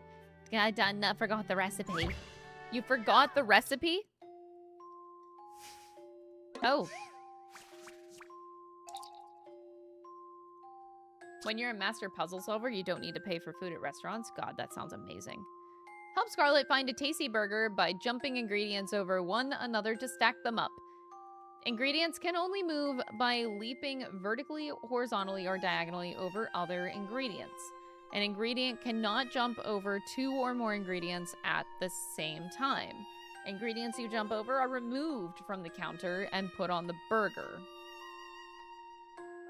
I forgot the recipe. You forgot the recipe? Oh. When you're a master puzzle solver, you don't need to pay for food at restaurants. God, that sounds amazing. Help Scarlet find a tasty burger by jumping ingredients over one another to stack them up. Ingredients can only move by leaping vertically, horizontally, or diagonally over other ingredients. An ingredient cannot jump over 2 or more ingredients at the same time. Ingredients you jump over are removed from the counter and put on the burger.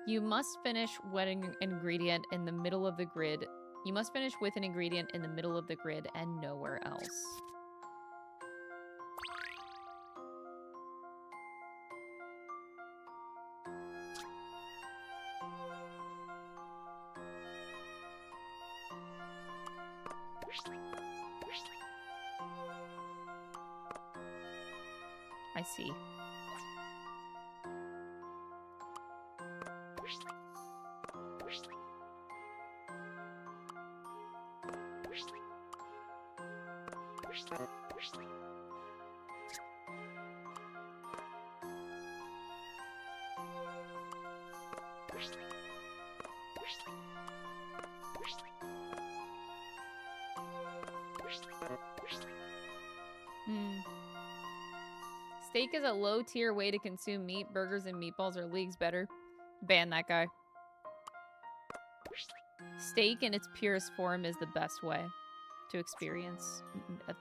You must finish with an ingredient in the middle of the grid. You must finish with an ingredient in the middle of the grid and nowhere else. I see. Steak is a low-tier way to consume meat. Burgers and meatballs are leagues better. Ban that guy. Steak in its purest form is the best way to experience,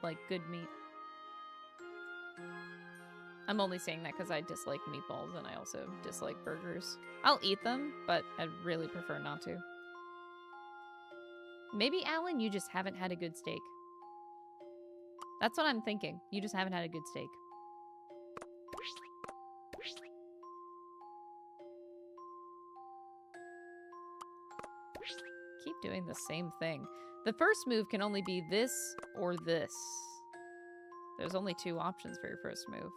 like, good meat. I'm only saying that because I dislike meatballs and I also dislike burgers. I'll eat them, but I'd really prefer not to. Maybe, Alan, you just haven't had a good steak. That's what I'm thinking. You just haven't had a good steak. Keep doing the same thing. The first move can only be this or this. There's only 2 options for your first move.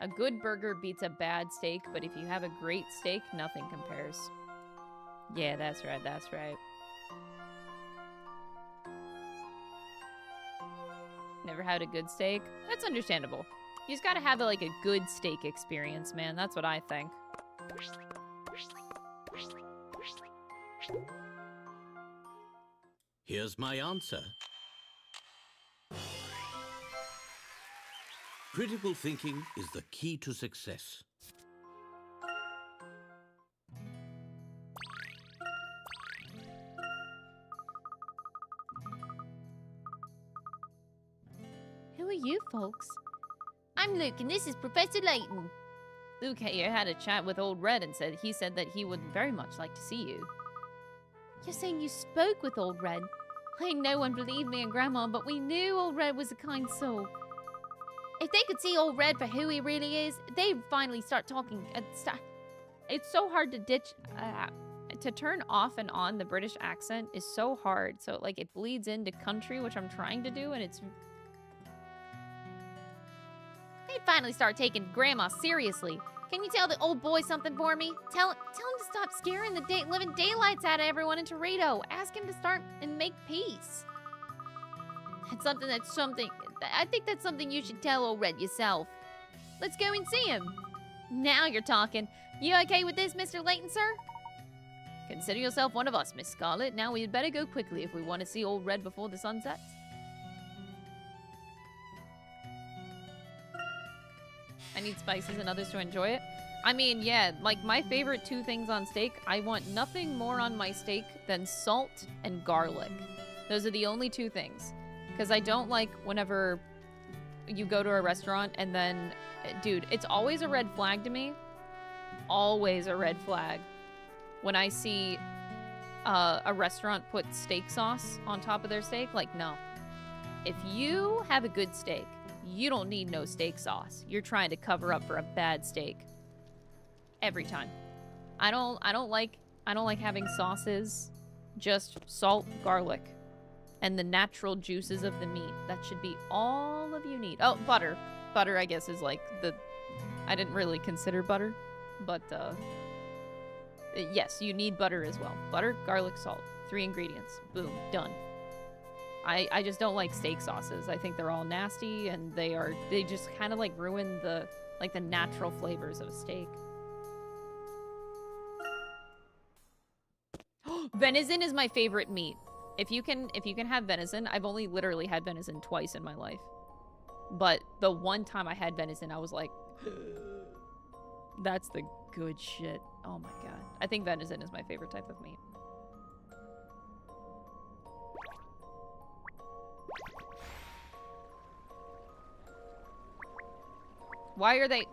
A good burger beats a bad steak, but if you have a great steak, nothing compares. Yeah, that's right, that's right. Never had a good steak? That's understandable. You just gotta have, like, a good steak experience, man. That's what I think. Here's my answer. Critical thinking is the key to success. Who are you folks? I'm Luke, and this is Professor Layton. Luke here had a chat with Old Red and he said that he would very much like to see you. You're saying you spoke with Old Red? I know no one believed me and Grandma, but we knew Old Red was a kind soul. If they could see Old Red for who he really is, they'd finally start talking. It's so hard to ditch... to turn off and on the British accent is so hard. So, like, it bleeds into country, which I'm trying to do, and it's... They'd finally start taking Grandma seriously. Can you tell the old boy something for me? Tell him to stop scaring the living daylights out of everyone in Torito. Ask him to start and make peace. I think that's something you should tell Old Red yourself. Let's go and see him. Now you're talking. You okay with this, Mr. Layton, sir? Consider yourself one of us, Miss Scarlet. Now we'd better go quickly if we want to see Old Red before the sun sets. I need spices and others to enjoy it. I mean, yeah, like my favorite 2 things on steak, I want nothing more on my steak than salt and garlic. Those are the only 2 things. Because I don't like whenever you go to a restaurant and then, dude, it's always a red flag to me. Always a red flag when I see a restaurant put steak sauce on top of their steak. Like, no. If you have a good steak, you don't need no steak sauce. You're trying to cover up for a bad steak. Every time. I don't like having sauces. Just salt, garlic, and the natural juices of the meat. That should be all of you need. Oh, butter. Butter, I guess, is like the... I didn't really consider butter, but yes, you need butter as well. Butter, garlic, salt. 3 ingredients. Boom. Done. I just don't like steak sauces. I think they're all nasty, and they just kind of like ruin the natural flavors of a steak. Venison is my favorite meat. If you can have venison, I've only literally had venison twice in my life. But the one time I had venison, I was like, that's the good shit. Oh my god. I think venison is my favorite type of meat. Why are they...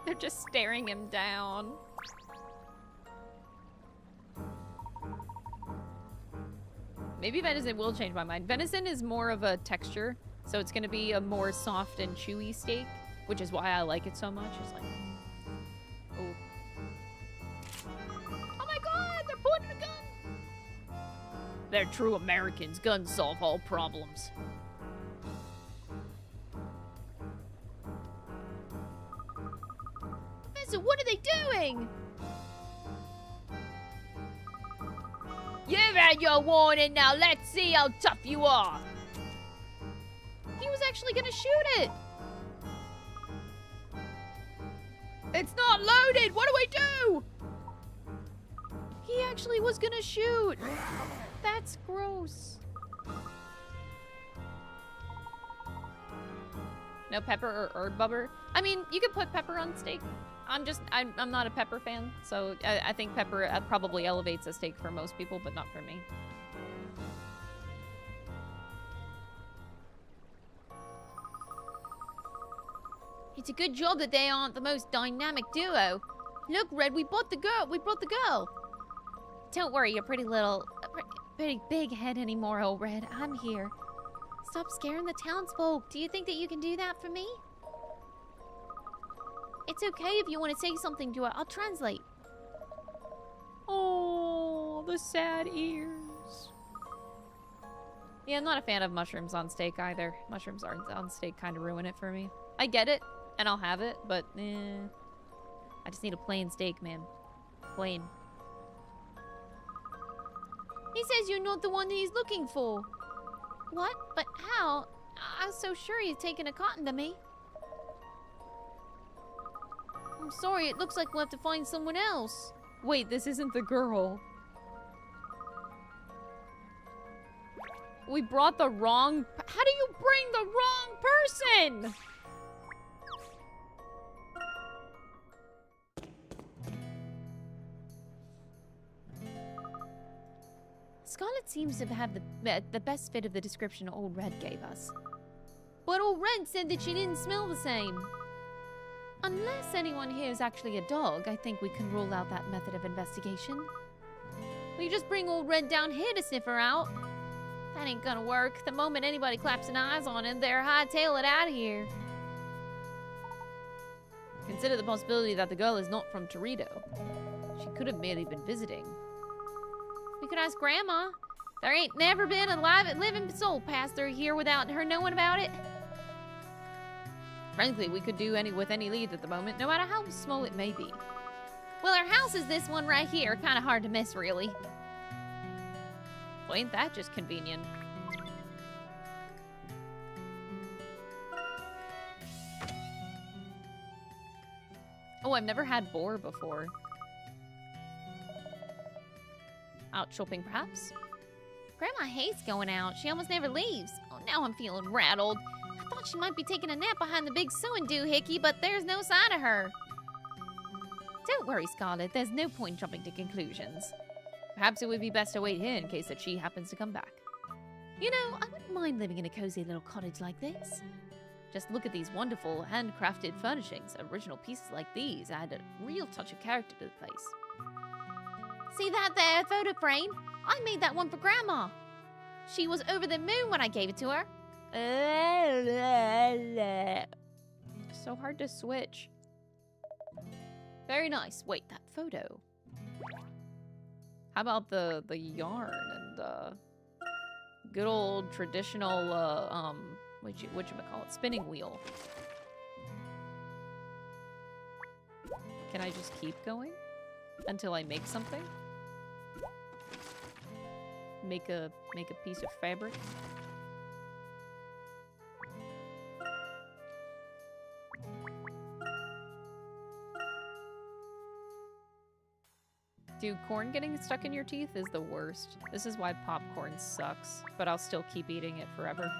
They're just staring him down. Maybe venison will change my mind. Venison is more of a texture, so it's going to be a more soft and chewy steak, which is why I like it so much. It's like... Oh. Oh my god! They're pointing a gun! They're true Americans. Guns solve all problems. So what are they doing? You've had your warning, now let's see how tough you are. He was actually gonna shoot it. It's not loaded, what do I do? He actually was gonna shoot. That's gross. No pepper or herb bubber? I mean, you could put pepper on steak. I'm not a pepper fan, so I think pepper probably elevates a steak for most people, but not for me. It's a good job that they aren't the most dynamic duo. Look, Red, we brought the girl. Don't worry, your pretty big head anymore, old Red. I'm here. Stop scaring the townsfolk. Do you think that you can do that for me? It's okay if you want to say something to her. I'll translate. Oh, the sad ears. Yeah, I'm not a fan of mushrooms on steak either. Mushrooms on steak kind of ruin it for me. I get it, and I'll have it, but I just need a plain steak, man. Plain. He says you're not the one that he's looking for. What? But how? I was so sure he's taken a cotton to me. I'm sorry, it looks like we'll have to find someone else. Wait, this isn't the girl. We brought the wrong... How do you bring the wrong person? Scarlet seems to have the best fit of the description Old Red gave us. But Old Red said that she didn't smell the same. Unless anyone here is actually a dog, I think we can rule out that method of investigation. We just bring Old Red down here to sniff her out. That ain't gonna work. The moment anybody claps an eyes on him, they're hightail it out of here. Consider the possibility that the girl is not from Torito. She could have merely been visiting. We could ask Grandma. There ain't never been a living soul passed through here without her knowing about it. Frankly, we could do with any lead at the moment, no matter how small it may be. Well, our house is this one right here. Kind of hard to miss, really. Well, ain't that just convenient? Oh, I've never had boar before. Out shopping, perhaps? Grandma hates going out. She almost never leaves. Oh, now I'm feeling rattled. I thought she might be taking a nap behind the big sewing doohickey, but there's no sign of her. Don't worry, Scarlet. There's no point jumping to conclusions. Perhaps it would be best to wait here in case that she happens to come back. You know, I wouldn't mind living in a cozy little cottage like this. Just look at these wonderful handcrafted furnishings. Original pieces like these add a real touch of character to the place. See that there photo frame? I made that one for Grandma. She was over the moon when I gave it to her. So hard to switch. Very nice. Wait, that photo. How about the yarn and good old traditional whatchamacallit, spinning wheel? Can I just keep going until I make something? Make a piece of fabric? Dude, corn getting stuck in your teeth is the worst. This is why popcorn sucks, but I'll still keep eating it forever.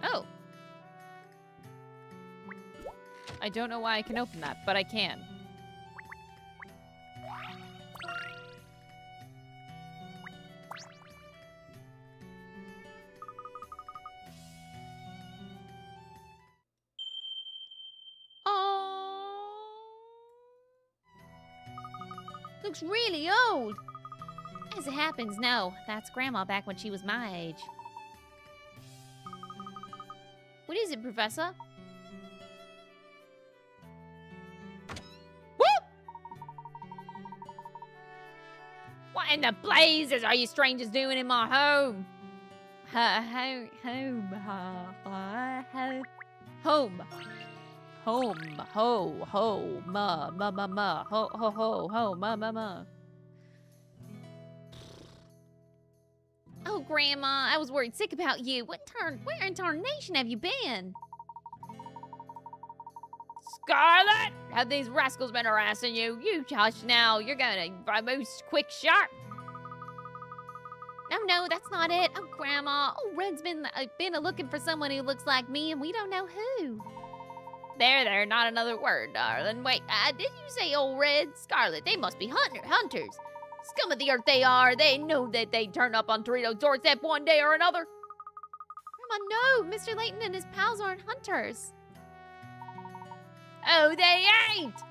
Oh! I don't know why I can open that, but I can. Looks really old. As it happens, no. That's Grandma back when she was my age. What is it, Professor? What in the blazes are you strangers doing in my home? Home. Ho, ma, ma. Oh, Grandma, I was worried sick about you. Where in tarnation have you been? Scarlet, have these rascals been harassing you? You hush now. You're gonna most quick sharp. No, that's not it. Oh, Grandma, old Red's been looking for someone who looks like me, and we don't know who. There, not another word, darling. Wait, did you say old Red? Scarlet, they must be hunters. Scum of the earth they are. They know that they turn up on Torito's doorstep one day or another. Grandma, no. Mr. Layton and his pals aren't hunters. Oh, they ain't?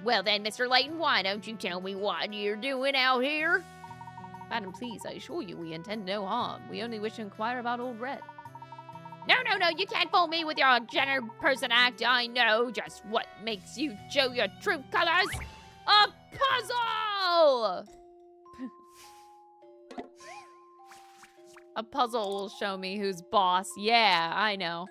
Well then, Mr. Layton, why don't you tell me what you're doing out here? Madam, please, I assure you we intend no harm. We only wish to inquire about old Red. No, you can't fool me with your general person act. I know just what makes you show your true colors. A puzzle! A puzzle will show me who's boss. Yeah, I know.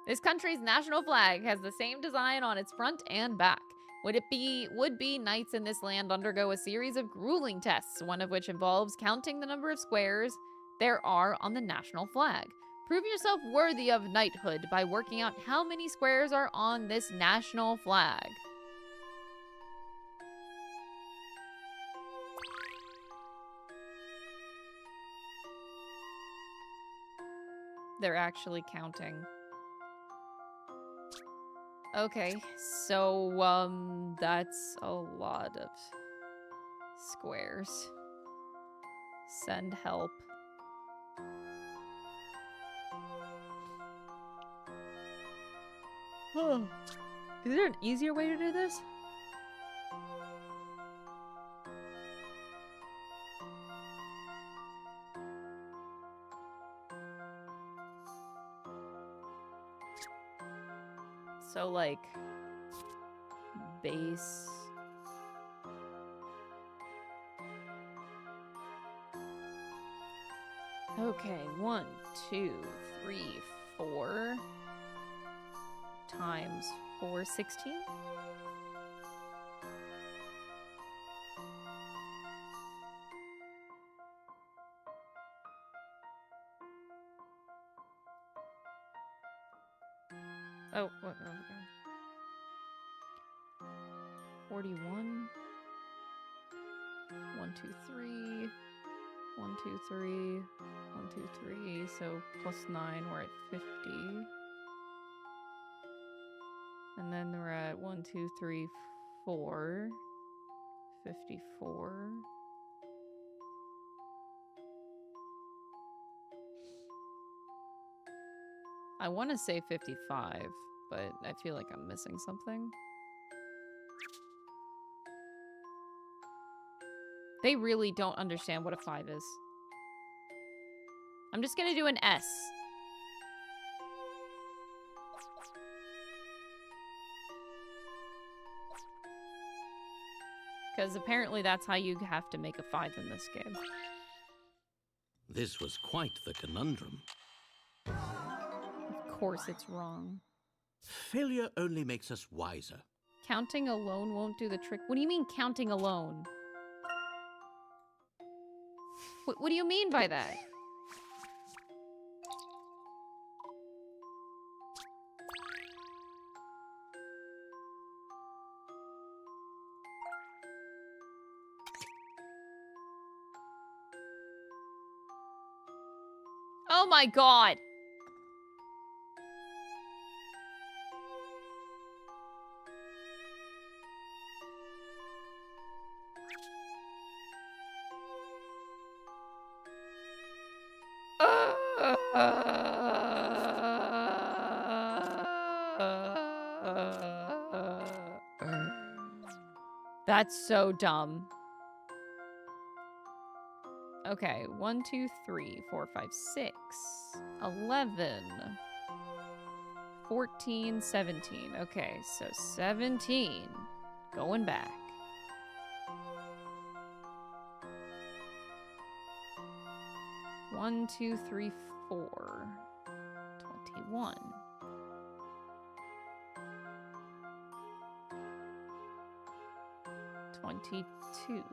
This country's national flag has the same design on its front and back. Would-be knights in this land undergo a series of grueling tests, one of which involves counting the number of squares there are on the national flag. Prove yourself worthy of knighthood by working out how many squares are on this national flag. They're actually counting. Okay, so, that's a lot of squares. Send help. Is there an easier way to do this? So, like, base. Okay, 1, 2, 3, 4 times 416. Oh, what? Oh, okay. 41. 1, 2, 3. 1, 2, 3. 1, 2, 3. So plus 9, we're at 50. And then we're at 1, 2, 3, 4. 54. I want to say 55, but I feel like I'm missing something. They really don't understand what a 5 is. I'm just gonna do an S. Because apparently that's how you have to make a 5 in this game. This was quite the conundrum. Of course it's wrong. Failure only makes us wiser. Counting alone won't do the trick. What do you mean counting alone? What do you mean by that? Oh my god! That's so dumb. Okay, 1, 2, 3, 4, 5, 6, 11, 14, 17. Okay, so 17. Going back. One, 2, 3, 4. 21. 22.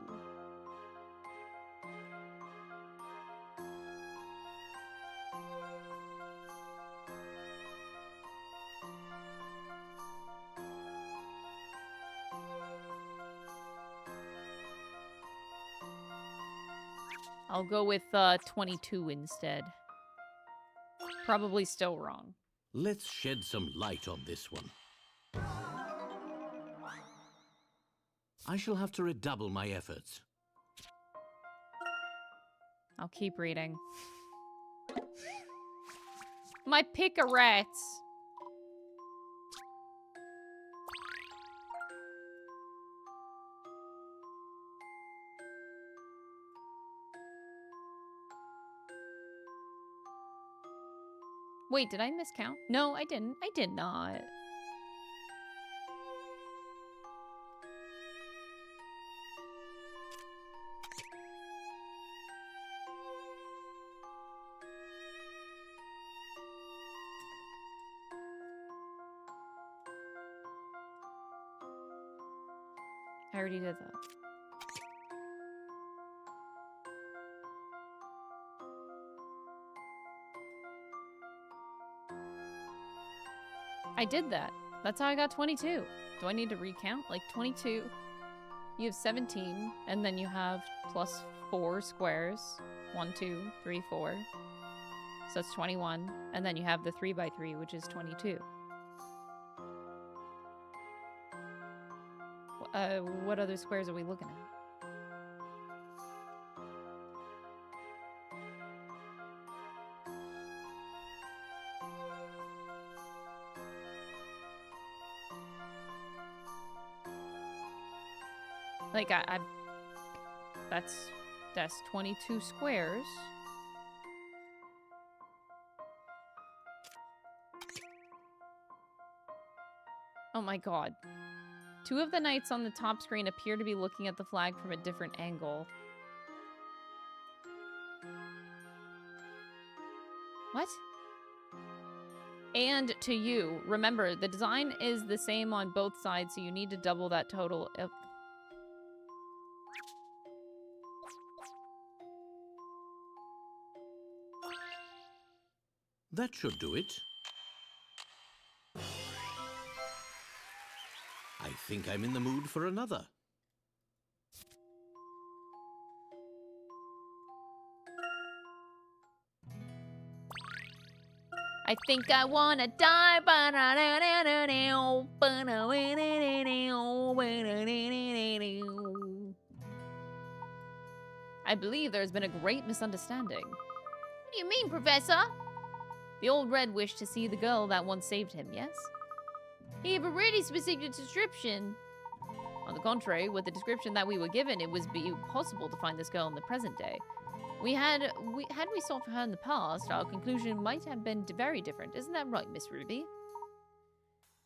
I'll go with 22 instead. Probably still wrong. Let's shed some light on this one. I shall have to redouble my efforts. I'll keep reading. My pick-a-rats. Wait, did I miscount? No, I didn't. I did not. I already did that. I did that. That's how I got 22. Do I need to recount? Like 22. You have 17, and then you have plus 4 squares. 1, 2, 3, 4. So it's 21. And then you have the 3 by 3, which is 22. What other squares are we looking at? Like, that's 22 squares. Oh my god. 2 of the knights on the top screen appear to be looking at the flag from a different angle. What? And to you, remember, the design is the same on both sides, so you need to double that total. That should do it. think I'm in the mood for another. I think I wanna die. I believe there's been a great misunderstanding. What do you mean, Professor? The old red wished to see the girl that once saved him, yes? He gave a really specific description. On the contrary, with the description that we were given, it was impossible to find this girl in the present day. Had we sought for her in the past, our conclusion might have been very different. Isn't that right, Miss Ruby?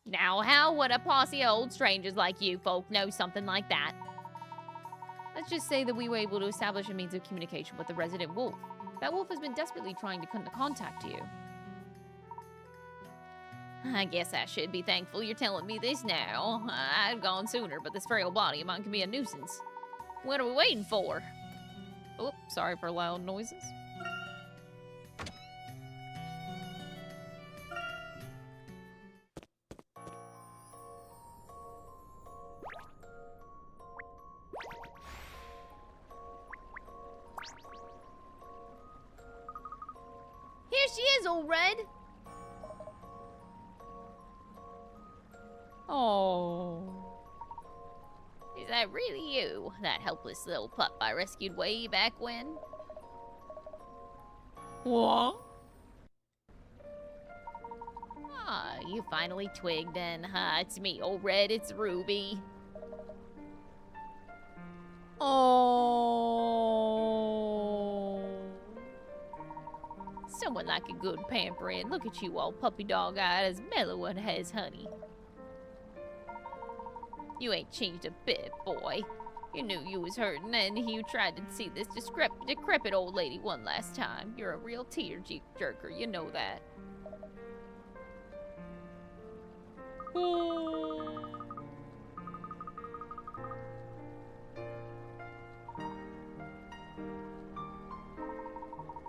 Now, how would a posse of old strangers like you folk know something like that? Let's just say that we were able to establish a means of communication with the resident wolf. That wolf has been desperately trying to contact you. I guess I should be thankful you're telling me this now. I'd gone sooner, but this frail body of mine can be a nuisance. What are we waiting for? Oh, sorry for loud noises. Here she is, old red. Oh. Is that really you? That helpless little pup I rescued way back when? What? Ah, you finally twigged then, huh? It's me, old red. It's Ruby. Oh. Someone like a good pampering. Look at you all puppy dog-eyed, as mellow as honey. You ain't changed a bit, boy. You knew you was hurting, and you tried to see this decrepit old lady one last time. You're a real tear-jerker, you know that.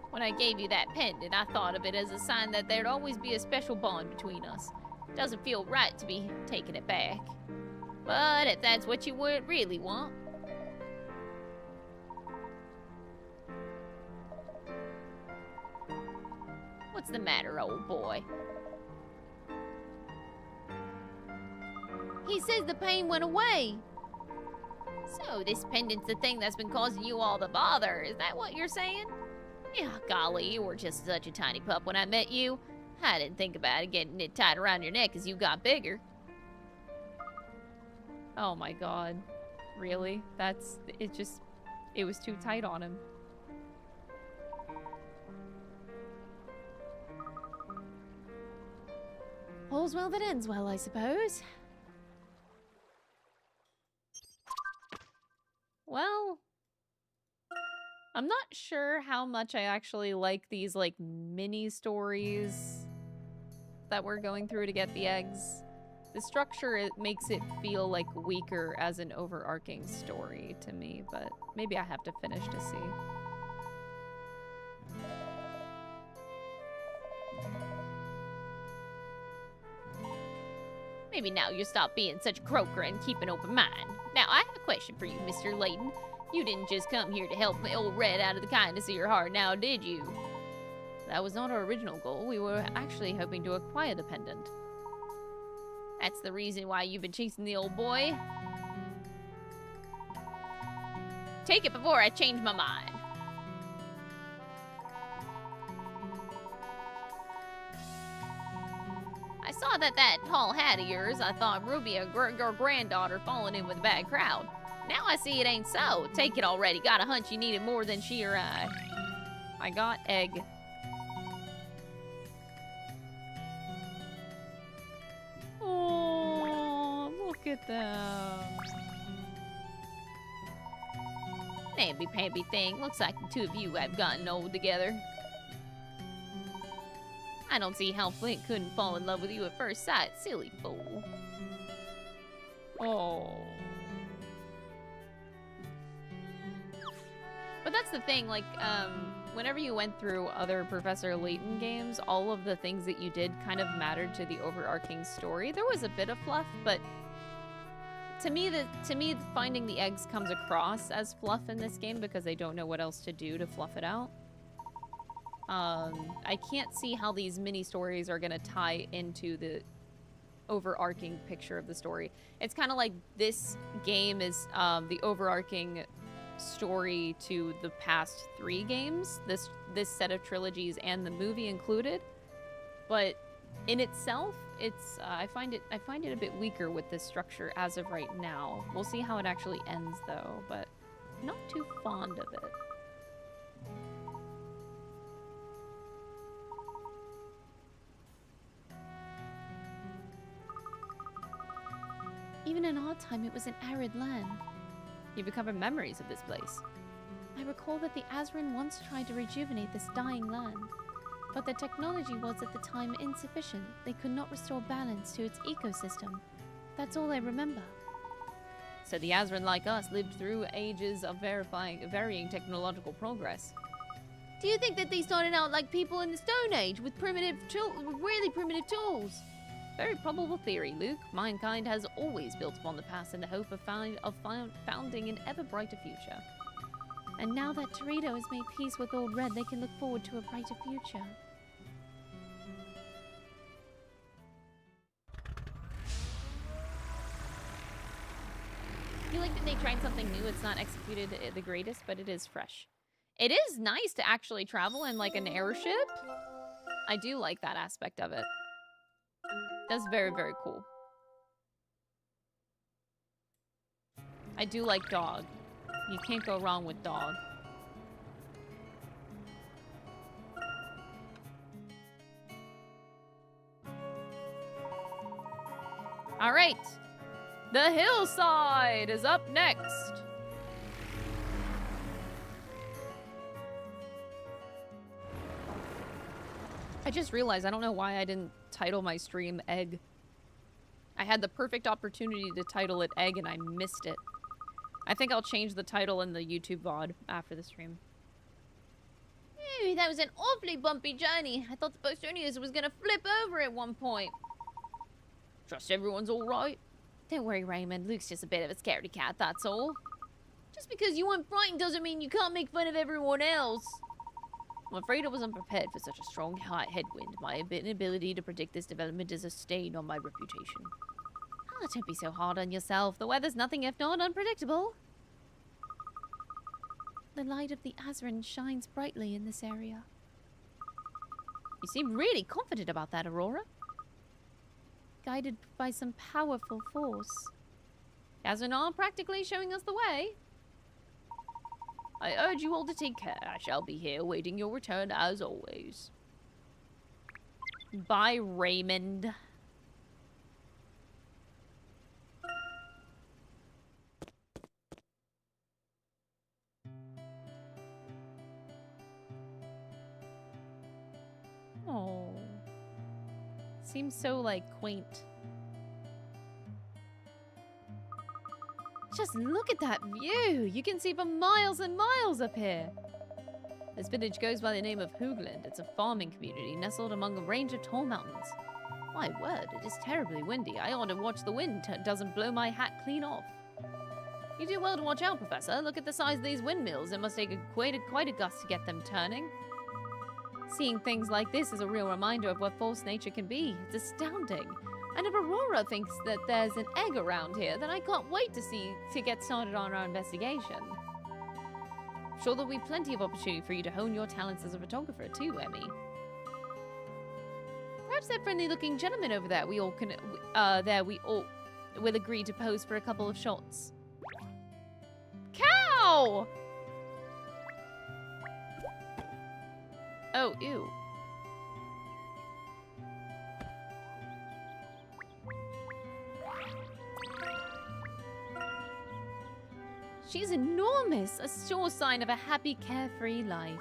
When I gave you that pendant, I thought of it as a sign that there'd always be a special bond between us. Doesn't feel right to be taking it back. But if that's what you would really want. What's the matter, old boy? He says the pain went away. So this pendant's the thing that's been causing you all the bother. Is that what you're saying? Yeah, golly, you were just such a tiny pup when I met you. I didn't think about it getting it tied around your neck as you got bigger. Oh my god. Really? It was too tight on him. All's well that ends well, I suppose. Well, I'm not sure how much I actually like these, like, mini stories that we're going through to get the eggs. The structure, it makes it feel, like, weaker as an overarching story to me, but maybe I have to finish to see. Maybe now you stop being such a croaker and keep an open mind. Now, I have a question for you, Mr. Layton. You didn't just come here to help the old red out of the kindness of your heart, now did you? That was not our original goal. We were actually hoping to acquire the pendant. That's the reason why you've been chasing the old boy? Take it before I change my mind. I saw that tall hat of yours. I thought Ruby, your granddaughter, falling in with a bad crowd. Now I see it ain't so. Take it already. Got a hunch you need it more than she or I. I got egg. Oh, look at them. Namby-pamby thing. Looks like the two of you have gotten old together. I don't see how Flint couldn't fall in love with you at first sight, silly fool. Oh. But that's the thing, like, whenever you went through other Professor Layton games, all of the things that you did kind of mattered to the overarching story. There was a bit of fluff, but To me, finding the eggs comes across as fluff in this game because they don't know what else to do to fluff it out. I can't see how these mini stories are gonna tie into the overarching picture of the story. It's kind of like this game is the overarching story to the past 3 games. This set of trilogies and the movie included, but in itself, it's I find it a bit weaker with this structure as of right now. We'll see how it actually ends though, but not too fond of it. Even in our time, it was an arid land. You've recovered memories of this place. I recall that the Azran once tried to rejuvenate this dying land, but the technology was at the time insufficient. They could not restore balance to its ecosystem. That's all I remember. So the Azran, like us, lived through ages of varying technological progress. Do you think that they started out like people in the Stone Age with really primitive tools? Very probable theory, Luke. Mankind has always built upon the past in the hope of founding an ever brighter future. And now that Torito has made peace with Old Red, they can look forward to a brighter future. I feel like that they tried something new. It's not executed the greatest, but it is fresh. It is nice to actually travel in like an airship. I do like that aspect of it. That's very, very cool. I do like dog. You can't go wrong with dog. All right. The hillside is up next. I just realized I don't know why I didn't title my stream Egg. I had the perfect opportunity to title it Egg and I missed it. I think I'll change the title in the YouTube VOD after the stream. Ew, that was an awfully bumpy journey. I thought the Bostonians was gonna flip over at one point. Trust everyone's alright? Don't worry, Raymond. Luke's just a bit of a scaredy cat, that's all. Just because you weren't frightened doesn't mean you can't make fun of everyone else. I'm afraid I wasn't prepared for such a strong headwind. My inability to predict this development is a stain on my reputation. Oh, don't be so hard on yourself. The weather's nothing if not unpredictable. The light of the Azran shines brightly in this area. You seem really confident about that, Aurora. Guided by some powerful force. Azran are practically showing us the way. I urge you all to take care. I shall be here waiting your return as always. Bye, Raymond. Oh. Seems so, like, quaint. Just look at that view! You can see for miles and miles up here! This village goes by the name of Hoogland. It's a farming community nestled among a range of tall mountains. My word, it is terribly windy. I ought to watch the wind doesn't blow my hat clean off. You do well to watch out, Professor. Look at the size of these windmills. It must take quite a gust to get them turning. Seeing things like this is a real reminder of what false nature can be. It's astounding. And if Aurora thinks that there's an egg around here, then I can't wait to get started on our investigation. I'm sure there'll be plenty of opportunity for you to hone your talents as a photographer too, Emmy. Perhaps that friendly-looking gentleman over there will agree to pose for a couple of shots. Cow! Oh, ew. She's enormous, a sure sign of a happy, carefree life.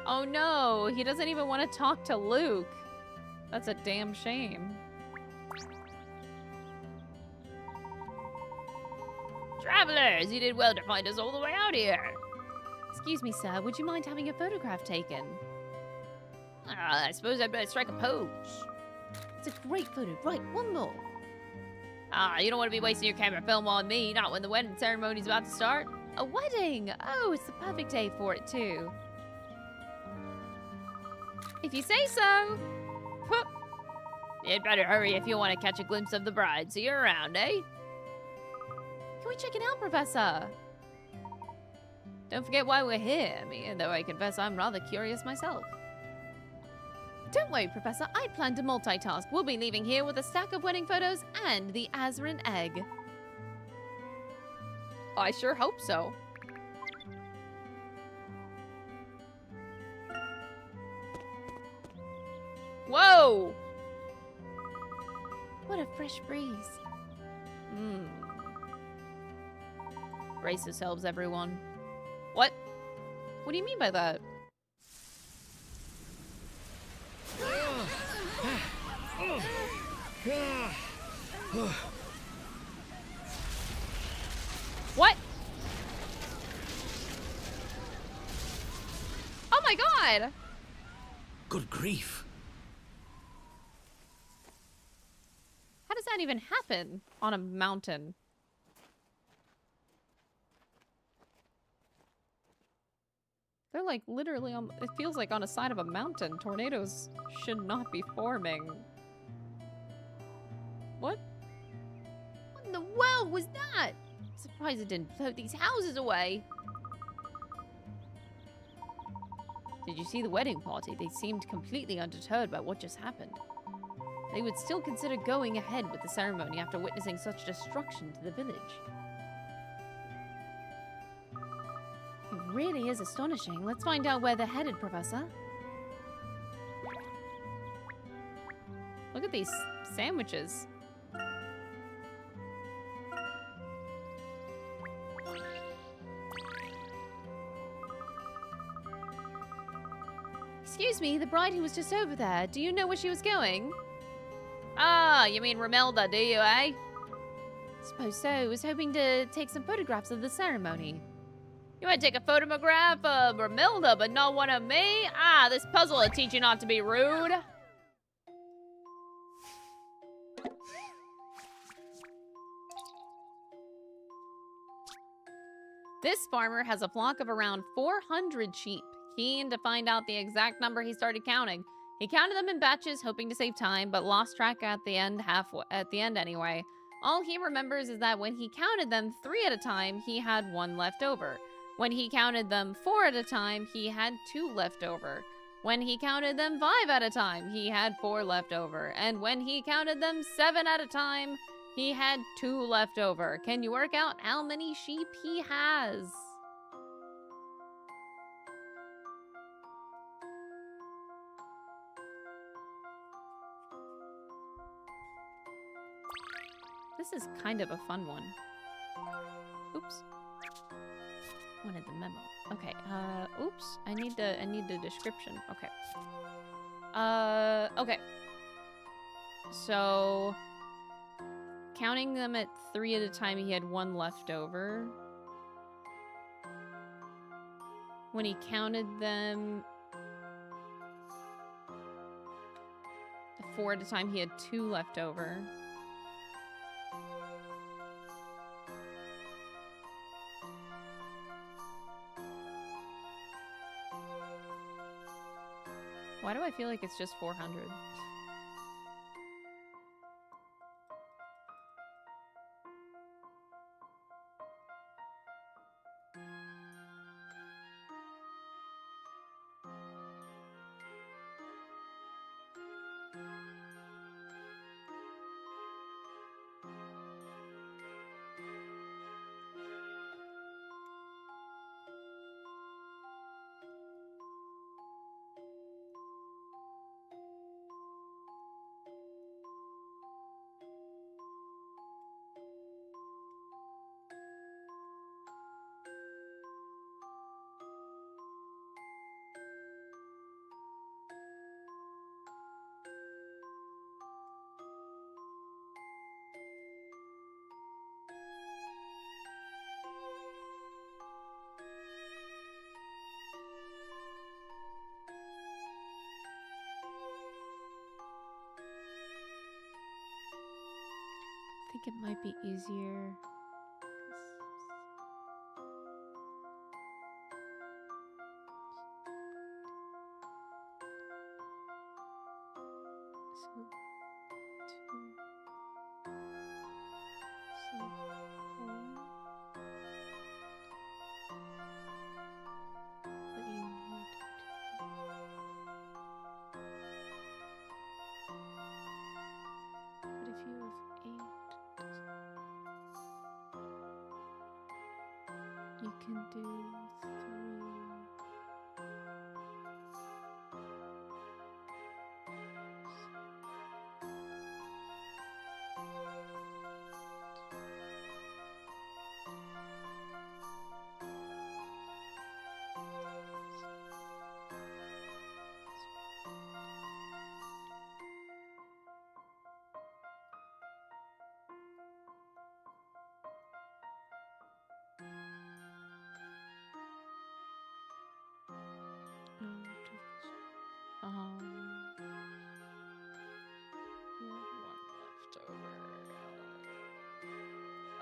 Oh no, he doesn't even want to talk to Luke. That's a damn shame. Travelers, you did well to find us all the way out here. Excuse me, sir, would you mind having a photograph taken? I suppose I'd better strike a pose. It's a great photo. Right, one more. Ah, you don't want to be wasting your camera film on me, not when the wedding ceremony's about to start. A wedding! Oh, it's the perfect day for it, too. If you say so. Huh. You'd better hurry if you want to catch a glimpse of the bride. See you around, eh? Can we check it out, Professor? Don't forget why we're here, though I confess I'm rather curious myself. Don't worry, Professor. I plan to multitask. We'll be leaving here with a stack of wedding photos and the Azran egg. I sure hope so. Whoa! What a fresh breeze. Brace yourselves, everyone. What? What do you mean by that? What? Oh my god! Good grief. How does that even happen on a mountain? They're like literally on, it feels like on a side of a mountain. Tornadoes should not be forming. What? What in the world was that? Surprised it didn't float these houses away. Did you see the wedding party? They seemed completely undeterred by what just happened. They would still consider going ahead with the ceremony after witnessing such destruction to the village. It really is astonishing. Let's find out where they're headed, Professor. Look at these sandwiches. Excuse me, the bride who was just over there. Do you know where she was going? Ah, you mean Romelda, do you, eh? Suppose so. I was hoping to take some photographs of the ceremony. You might take a photograph of Romelda, but not one of me? Ah, this puzzle will teach you not to be rude. This farmer has a flock of around 400 sheep. Keen to find out the exact number, he started counting. He counted them in batches, hoping to save time, but lost track at the end anyway. All he remembers is that when he counted them 3 at a time, he had 1 left over. When he counted them 4 at a time, he had 2 left over. When he counted them 5 at a time, he had 4 left over. And when he counted them 7 at a time, he had 2 left over. Can you work out how many sheep he has? This is kind of a fun one. Oops. Wanted the memo. Okay, oops. I need the description. Okay. Okay. So, counting them at 3 at a time, he had 1 left over. When he counted them 4 at a time, he had 2 left over. Why do I feel like it's just 400? it might be easier. So, 2. So, 4. But you need 2. But if you have 8, you can do 3. You have 1 left over.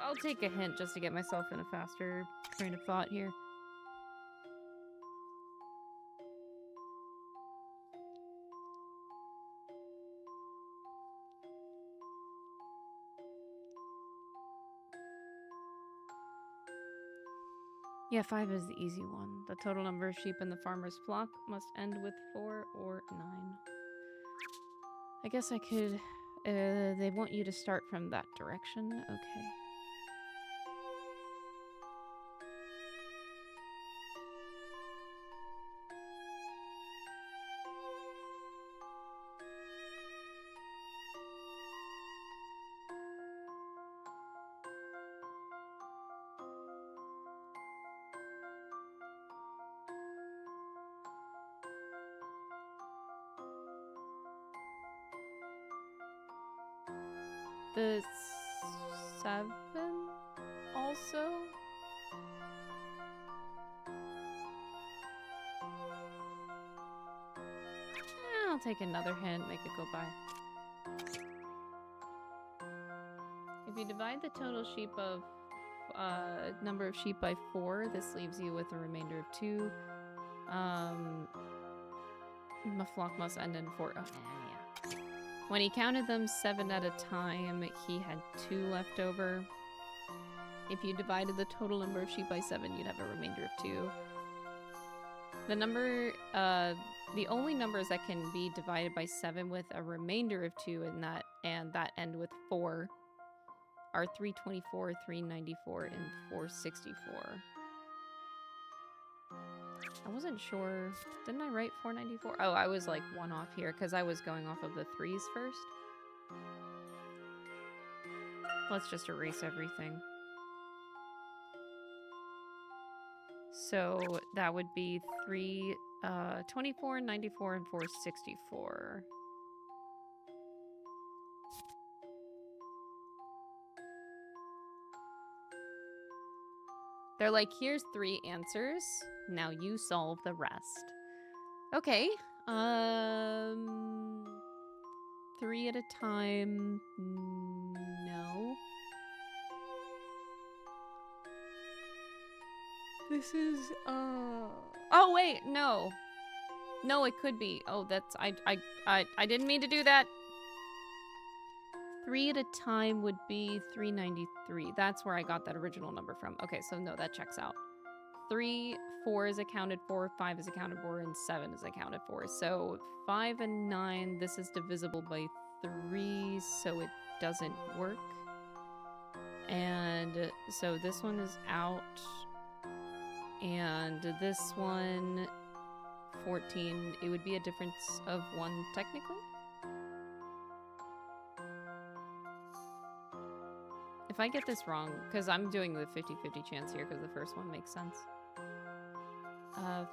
I'll take a hint just to get myself in a faster train of thought here. Yeah, 5 is the easy one. The total number of sheep in the farmer's flock must end with 4 or 9. I guess I could... they want you to start from that direction. Okay. The 7 also? I'll take another hint, make it go by. If you divide the total sheep of number of sheep by 4, this leaves you with a remainder of 2. The flock must end in 4. Oh, yeah. When he counted them 7 at a time, he had 2 left over. If you divided the total number of sheep by 7, you'd have a remainder of 2. The number, the only numbers that can be divided by 7 with a remainder of 2 and that end with 4 are 324, 394, and 464. I wasn't sure. Didn't I write 494? Oh, I was like 1 off here because I was going off of the 3s first. Let's just erase everything. So that would be 24, 94, and 464. They're like, here's 3 answers. Now you solve the rest. Okay. 3 at a time. No. This is oh wait, no. No, it could be. Oh, that's I didn't mean to do that. 3 at a time would be 393. That's where I got that original number from. Okay, so no, that checks out. 3, 4 is accounted for, 5 is accounted for, and 7 is accounted for. So 5 and 9, this is divisible by 3, so it doesn't work. And so this one is out. And this one, 14, it would be a difference of 1 technically. If I get this wrong, because I'm doing the 50-50 chance here because the first one makes sense.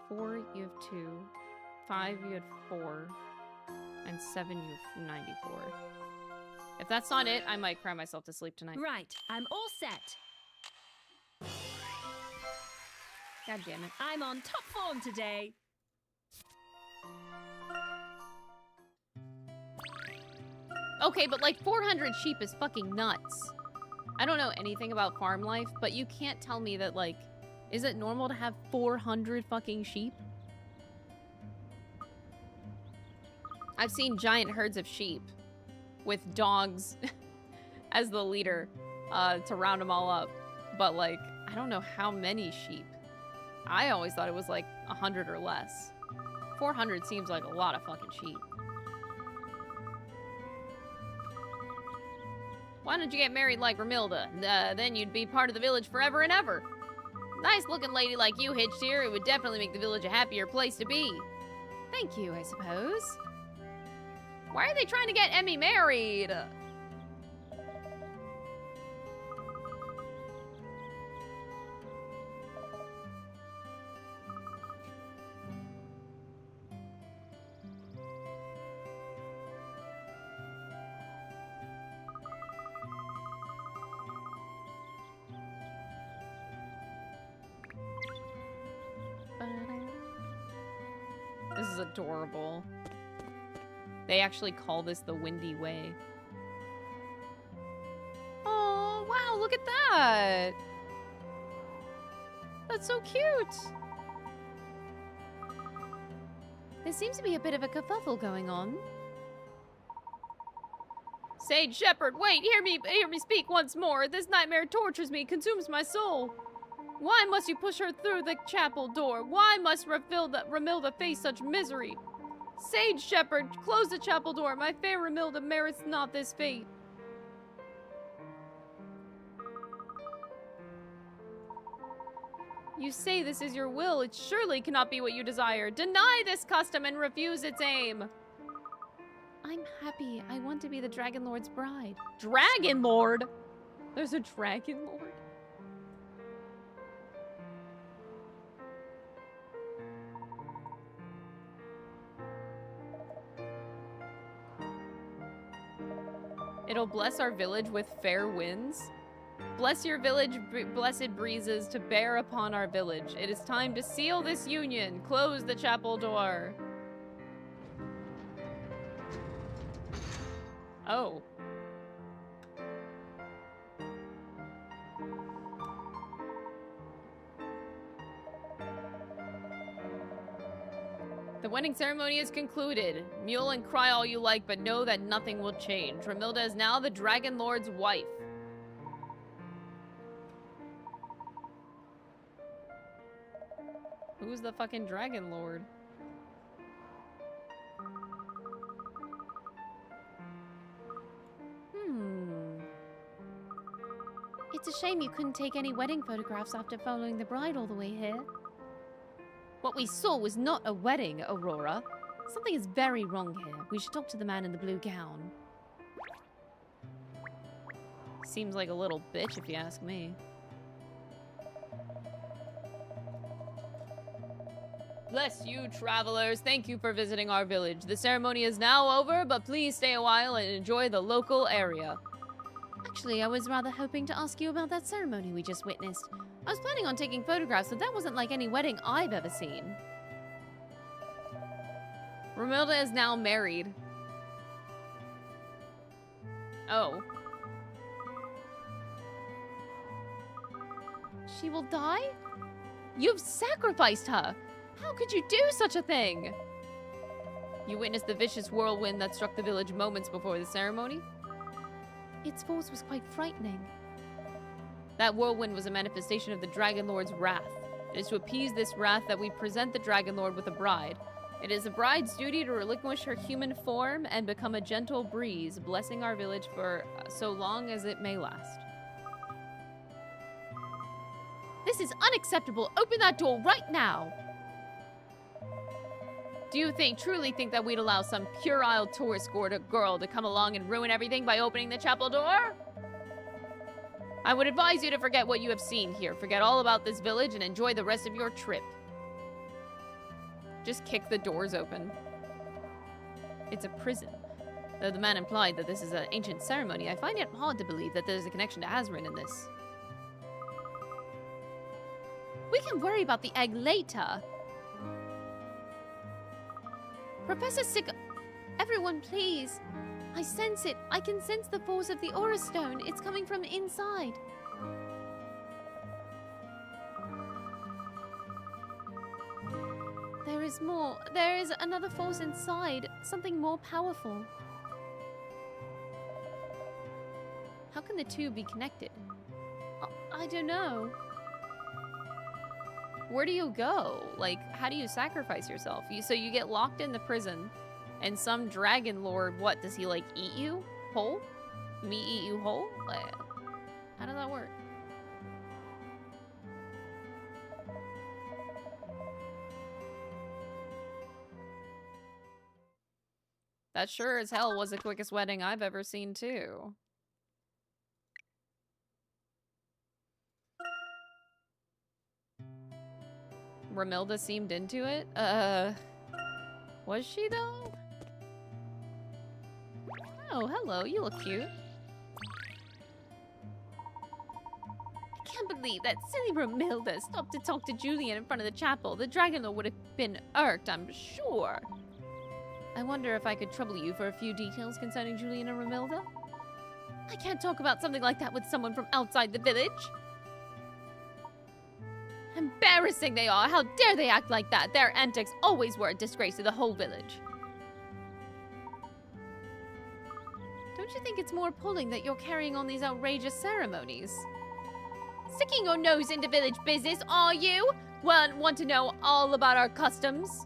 4, you have 2. 5, you had 4. And 7, you have 94. If that's not it, I might cry myself to sleep tonight. Right, I'm all set. God damn it. I'm on top form today. Okay, but like 400 sheep is fucking nuts. I don't know anything about farm life, but you can't tell me that, like, is it normal to have 400 fucking sheep? I've seen giant herds of sheep with dogs as the leader to round them all up. But, like, I don't know how many sheep. I always thought it was, like, 100 or less. 400 seems like a lot of fucking sheep. Why don't you get married like Romilda? Then you'd be part of the village forever and ever. Nice looking lady like you hitched here, it would definitely make the village a happier place to be. Thank you, I suppose. Why are they trying to get Emmy married? This is adorable. They actually call this the Windy Way. Oh, wow, look at that. That's so cute. There seems to be a bit of a kerfuffle going on. Sage Shepherd, wait, hear me speak once more. This nightmare tortures me, consumes my soul. Why must you push her through the chapel door? Why must Romilda face such misery? Sage Shepherd, close the chapel door. My fair Romilda merits not this fate. You say this is your will. It surely cannot be what you desire. Deny this custom and refuse its aim. I'm happy. I want to be the Dragon Lord's bride. Dragon Lord? There's a Dragon Lord? It'll bless our village with fair winds. Bless your village, blessed breezes, to bear upon our village. It is time to seal this union. Close the chapel door. Oh. The wedding ceremony is concluded. Mule and cry all you like, but know that nothing will change. Romilda is now the Dragon Lord's wife. Who's the fucking Dragon Lord? It's a shame you couldn't take any wedding photographs after following the bride all the way here. What we saw was not a wedding, Aurora. Something is very wrong here. We should talk to the man in the blue gown. Seems like a little bitch if you ask me. Bless you, travelers. Thank you for visiting our village. The ceremony is now over, but please stay a while and enjoy the local area. Actually, I was rather hoping to ask you about that ceremony we just witnessed. I was planning on taking photographs, but that wasn't like any wedding I've ever seen. Romilda is now married. Oh. She will die? You've sacrificed her! How could you do such a thing? You witnessed the vicious whirlwind that struck the village moments before the ceremony? Its force was quite frightening. That whirlwind was a manifestation of the Dragon Lord's wrath. It is to appease this wrath that we present the Dragon Lord with a bride. It is a bride's duty to relinquish her human form and become a gentle breeze, blessing our village for so long as it may last. This is unacceptable. Open that door right now. Do you truly think that we'd allow some puerile tourist girl to come along and ruin everything by opening the chapel door? I would advise you to forget what you have seen here. Forget all about this village and enjoy the rest of your trip. Just kick the doors open. It's a prison. Though the man implied that this is an ancient ceremony, I find it hard to believe that there's a connection to Azran in this. We can worry about the egg later. Professor Sig... Everyone, please. I sense it. I can sense the force of the Aura Stone. It's coming from inside. There is more. There is another force inside. Something more powerful. How can the two be connected? I don't know. Where do you go? Like, how do you sacrifice yourself? So you get locked in the prison, and some dragon lord, what, does he, like, eat you whole? Me eat you whole? Like, how does that work? That sure as hell was the quickest wedding I've ever seen, too. Romilda seemed into it? Was she, though? Oh, hello. You look cute. I can't believe that silly Romilda stopped to talk to Julian in front of the chapel. The Dragon Lord would have been irked, I'm sure. I wonder if I could trouble you for a few details concerning Julian and Romilda? I can't talk about something like that with someone from outside the village. Embarrassing they are! How dare they act like that? Their antics always were a disgrace to the whole village. Don't you think it's more appalling that you're carrying on these outrageous ceremonies? Sticking your nose into village business, are you? Want to know all about our customs?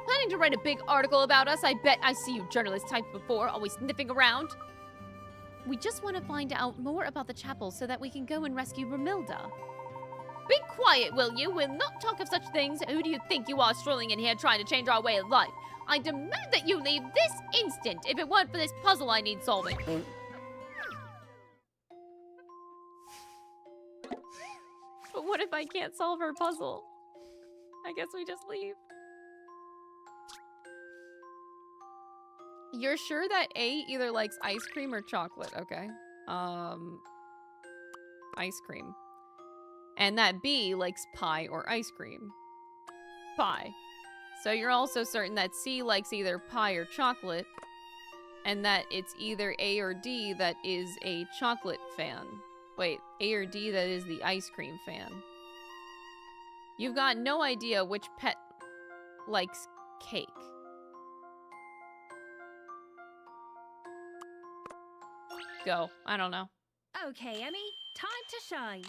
Planning to write a big article about us? I bet I see you journalist types before, always sniffing around. We just want to find out more about the chapel so that we can go and rescue Romilda. Be quiet, will you? We'll not talk of such things. Who do you think you are strolling in here trying to change our way of life? I demand that you leave this instant. If it weren't for this puzzle I need solving. But what if I can't solve her puzzle? I guess we just leave. You're sure that A either likes ice cream or chocolate, okay? Ice cream. And that B likes pie or ice cream. Pie. So you're also certain that C likes either pie or chocolate, and that it's either A or D that is a chocolate fan. Wait, A or D that is the ice cream fan. You've got no idea which pet likes cake. Go. I don't know. Okay, Emmy, time to shine.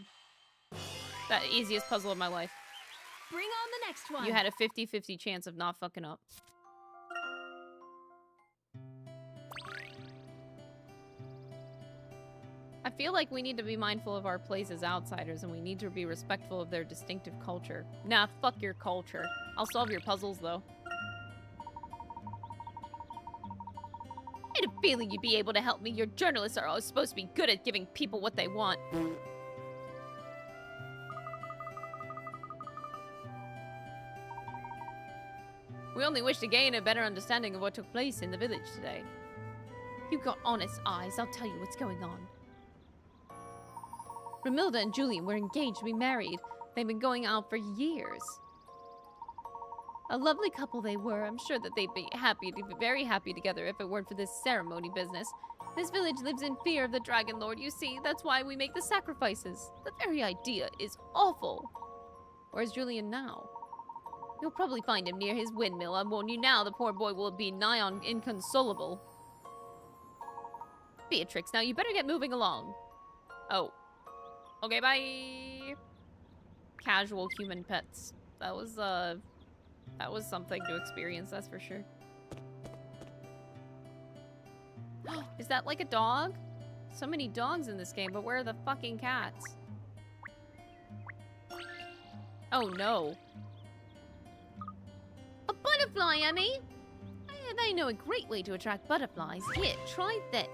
That easiest puzzle of my life. Bring on the next one. You had a 50-50 chance of not fucking up. I feel like we need to be mindful of our place as outsiders, and we need to be respectful of their distinctive culture. Nah, fuck your culture. I'll solve your puzzles, though. I had a feeling you'd be able to help me. Your journalists are always supposed to be good at giving people what they want. We only wish to gain a better understanding of what took place in the village today. You've got honest eyes. I'll tell you what's going on. Romilda and Julian were engaged to be married. They've been going out for years. A lovely couple they were. I'm sure that they'd be very happy together if it weren't for this ceremony business. This village lives in fear of the Dragon Lord, you see. That's why we make the sacrifices. The very idea is awful. Where's Julian now? You'll probably find him near his windmill. I warn you now, the poor boy will be nigh on inconsolable. Beatrix, now you better get moving along. Oh. Okay, bye. Casual human pets. That was something to experience, that's for sure. Is that like a dog? So many dogs in this game, but where are the fucking cats? Oh no. A butterfly, Emmy! They know a great way to attract butterflies. Here, try this.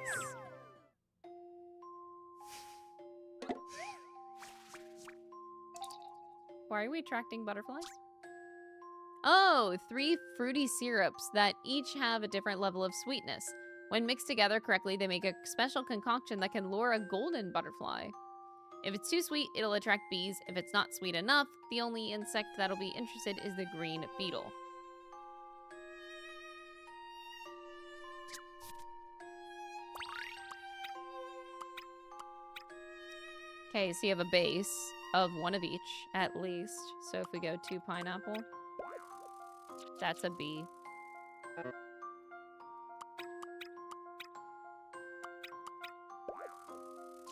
Why are we attracting butterflies? Oh, 3 fruity syrups that each have a different level of sweetness. When mixed together correctly, they make a special concoction that can lure a golden butterfly. If it's too sweet, it'll attract bees. If it's not sweet enough, the only insect that'll be interested is the green beetle. Okay, so you have a base of one of each, at least. So if we go 2 pineapple, that's a B.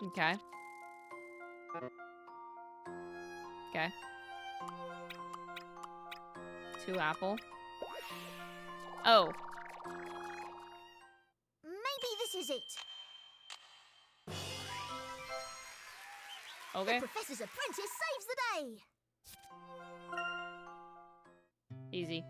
Okay. Okay. 2 apple. Oh. Maybe this is it. Okay. The Professor's apprentice saves the day. Easy.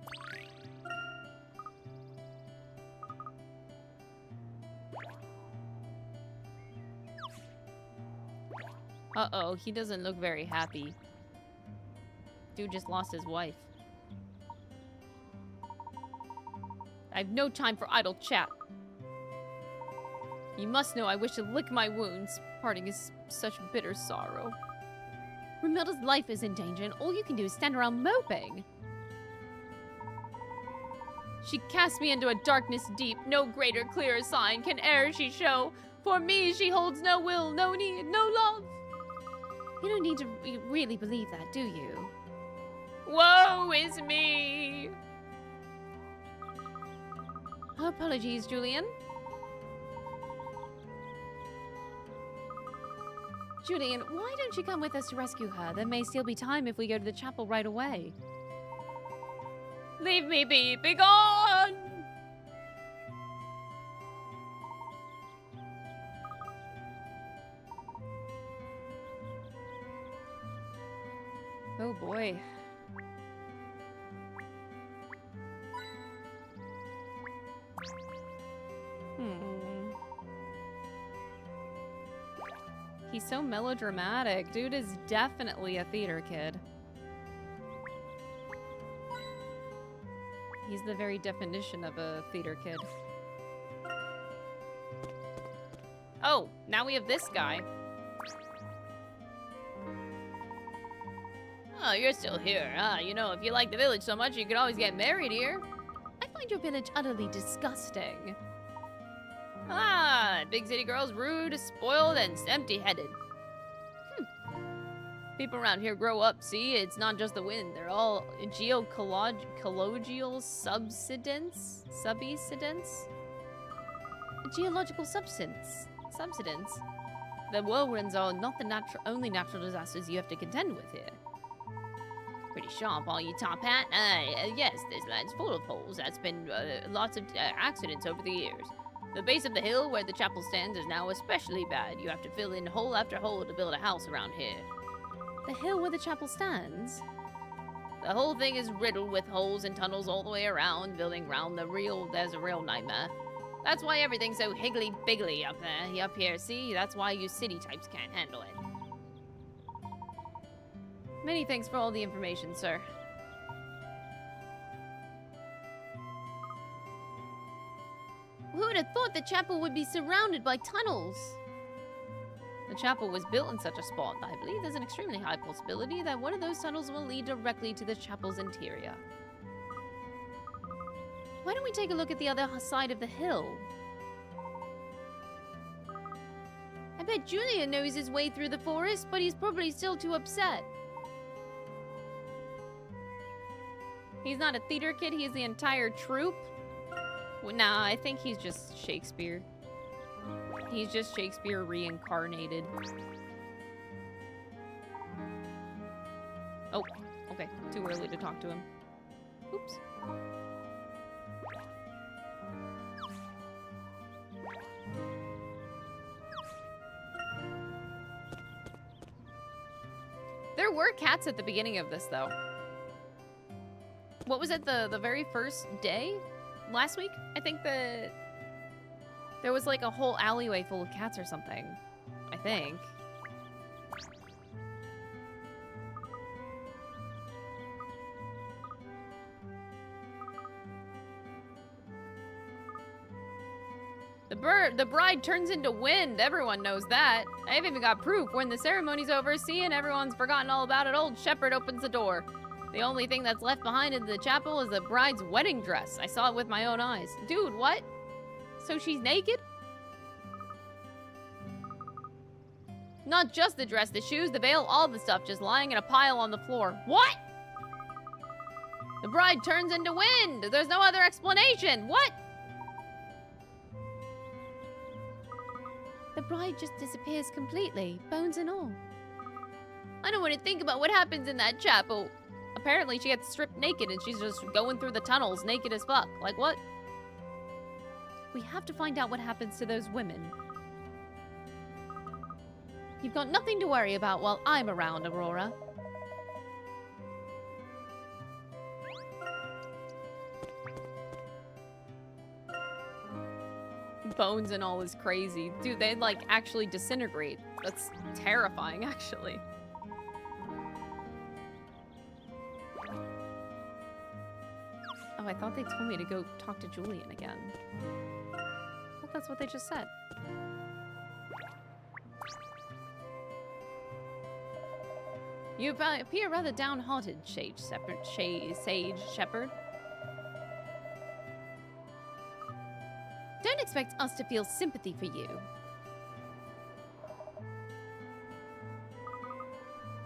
Uh-oh, he doesn't look very happy. Dude just lost his wife. I have no time for idle chat. You must know I wish to lick my wounds. Parting is such bitter sorrow. Romilda's life is in danger, and all you can do is stand around moping. She cast me into a darkness deep. No greater, clearer sign can e'er she show. For me, she holds no will, no need, no love. You don't need to really believe that, do you? Woe is me! Apologies, Julian. Julian, why don't you come with us to rescue her? There may still be time if we go to the chapel right away. Leave me be, begone! Oh boy. He's so melodramatic. Dude is definitely a theater kid. He's the very definition of a theater kid. Oh, now we have this guy. Oh, you're still here, huh? You know, if you like the village so much, you could always get married here. I find your village utterly disgusting. Ah, big city girls, rude, spoiled, and empty-headed. People around here grow up, see? It's not just the wind. They're all geological subsidence? Geological substance. Subsidence. The whirlwinds are not the only natural disasters you have to contend with here. Pretty sharp, all you top hat. Yes, this land's full of holes. That's been lots of accidents over the years. The base of the hill where the chapel stands is now especially bad. You have to fill in hole after hole to build a house around here. The hill where the chapel stands? The whole thing is riddled with holes and tunnels all the way around. Building around there's a real nightmare. That's why everything's so higgly-biggly up there. Up here, see? That's why you city types can't handle it. Many thanks for all the information, sir. Who would have thought the chapel would be surrounded by tunnels? The chapel was built in such a spot that I believe there's an extremely high possibility that one of those tunnels will lead directly to the chapel's interior. Why don't we take a look at the other side of the hill? I bet Julian knows his way through the forest, but he's probably still too upset. He's not a theater kid, he's the entire troupe. Nah, I think he's just Shakespeare. He's just Shakespeare reincarnated. Oh, okay. Too early to talk to him. Oops. There were cats at the beginning of this, though. What was it, the very first day? Last week? I think there was like a whole alleyway full of cats or something. I think. The bride turns into wind. Everyone knows that. I've even got proof. When the ceremony's over, seeing everyone's forgotten all about it, old shepherd opens the door. The only thing that's left behind in the chapel is the bride's wedding dress. I saw it with my own eyes. Dude, what? So she's naked? Not just the dress, the shoes, the veil, all the stuff just lying in a pile on the floor. What? The bride turns into wind. There's no other explanation. What? The bride just disappears completely, bones and all. I don't want to think about what happens in that chapel. Apparently she gets stripped naked and she's just going through the tunnels naked as fuck. Like what? We have to find out what happens to those women. You've got nothing to worry about while I'm around, Aurora. Bones and all is crazy. Dude, they like actually disintegrate. That's terrifying, actually. Oh, I thought they told me to go talk to Julian again. I thought that's what they just said. You appear rather downhearted, Sage Shepherd. Don't expect us to feel sympathy for you.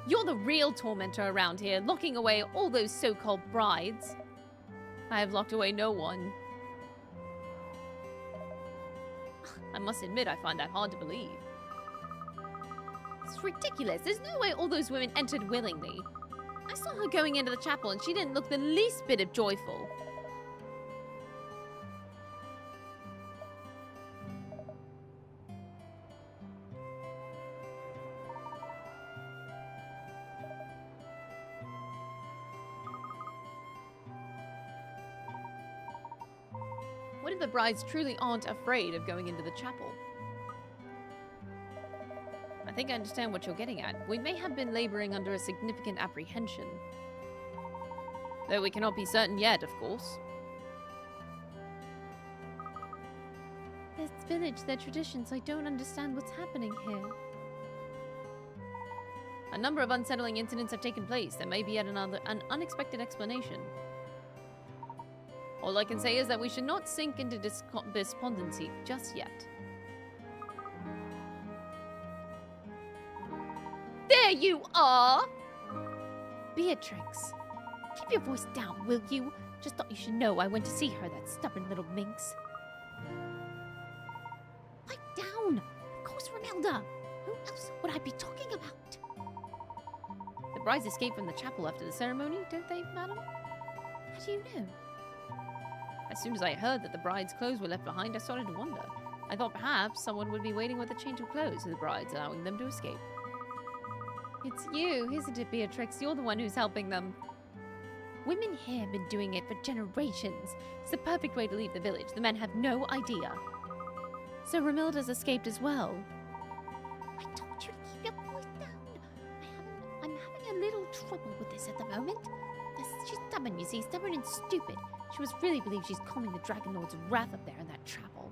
You're the real tormentor around here, locking away all those so-called brides. I have locked away no one. I must admit, I find that hard to believe. It's ridiculous. There's no way all those women entered willingly. I saw her going into the chapel and she didn't look the least bit of joyful. What if the brides truly aren't afraid of going into the chapel? I think I understand what you're getting at. We may have been laboring under a significant apprehension. Though we cannot be certain yet, of course. This village, their traditions, I don't understand what's happening here. A number of unsettling incidents have taken place. There may be yet an unexpected explanation. All I can say is that we should not sink into despondency just yet. There you are! Beatrix, keep your voice down, will you? Just thought you should know I went to see her, that stubborn little minx. Pipe down! Of course, Romilda! Who else would I be talking about? The brides escaped from the chapel after the ceremony, don't they, madam? How do you know? As soon as I heard that the bride's clothes were left behind, I started to wonder. I thought perhaps someone would be waiting with a change of clothes for the brides, allowing them to escape. It's you, isn't it, Beatrix? You're the one who's helping them. Women here have been doing it for generations. It's the perfect way to leave the village. The men have no idea. So Romilda's escaped as well. I told you to keep your voice down. I'm having a little trouble with this at the moment. She's stubborn, you see. Stubborn and stupid. She must really believe she's calming the Dragon Lord's wrath up there in that chapel.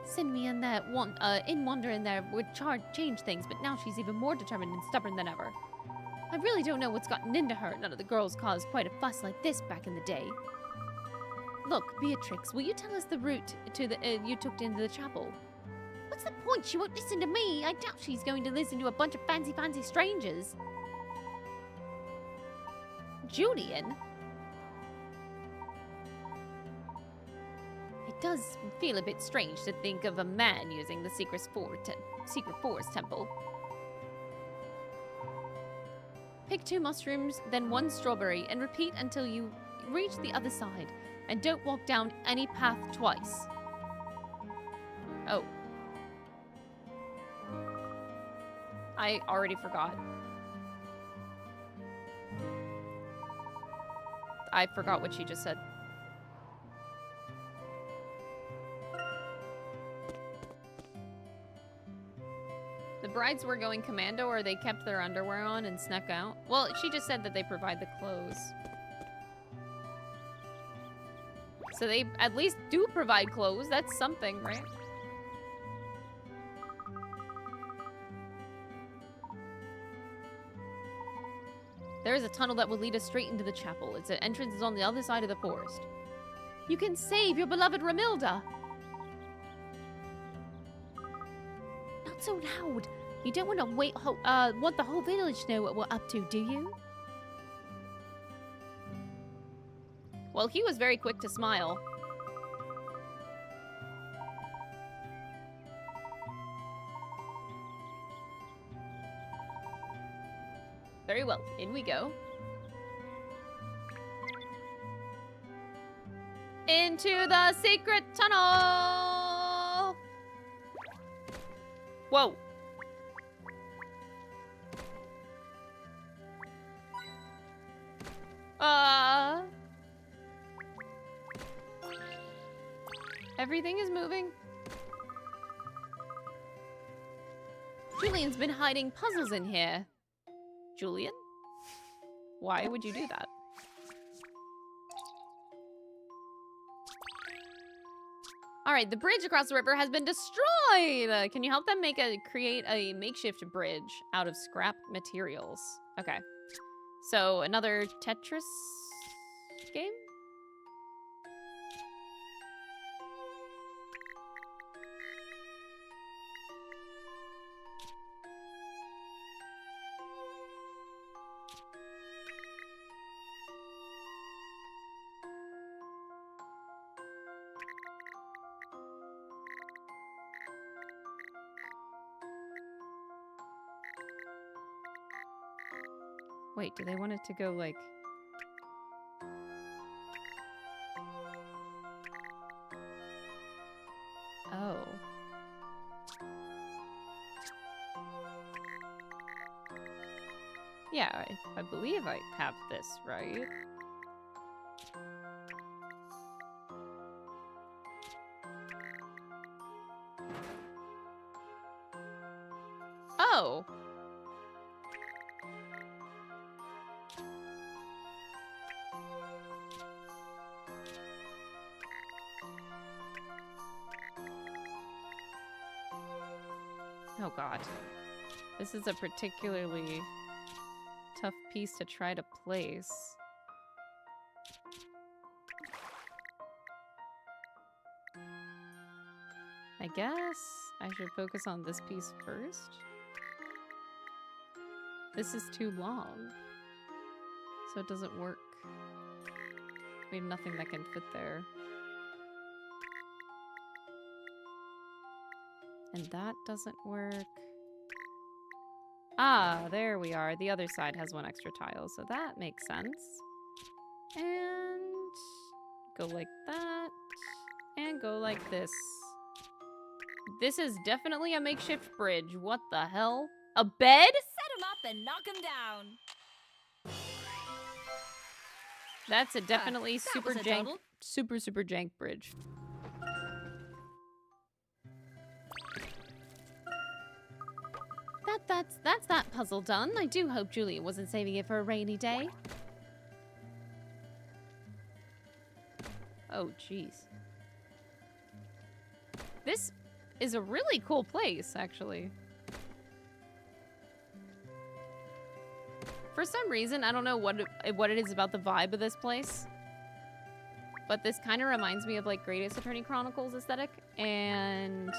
Send me in there, in wonder in there would change things, but now she's even more determined and stubborn than ever. I really don't know what's gotten into her. None of the girls caused quite a fuss like this back in the day. Look, Beatrix, will you tell us the route to you took into the chapel? What's the point? She won't listen to me. I doubt she's going to listen to a bunch of fancy strangers. Julian? It does feel a bit strange to think of a man using the Secret Forest Temple. Pick 2 mushrooms, then 1 strawberry, and repeat until you reach the other side. And don't walk down any path twice. Oh. I already forgot. I forgot what she just said. The brides were going commando, or they kept their underwear on and snuck out? Well, she just said that they provide the clothes. So they at least do provide clothes. That's something, right? There is a tunnel that will lead us straight into the chapel. Its entrance is on the other side of the forest. You can save your beloved Romilda! not so loud. You don't want to want the whole village to know what we're up to, do you? Well, he was very quick to smile. Very well, in we go. Into the secret tunnel! Whoa. Everything is moving. Julian's been hiding puzzles in here. Julian? Why would you do that? All right, the bridge across the river has been destroyed. Can you help them create a makeshift bridge out of scrap materials? Okay. So another Tetris game? Wait, do they want it to go like... Oh. Yeah, I believe I have this, right? Oh! Oh god. This is a particularly tough piece to try to place. I guess I should focus on this piece first. This is too long, so it doesn't work. We have nothing that can fit there. And that doesn't work. Ah, there we are. The other side has one extra tile, so that makes sense. And go like that. And go like this. This is definitely a makeshift bridge. What the hell? A bed? Set him up and knock him down. That's a definitely that super was a jank, double. super jank bridge. That's that puzzle done. I do hope Julia wasn't saving it for a rainy day. Oh, jeez. This is a really cool place, actually. For some reason, I don't know what it is about the vibe of this place, but this kind of reminds me of like Great Ace Attorney Chronicles aesthetic, and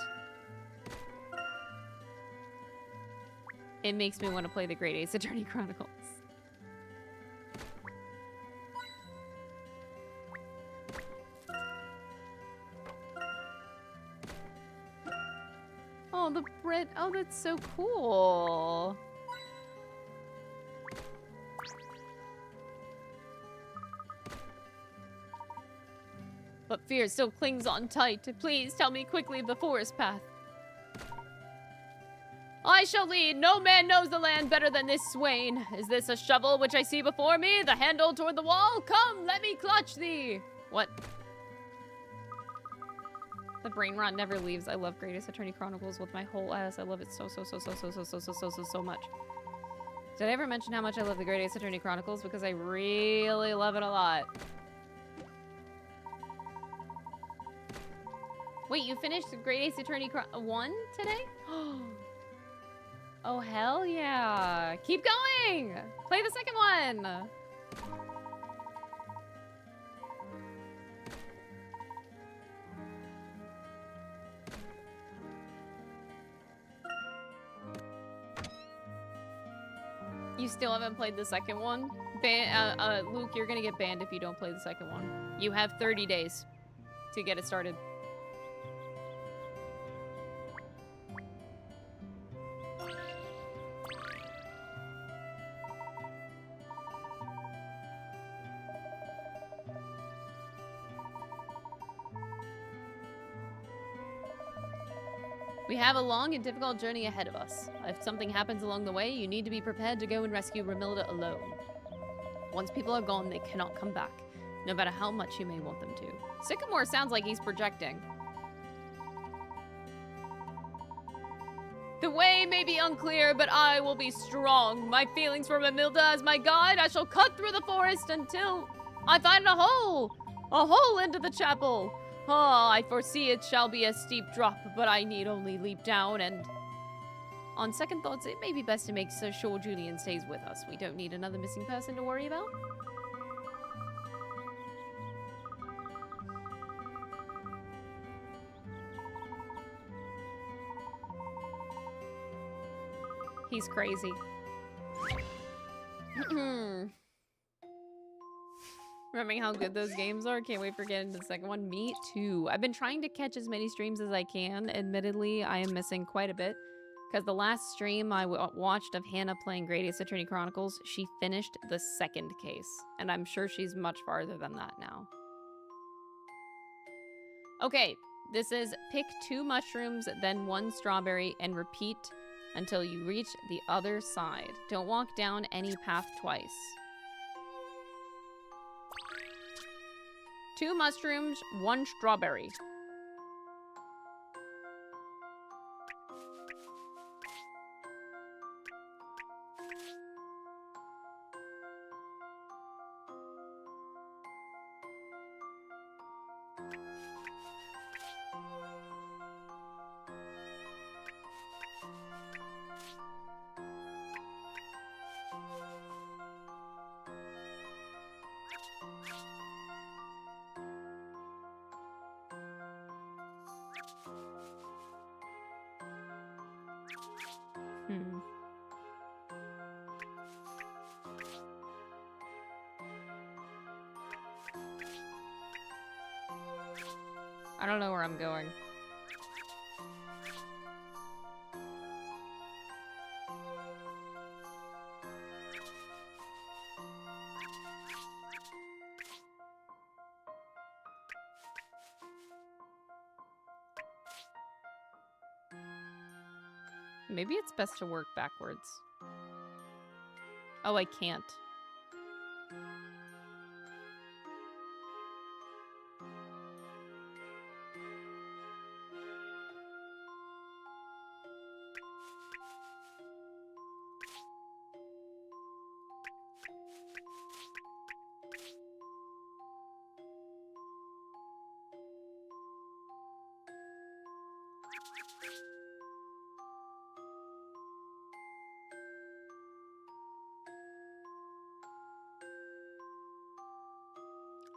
it makes me want to play the Great Ace Attorney Chronicles. Oh, the bread. Oh, that's so cool. But fear still clings on tight. Please tell me quickly of the forest path. I shall lead. No man knows the land better than this swain. Is this a shovel which I see before me? The handle toward the wall? Come, let me clutch thee. What? The brain rot never leaves. I love Greatest Attorney Chronicles with my whole ass. I love it so much. Did I ever mention how much I love the Greatest Attorney Chronicles? Because I really love it a lot. Wait, you finished the Great Ace Attorney 1 today? Oh, hell yeah. Keep going! Play the second one! You still haven't played the second one? Luke, you're gonna get banned if you don't play the second one. You have 30 days to get it started. We have a long and difficult journey ahead of us. If something happens along the way, you need to be prepared to go and rescue Romilda alone. Once people are gone, they cannot come back, no matter how much you may want them to. Sycamore sounds like he's projecting. The way may be unclear, but I will be strong. My feelings for Romilda as my guide, I shall cut through the forest until I find a hole into the chapel. Ah, I foresee it shall be a steep drop, but I need only leap down, and on second thoughts, it may be best to make sure Julian stays with us. We don't need another missing person to worry about. He's crazy. Remembering how good those games are. Can't wait for getting to the second one. Me too. I've been trying to catch as many streams as I can. Admittedly, I am missing quite a bit. Because the last stream I watched of Hannah playing Great Ace Attorney Chronicles, she finished the second case. And I'm sure she's much farther than that now. Okay, this is pick 2 mushrooms, then 1 strawberry, and repeat until you reach the other side. Don't walk down any path twice. 2 mushrooms, 1 strawberry. I don't know where I'm going. Maybe it's best to work backwards. Oh, I can't.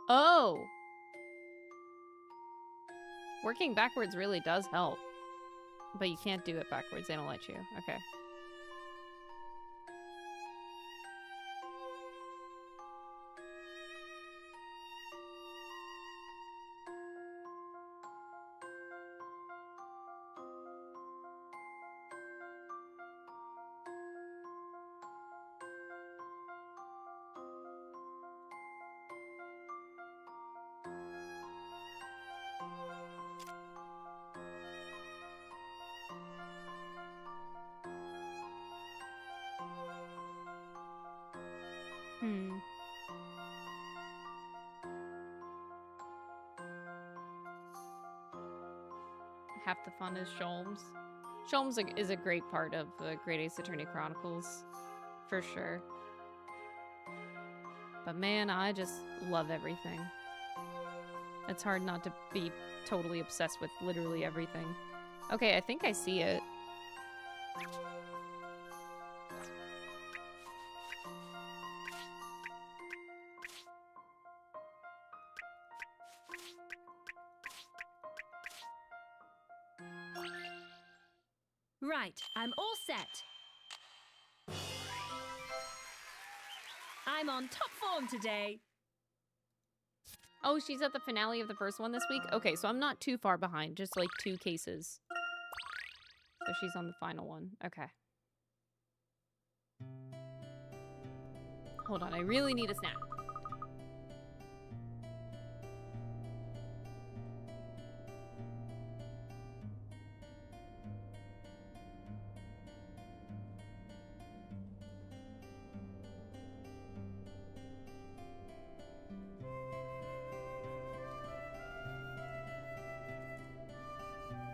Oh! Working backwards really does help. But you can't do it backwards, they don't let you. Okay. Half the fun is Sholmes. Sholmes is a great part of the Great Ace Attorney Chronicles, for sure. But man, I just love everything. It's hard not to be totally obsessed with literally everything. Okay, I think I see it. Right, I'm all set. I'm on top form today. Oh, she's at the finale of the first one this week? Okay, so I'm not too far behind. Just like 2 cases. So she's on the final one. Okay. Hold on, I really need a snack.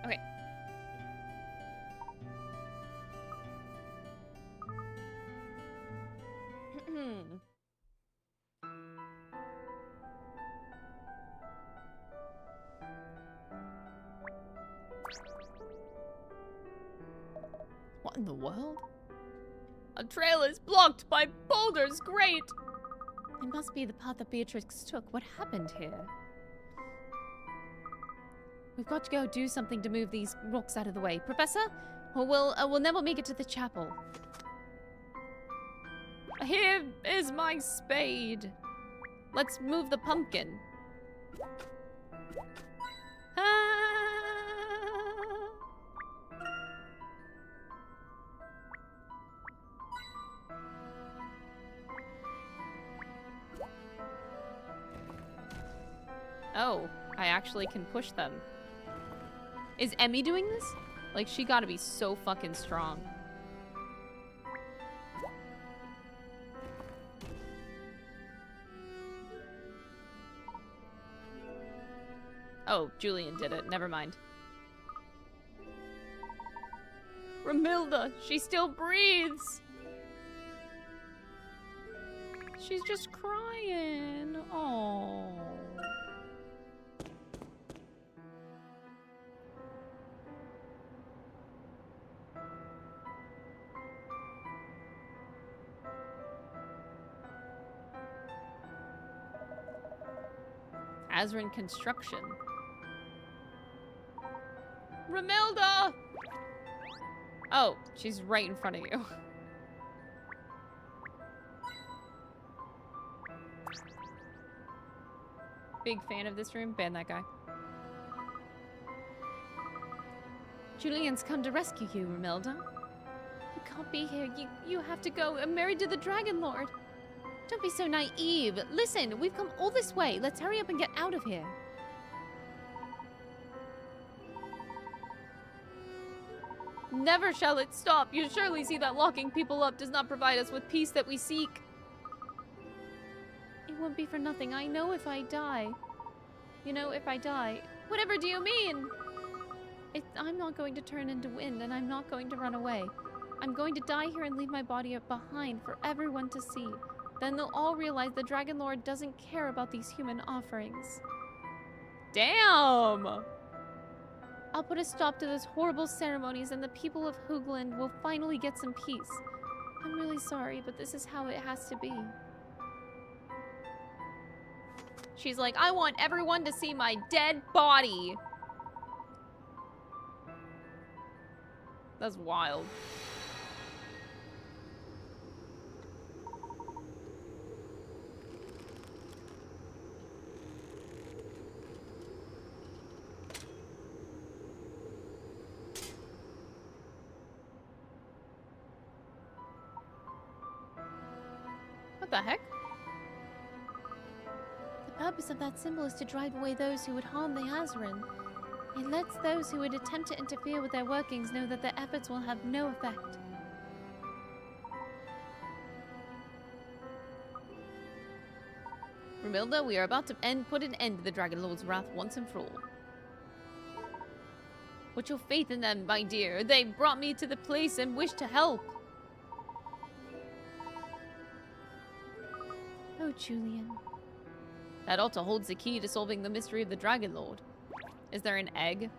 Okay. What in the world? A trail is blocked by boulders. Great! It must be the path that Beatrix took. What happened here? We've got to go do something to move these rocks out of the way. Professor? Or we'll never make it to the chapel. Here is my spade. Let's move the pumpkin. Ah. Oh, I actually can push them. Is Emmy doing this? Like, she gotta be so fucking strong. Oh, Julian did it. Never mind. Romilda, she still breathes. She's just crying. Oh. Azran construction. Romilda! Oh, she's right in front of you. Big fan of this room. Ban that guy. Julian's come to rescue you, Romilda. You can't be here. You have to go. I'm married to the Dragon Lord. Don't be so naive. Listen, we've come all this way. Let's hurry up and get out of here. Never shall it stop. You surely see that locking people up does not provide us with peace that we seek. It won't be for nothing. I know if I die. You know, if I die. Whatever do you mean? I'm not going to turn into wind, and I'm not going to run away. I'm going to die here and leave my body behind for everyone to see. Then they'll all realize the Dragon Lord doesn't care about these human offerings. Damn! I'll put a stop to those horrible ceremonies and the people of Hoogland will finally get some peace. I'm really sorry, but this is how it has to be. She's like, I want everyone to see my dead body. That's wild. What the heck? The purpose of that symbol is to drive away those who would harm the Azran. It lets those who would attempt to interfere with their workings know that their efforts will have no effect. Romilda, we are about to put an end to the Dragon Lord's wrath once and for all. Put your faith in them, my dear. They brought me to the place and wish to help. Oh, Julian. That altar holds the key to solving the mystery of the Dragon Lord. Is there an egg?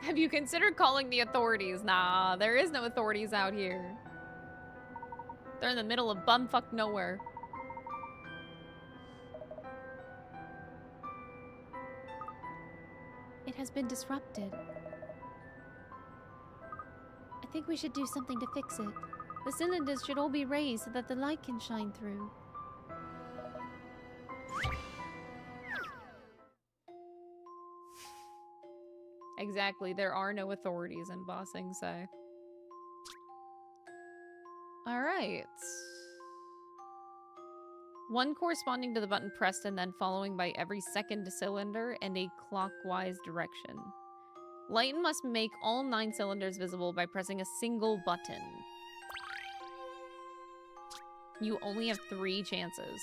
Have you considered calling the authorities? Nah, there is no authorities out here. They're in the middle of bumfuck nowhere. It has been disrupted. I think we should do something to fix it. The cylinders should all be raised so that the light can shine through. Exactly. There are no authorities in Ba Sing Se. All right. One corresponding to the button pressed and then following by every second cylinder in a clockwise direction. Layton must make all 9 cylinders visible by pressing a single button. You only have 3 chances.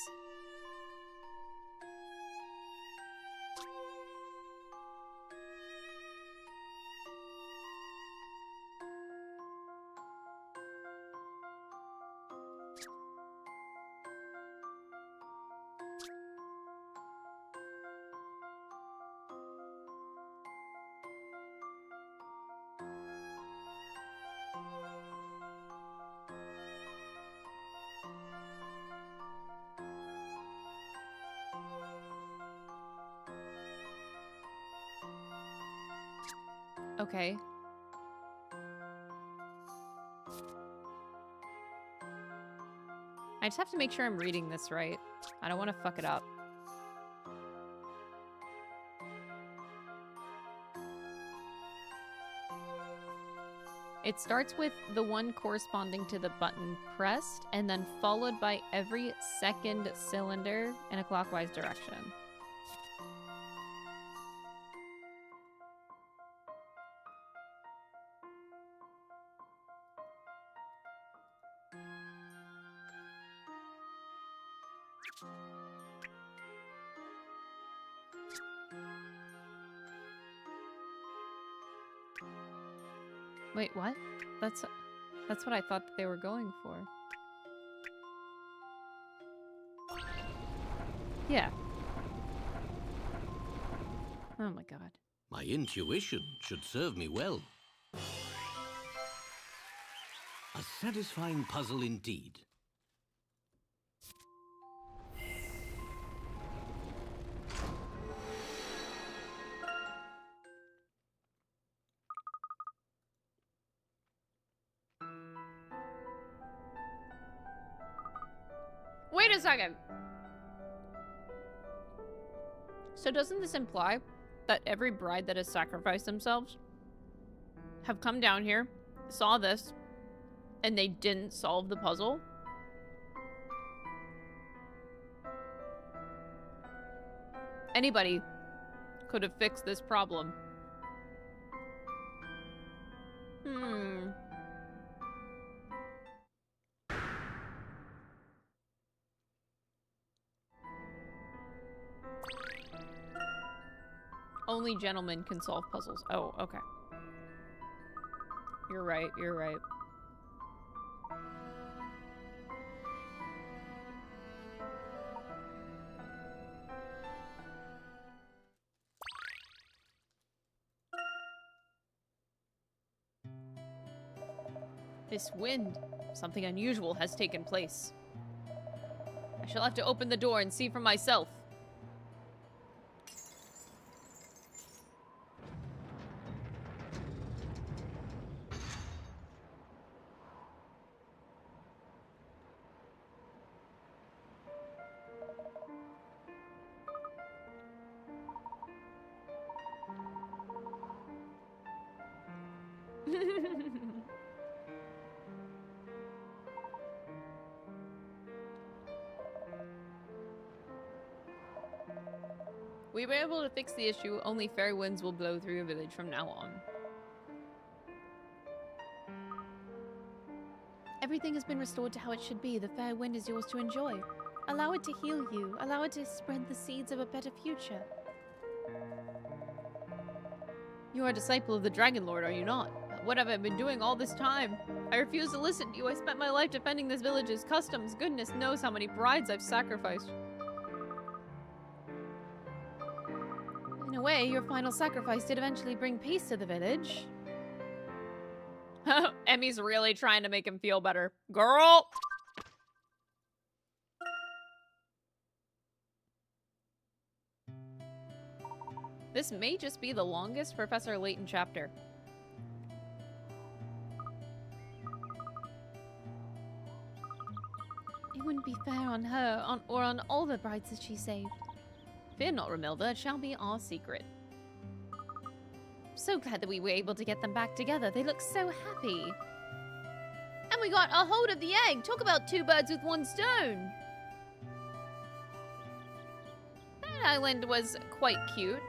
Okay. I just have to make sure I'm reading this right. I don't want to fuck it up. It starts with the one corresponding to the button pressed, and then followed by every second cylinder in a clockwise direction. Wait, what? That's what I thought that they were going for. Yeah. Oh my god. My intuition should serve me well. A satisfying puzzle indeed. Wait a second. So doesn't this imply that every bride that has sacrificed themselves have come down here, saw this, and they didn't solve the puzzle? Anybody could have fixed this problem. Only gentlemen can solve puzzles. Oh, okay. You're right, you're right. This wind. Something unusual has taken place. I shall have to open the door and see for myself. We were able to fix the issue. Only fair winds will blow through your village from now on. Everything has been restored to how it should be. The fair wind is yours to enjoy. Allow it to heal you. Allow it to spread the seeds of a better future. You are a disciple of the Dragon Lord, are you not? What have I been doing all this time? I refuse to listen to you. I spent my life defending this village's customs. Goodness knows how many brides I've sacrificed. In a way, your final sacrifice did eventually bring peace to the village. Emmy's really trying to make him feel better. Girl! This may just be the longest Professor Layton chapter. It wouldn't be fair on her or on all the brides that she saved. Fear not, Romilda. It shall be our secret. So glad that we were able to get them back together. They look so happy. And we got a hold of the egg. Talk about 2 birds with 1 stone. That island was quite cute.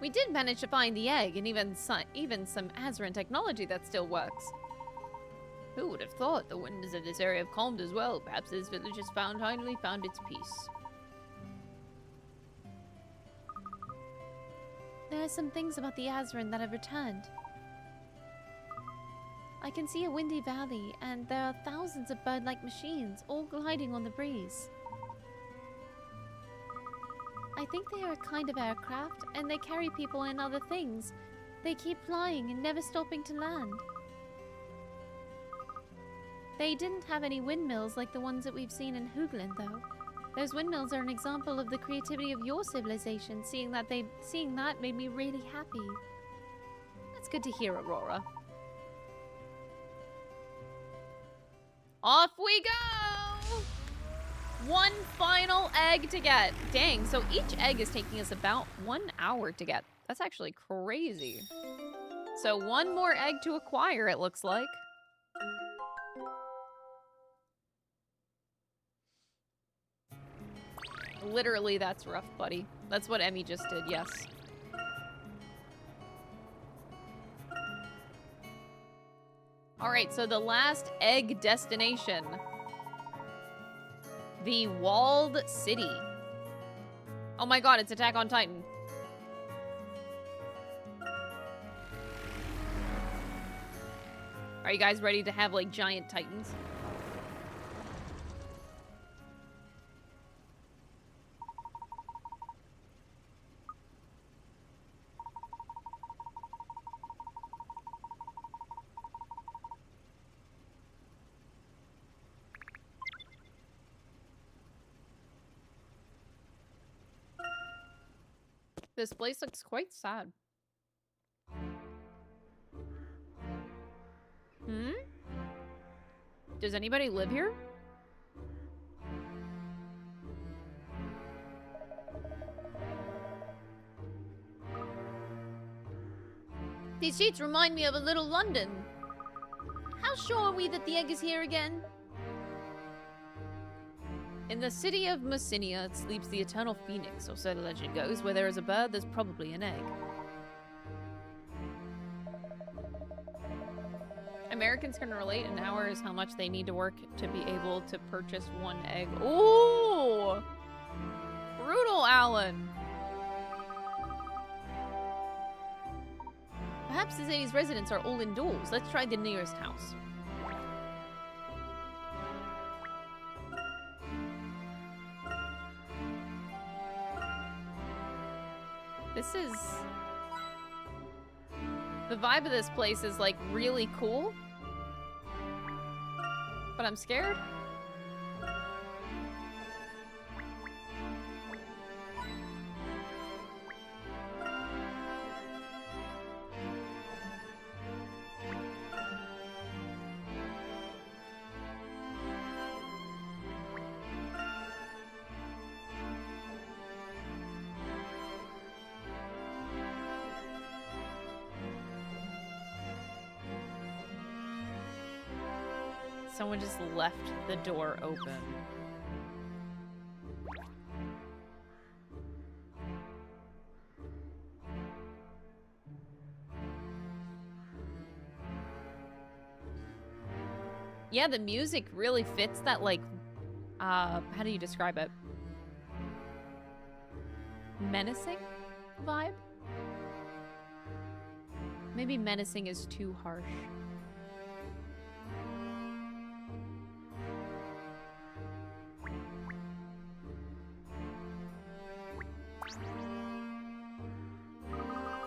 We did manage to find the egg and even some Azran technology that still works. Who would have thought the winds of this area have calmed as well? Perhaps this village has finally found its peace. There are some things about the Azran that have returned. I can see a windy valley, and there are thousands of bird-like machines, all gliding on the breeze. I think they are a kind of aircraft, and they carry people and other things. They keep flying and never stopping to land. They didn't have any windmills like the ones that we've seen in Hoogland, though. Those windmills are an example of the creativity of your civilization. Seeing that made me really happy. That's good to hear, Aurora. Off we go! 1 final egg to get. Dang, so each egg is taking us about 1 hour to get. That's actually crazy. So 1 more egg to acquire, it looks like. Literally, that's rough, buddy. That's what Emmy just did, yes. Alright, so the last egg destination. The Walled City. Oh my god, it's Attack on Titan. Are you guys ready to have, like, giant titans? This place looks quite sad. Hmm? Does anybody live here? These sheets remind me of a little London. How sure are we that the egg is here again? In the city of Messinia sleeps the eternal phoenix, or so the legend goes. Where there is a bird, there's probably an egg. Americans can relate in hours how much they need to work to be able to purchase 1 egg. Ooh! Brutal, Alan! Perhaps the city's residents are all indoors. Let's try the nearest house. This is... The vibe of this place is, like, really cool. But I'm scared. Someone just left the door open. Yeah, the music really fits that, like, how do you describe it? Menacing vibe? Maybe menacing is too harsh.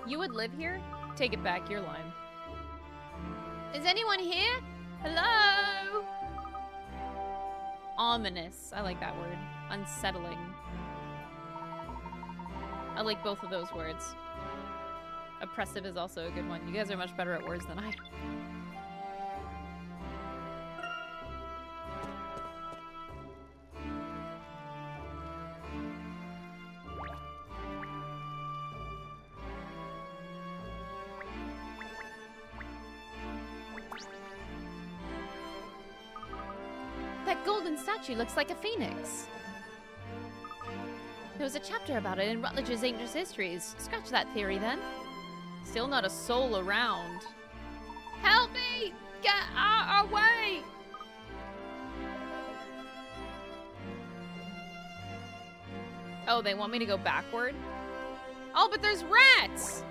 You would live here? Take it back, you're lying. Is anyone here? Hello? Ominous. I like that word. Unsettling. I like both of those words. Oppressive is also a good one. You guys are much better at words than I am. That golden statue looks like a phoenix. There was a chapter about it in Rutledge's Ancient Histories. Scratch that theory then. Still not a soul around. Help me! Get out of our way! Oh, they want me to go backward? Oh, but there's rats!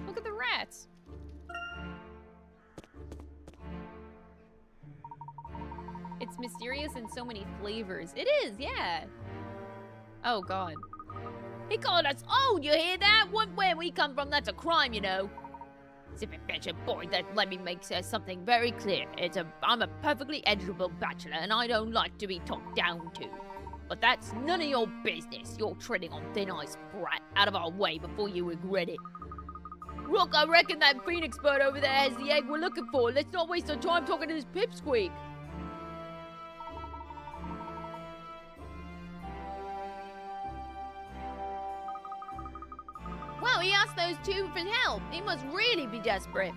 Look at the rats. It's mysterious in so many flavors. It is, yeah. Oh, God. He called us old, you hear that? Where we come from, that's a crime, you know. Zip it, bitch, boy, let me make something very clear. I'm a perfectly eligible bachelor, and I don't like to be talked down to. But that's none of your business. You're treading on thin ice, brat. Out of our way before you regret it. Look, I reckon that phoenix bird over there has the egg we're looking for. Let's not waste our time talking to this pipsqueak. Wow, he asked those two for help. He must really be desperate.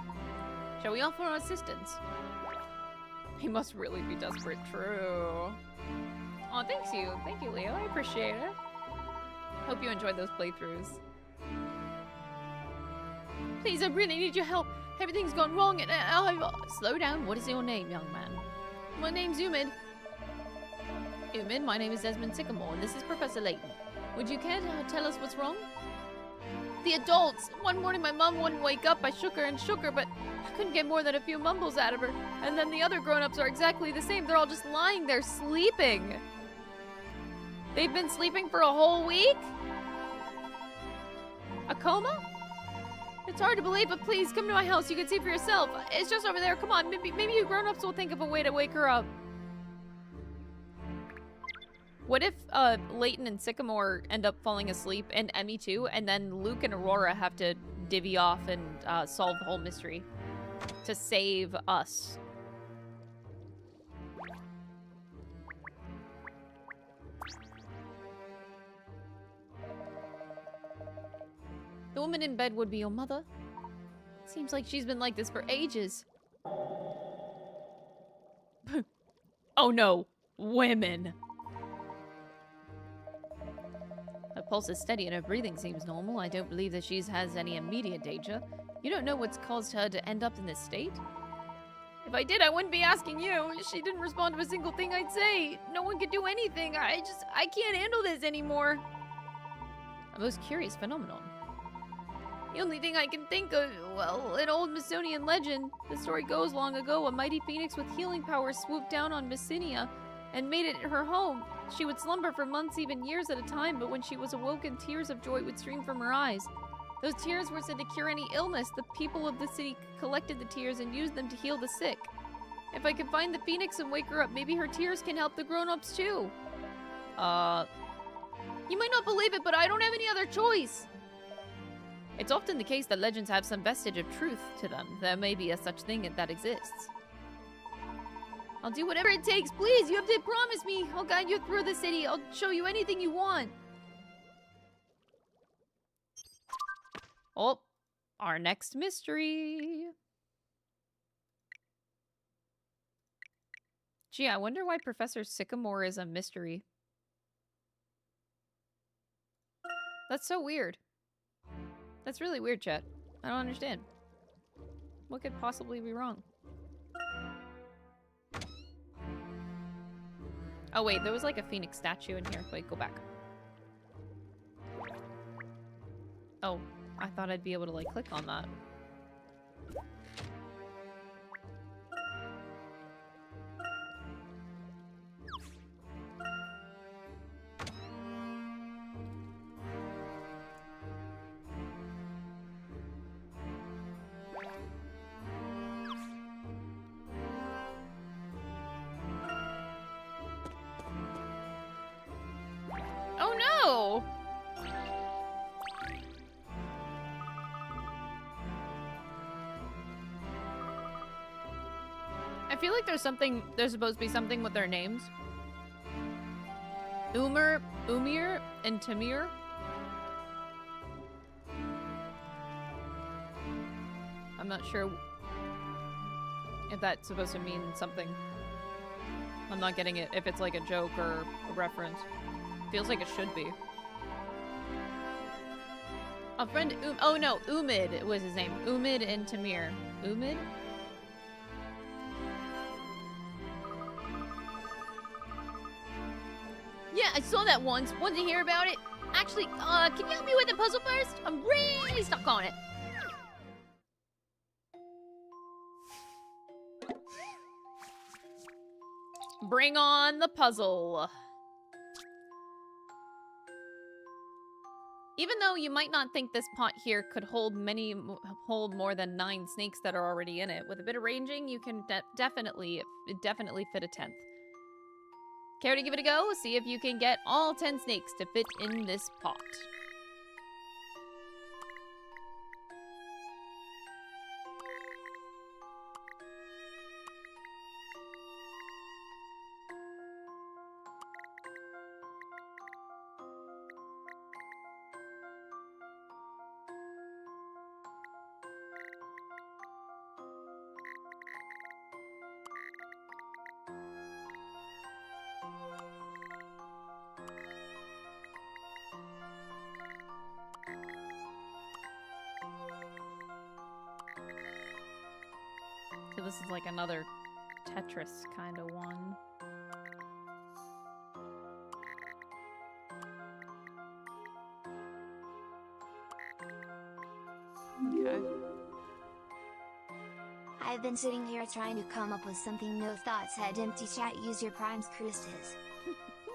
Shall we offer our assistance? He must really be desperate. True. Oh, thanks you. Thank you, Leo. I appreciate it. Hope you enjoyed those playthroughs. Please, I really need your help. Everything's gone wrong and Slow down. What is your name, young man? My name's Umid. Umid, my name is Desmond Sycamore, and this is Professor Layton. Would you care to tell us what's wrong? The adults. One morning my mom wouldn't wake up. I shook her, but I couldn't get more than a few mumbles out of her. And then the other grown-ups are exactly the same. They're all just lying there sleeping. They've been sleeping for a whole week? A coma? It's hard to believe, but please come to my house. You can see for yourself. It's just over there. Come on. Maybe you grown-ups will think of a way to wake her up. What if Layton and Sycamore end up falling asleep, and Emmy too, and then Luke and Aurora have to divvy off and solve the whole mystery to save us? The woman in bed would be your mother. Seems like she's been like this for ages. Oh no, women. Her pulse is steady and her breathing seems normal. I don't believe that she has any immediate danger. You don't know what's caused her to end up in this state? If I did, I wouldn't be asking you. She didn't respond to a single thing I'd say. No one could do anything. I can't handle this anymore. A most curious phenomenon. The only thing I can think of, well, an old Messonian legend. The story goes long ago, a mighty phoenix with healing powers swooped down on Messinia and made it her home. She would slumber for months, even years at a time, but when she was awoken, tears of joy would stream from her eyes. Those tears were said to cure any illness. The people of the city collected the tears and used them to heal the sick. If I could find the phoenix and wake her up, maybe her tears can help the grown-ups too. You might not believe it, but I don't have any other choice. It's often the case that legends have some vestige of truth to them. There may be a such thing that exists. I'll do whatever it takes. Please, you have to promise me. I'll guide you through the city. I'll show you anything you want. Oh, our next mystery. Gee, I wonder why Professor Sycamore is a mystery. That's so weird. That's really weird, chat. I don't understand. What could possibly be wrong? Oh wait, there was like a phoenix statue in here. Wait, go back. Oh, I thought I'd be able to like click on that. I feel like there's supposed to be something with their names. Umir, and Tamir. I'm not sure if that's supposed to mean something. I'm not getting it, if it's like a joke or a reference. Feels like it should be. A friend, oh no, Umid was his name. Umid and Tamir. Umid? Yeah, I saw that once. Wanted to hear about it. Actually, can you help me with the puzzle first? I'm really stuck on it. Bring on the puzzle. Even though you might not think this pot here could hold more than 9 snakes that are already in it, with a bit of ranging, you can definitely fit a 10th. Care to give it a go? See if you can get all 10 snakes to fit in this pot. So this is like another Tetris kind of one. Okay. I've been sitting here trying to come up with something. No thoughts had empty. Chat, use your primes, Christus.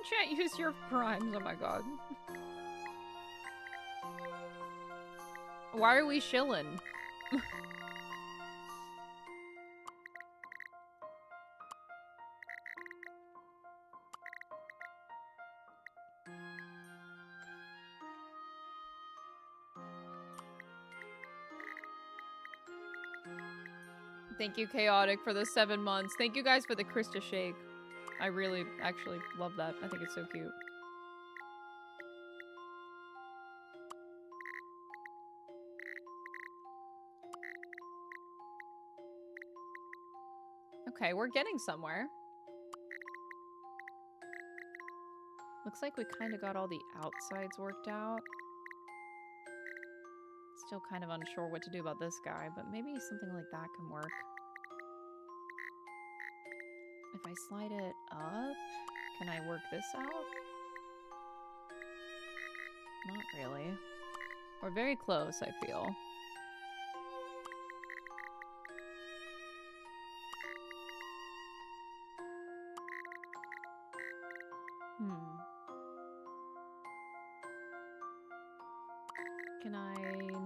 Chat, use your primes. Oh my god. Why are we shilling? Thank you, Chaotic, for the 7 months. Thank you guys for the Krista Shake. I really, actually love that. I think it's so cute. Okay, we're getting somewhere. Looks like we kind of got all the outsides worked out. Still kind of unsure what to do about this guy, but maybe something like that can work. If I slide it up, can I work this out? Not really. We're very close, I feel. Can I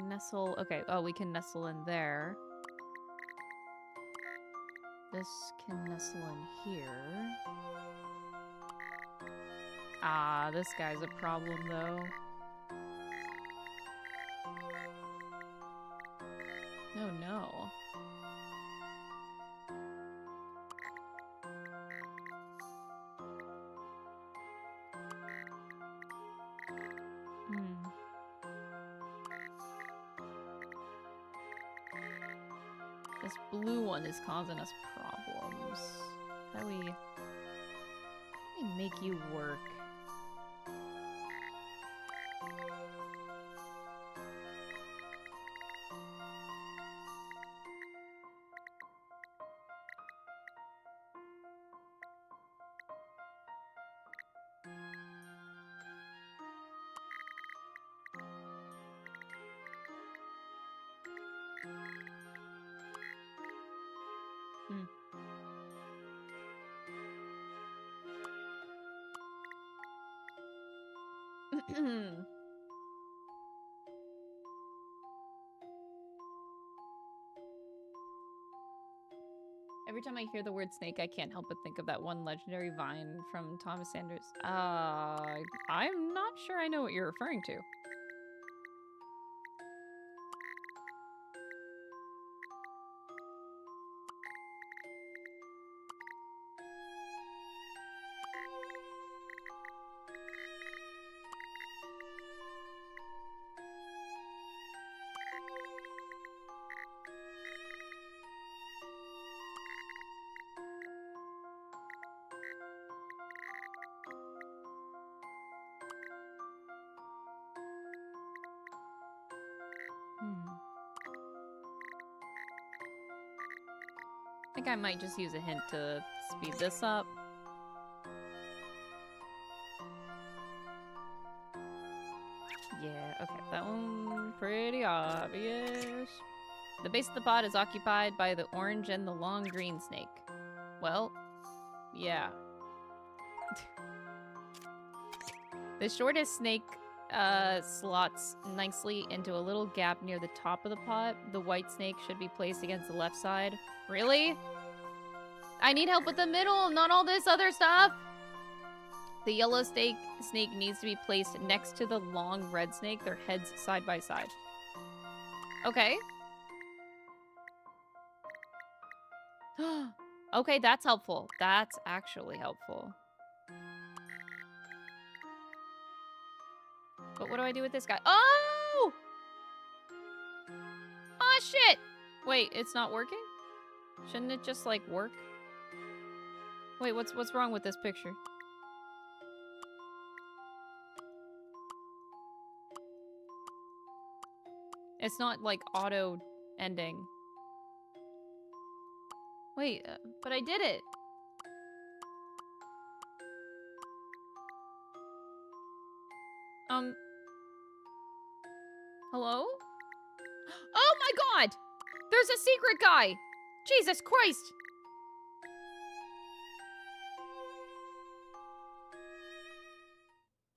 nestle? Okay, oh, we can nestle in there. This can nestle in here. Ah, this guy's a problem, though. Oh, no. This blue one is causing us problems. How do we make you work? Every time I hear the word snake, I can't help but think of that one legendary vine from Thomas Sanders. I'm not sure I know what you're referring to. think I might just use a hint to speed this up. Yeah, okay, that one pretty obvious. The base of the pod is occupied by the orange and the long green snake. Well, yeah. The shortest snake slots nicely into a little gap near the top of the pot. The white snake should be placed against the left side. Really? I need help with the middle, not all this other stuff. The yellow snake needs to be placed next to the long red snake, their heads side by side. Okay. Okay, that's helpful. That's actually helpful. But what do I do with this guy? Oh! Oh, shit! Wait, it's not working? Shouldn't it just, like, work? Wait, what's wrong with this picture? It's not, like, auto-ending. Wait, but I did it! Hello? Oh my god! There's a secret guy! Jesus Christ!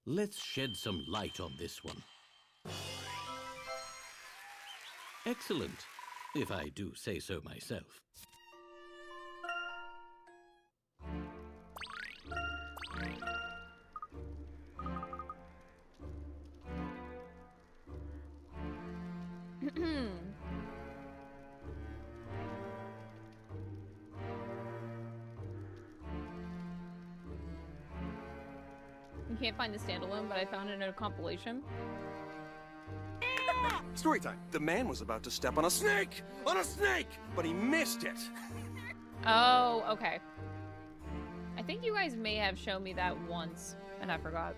Let's shed some light on this one. Excellent, if I do say so myself. You can't find the standalone, but I found it in a compilation. Story time. The man was about to step on a snake! On a snake! But he missed it! Oh, okay. I think you guys may have shown me that once, and I forgot.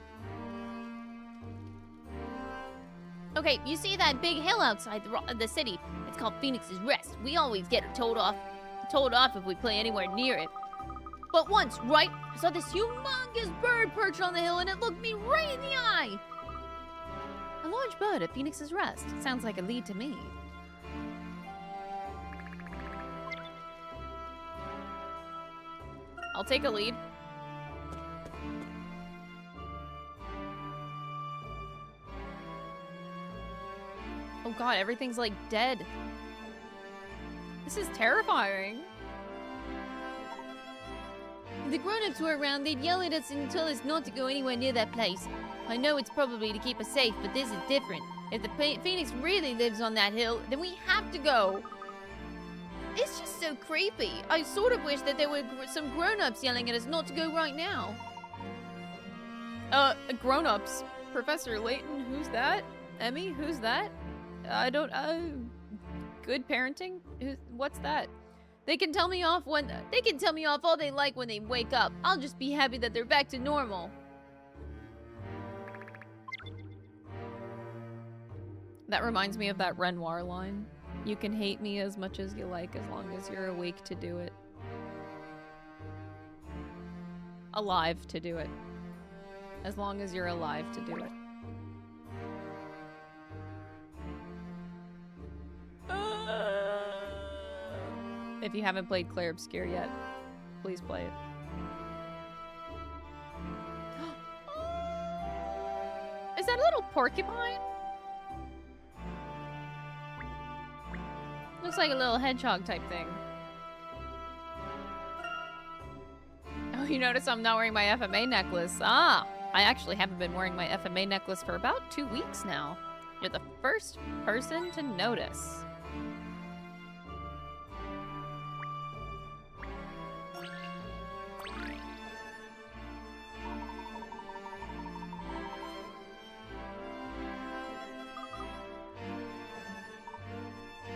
Okay, you see that big hill outside the city? It's called Phoenix's Rest. We always get told off if we play anywhere near it. But once, right, I saw this humongous bird perched on the hill and it looked me right in the eye. A large bird at Phoenix's Rest. Sounds like a lead to me. I'll take a lead. Oh god, everything's like dead. This is terrifying. If the grown-ups were around, they'd yell at us and tell us not to go anywhere near that place. I know it's probably to keep us safe, but this is different. If the Phoenix really lives on that hill, then we have to go. It's just so creepy. I sort of wish that there were some grown-ups yelling at us not to go right now. Grown-ups. Professor Layton, who's that? Emmy, who's that? I don't, good parenting? What's that? They can tell me off all they like when they wake up. I'll just be happy that they're back to normal. That reminds me of that Renoir line. You can hate me as much as you like as long as you're awake to do it. Alive to do it. As long as you're alive to do it. If you haven't played Clair Obscure yet, please play it. Is that a little porcupine? Looks like a little hedgehog type thing. Oh, you notice I'm not wearing my FMA necklace. Ah, I actually haven't been wearing my FMA necklace for about 2 weeks now. You're the first person to notice.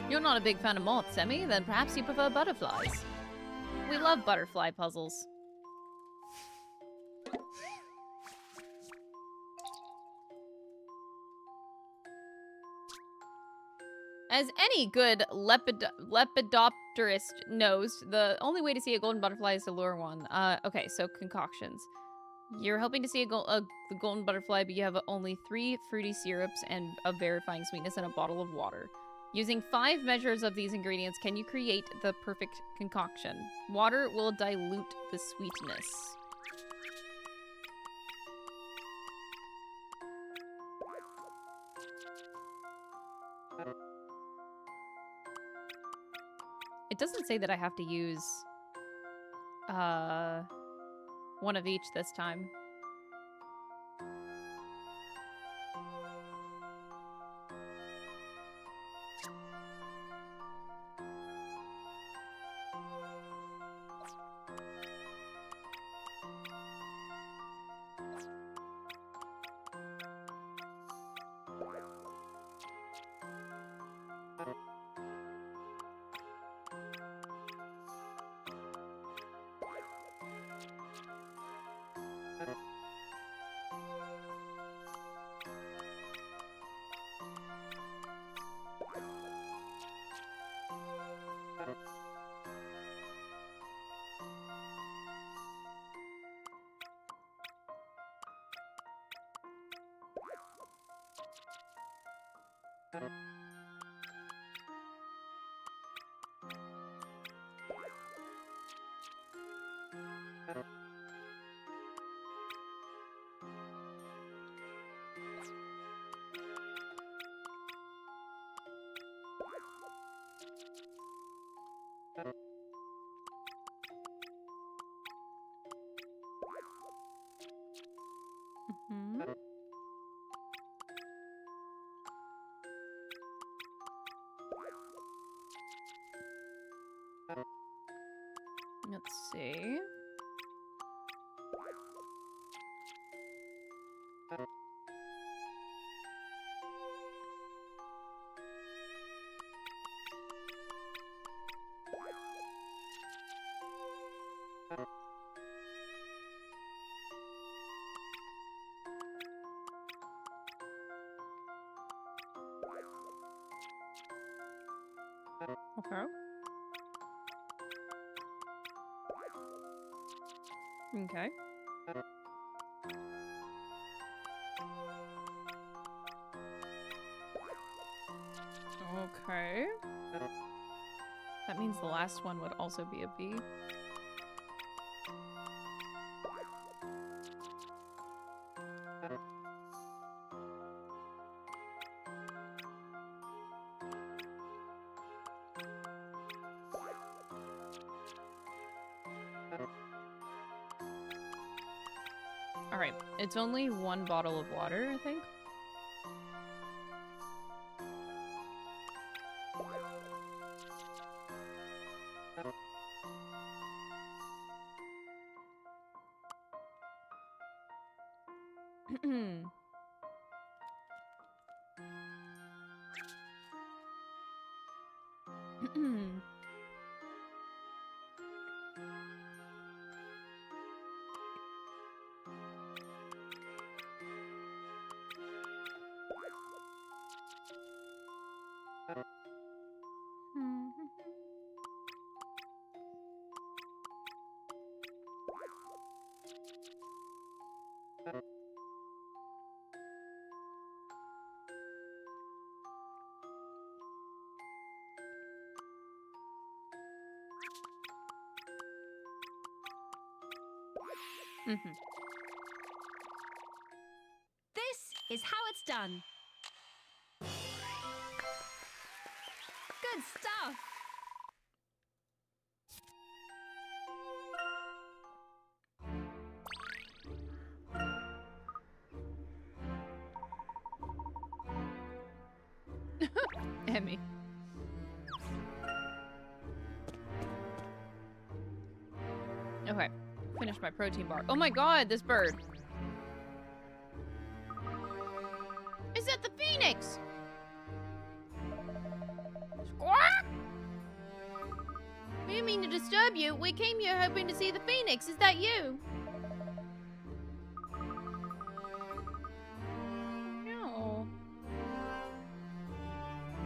You're not a big fan of moths, Emmy? Then perhaps you prefer butterflies. We love butterfly puzzles. As any good lepidopterist knows, the only way to see a golden butterfly is to lure one. Okay, so concoctions. You're hoping to see the golden butterfly, but you have only 3 fruity syrups and a verifying sweetness and a bottle of water. Using 5 measures of these ingredients, can you create the perfect concoction? Water will dilute the sweetness. It doesn't say that I have to use one of each this time. Mhm. Let's see. Okay. Okay. Okay. That means the last one would also be a B. Alright, it's only 1 bottle of water, I think. This is how it's done. Good stuff. Emmy. Okay. Finish my protein bar. Oh my god, this bird. Is that the phoenix? Squawk! We didn't mean to disturb you. We came here hoping to see the phoenix. Is that you? No.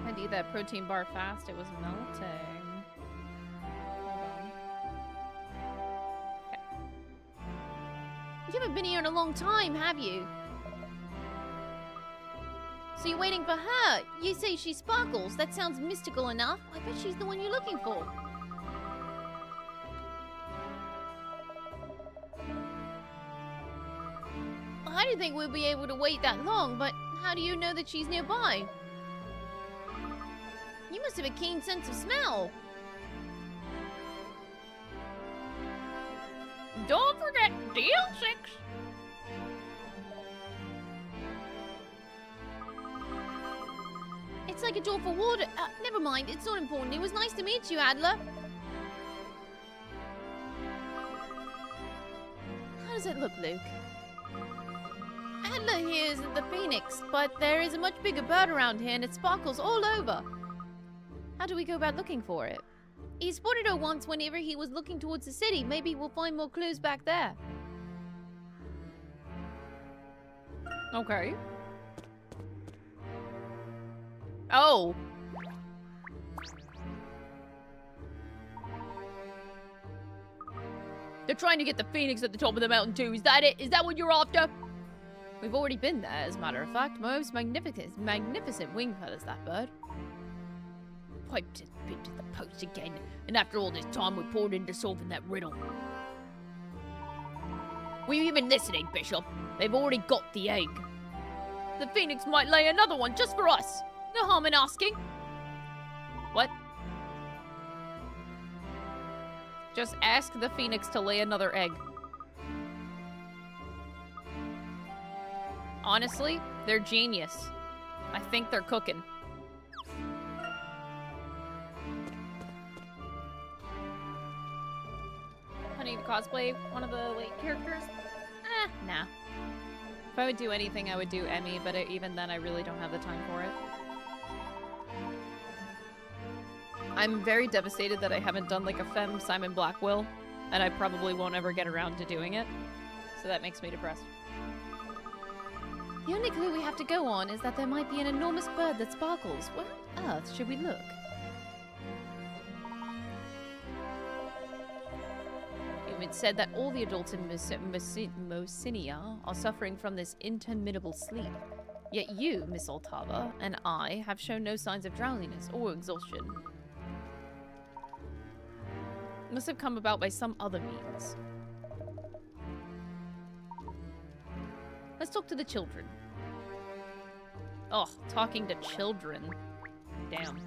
I need that protein bar fast. It was melting. Hold on. Okay. You haven't been here in a long time, have you? So you're waiting for her? You say she sparkles. That sounds mystical enough. I bet she's the one you're looking for. I didn't think we'd be able to wait that long, but how do you know that she's nearby? You must have a keen sense of smell. Don't forget DL6. It's like a door for water. Never mind, it's not important. It was nice to meet you, Adler. How does it look, Luke? Adler here is the Phoenix, but there is a much bigger bird around here and it sparkles all over. How do we go about looking for it? He spotted her once whenever he was looking towards the city. Maybe we'll find more clues back there. Okay. Oh. They're trying to get the Phoenix at the top of the mountain too. Is that it? Is that what you're after? We've already been there, as a matter of fact. Most magnificent wing feathers, that bird. Piped it bit to the post again. And after all this time we poured into solving that riddle. Were you even listening, Bishop? They've already got the egg. The Phoenix might lay another one just for us. No harm in asking. What? Just ask the Phoenix to lay another egg. Honestly, they're genius. I think they're cooking. Honey, to cosplay one of the Layton characters? Nah. If I would do anything, I would do Emmy, but even then, I really don't have the time for it. I'm very devastated that I haven't done like a femme Simon Blackwell, and I probably won't ever get around to doing it. So that makes me depressed. The only clue we have to go on is that there might be an enormous bird that sparkles. Where on earth should we look? It said that all the adults in Mosinia are suffering from this interminable sleep. Yet you, Miss Altava, and I have shown no signs of drowsiness or exhaustion. It must have come about by some other means. Let's talk to the children. Oh, talking to children. Damn.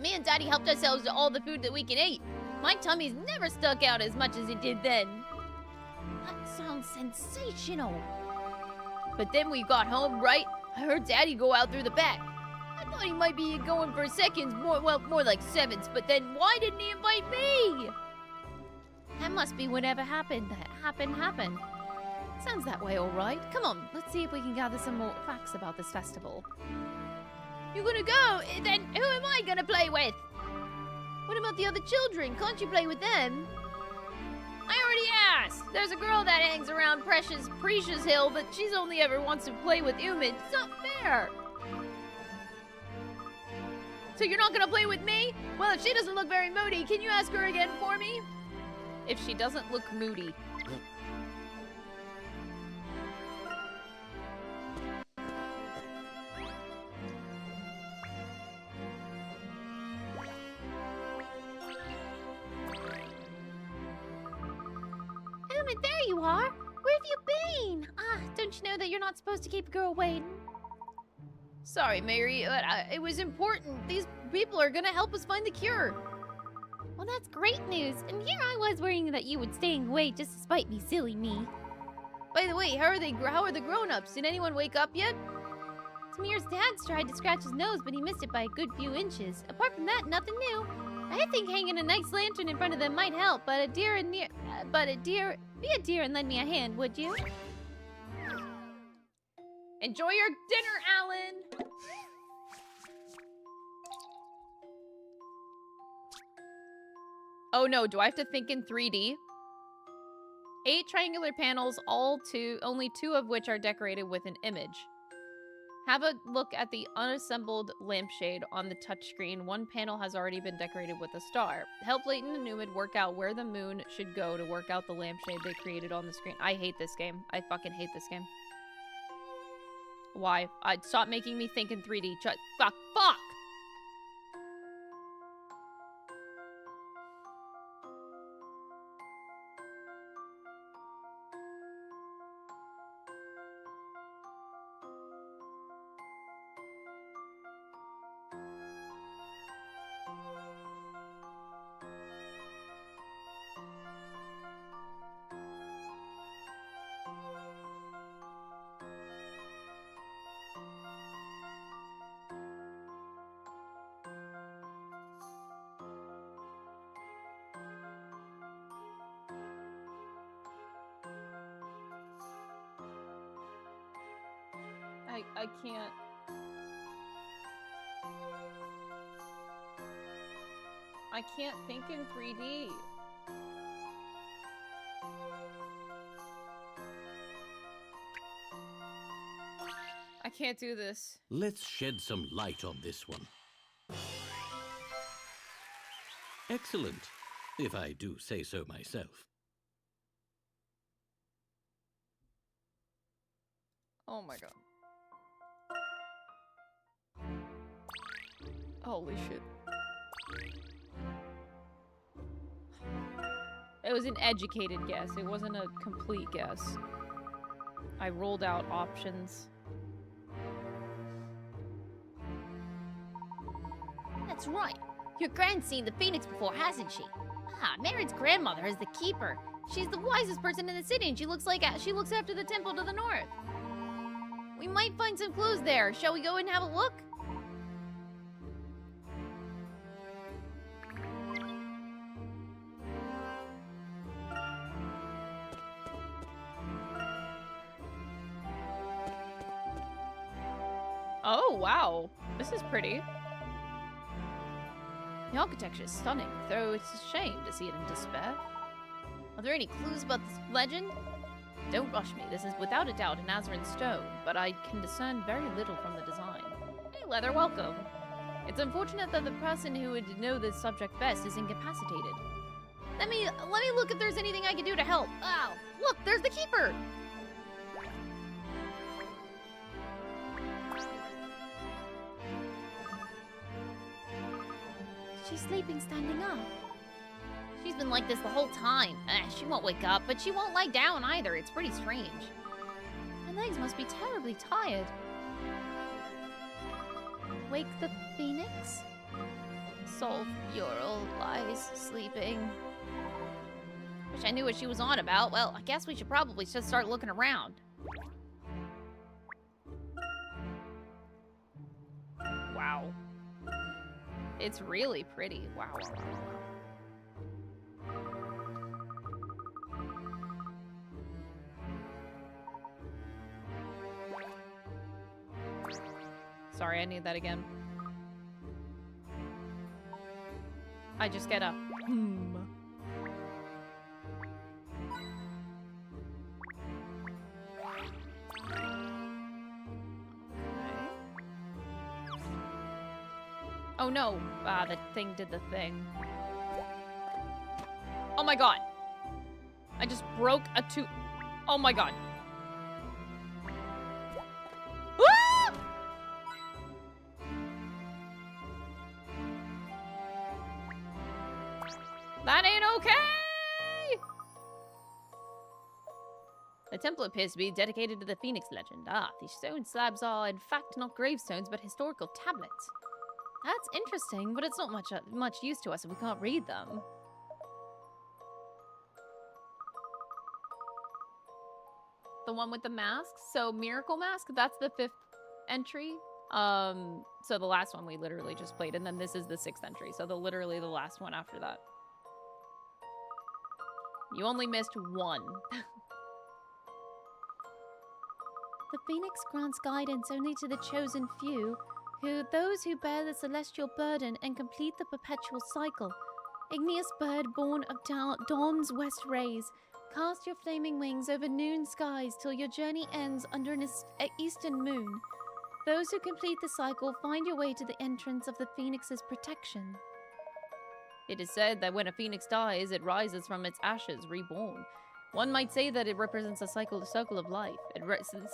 Me and Daddy helped ourselves to all the food that we can eat. My tummy's never stuck out as much as it did then. That sounds sensational. But then we got home, right? I heard Daddy go out through the back. I thought he might be going for seconds, more like sevenths, but then why didn't he invite me? That must be whatever happened. That happened. Sounds that way, all right. Come on, let's see if we can gather some more facts about this festival. You're gonna go? Then who am I gonna play with? What about the other children? Can't you play with them? I already asked. There's a girl that hangs around Precious Hill, but she's only ever wants to play with humans. It's not fair. So you're not gonna play with me? Well, if she doesn't look very moody, can you ask her again for me? If she doesn't look moody. Uman, there you are. Where have you been? Don't you know that you're not supposed to keep a girl waiting? Sorry, Mary, but it was important. These people are gonna help us find the cure. Well, that's great news. And here I was worrying that you would stay away just to spite me, silly me. By the way, how are the grown-ups? Did anyone wake up yet? Samir's dad's tried to scratch his nose, but he missed it by a good few inches. Apart from that, nothing new. I think hanging a nice lantern in front of them might help, but be a dear and lend me a hand, would you? Enjoy your dinner, Alan! Oh no, do I have to think in 3D? 8 triangular panels, only 2 of which are decorated with an image. Have a look at the unassembled lampshade on the touchscreen. One panel has already been decorated with a star. Help Layton and Numid work out where the moon should go to work out the lampshade they created on the screen. I hate this game. I fucking hate this game. Why? Stop making me think in 3D. Fuck. I can't. I can't think in 3D. I can't do this. Let's shed some light on this one. Excellent, if I do say so myself. Oh my god. Holy shit. It was an educated guess. It wasn't a complete guess. I rolled out options. That's right. Your grand's seen the phoenix before, hasn't she? Ah, Marin's grandmother is the keeper. She's the wisest person in the city, and she looks after the temple to the north. We might find some clues there. Shall we go and have a look? Oh, wow. This is pretty. The architecture is stunning, though it's a shame to see it in despair. Are there any clues about this legend? Don't rush me. This is without a doubt an Azran stone, but I can discern very little from the design. Hey, Leather, welcome. It's unfortunate that the person who would know this subject best is incapacitated. Let me look if there's anything I can do to help. Ow! Look, there's the keeper! She's sleeping standing up. She's been like this the whole time. She won't wake up, but she won't lie down either. It's pretty strange. Her legs must be terribly tired. Wake the phoenix? Solve Ural lies sleeping. Wish I knew what she was on about. Well, I guess we should probably just start looking around. Wow. It's really pretty. Wow. Sorry, I need that again. I just get a hmm. Oh no, the thing did the thing. Oh my god. I just broke a tooth. Oh my god. Ah! That ain't okay! The temple appears to be dedicated to the Phoenix legend. Ah, these stone slabs are in fact not gravestones, but historical tablets. That's interesting, but it's not much use to us if we can't read them. The one with the mask? So Miracle Mask, that's the 5th entry. So the last one we literally just played, and then this is the 6th entry. So literally the last one after that. You only missed one. The Phoenix grants guidance only to the chosen few, those who bear the celestial burden and complete the perpetual cycle. Igneous bird born of dawn's west rays, Cast your flaming wings over noon skies till your journey ends under an eastern moon. Those who complete the cycle find your way to the entrance of the Phoenix's protection. It is said that when a phoenix dies, it rises from its ashes, reborn. One might say that it represents a circle of life. It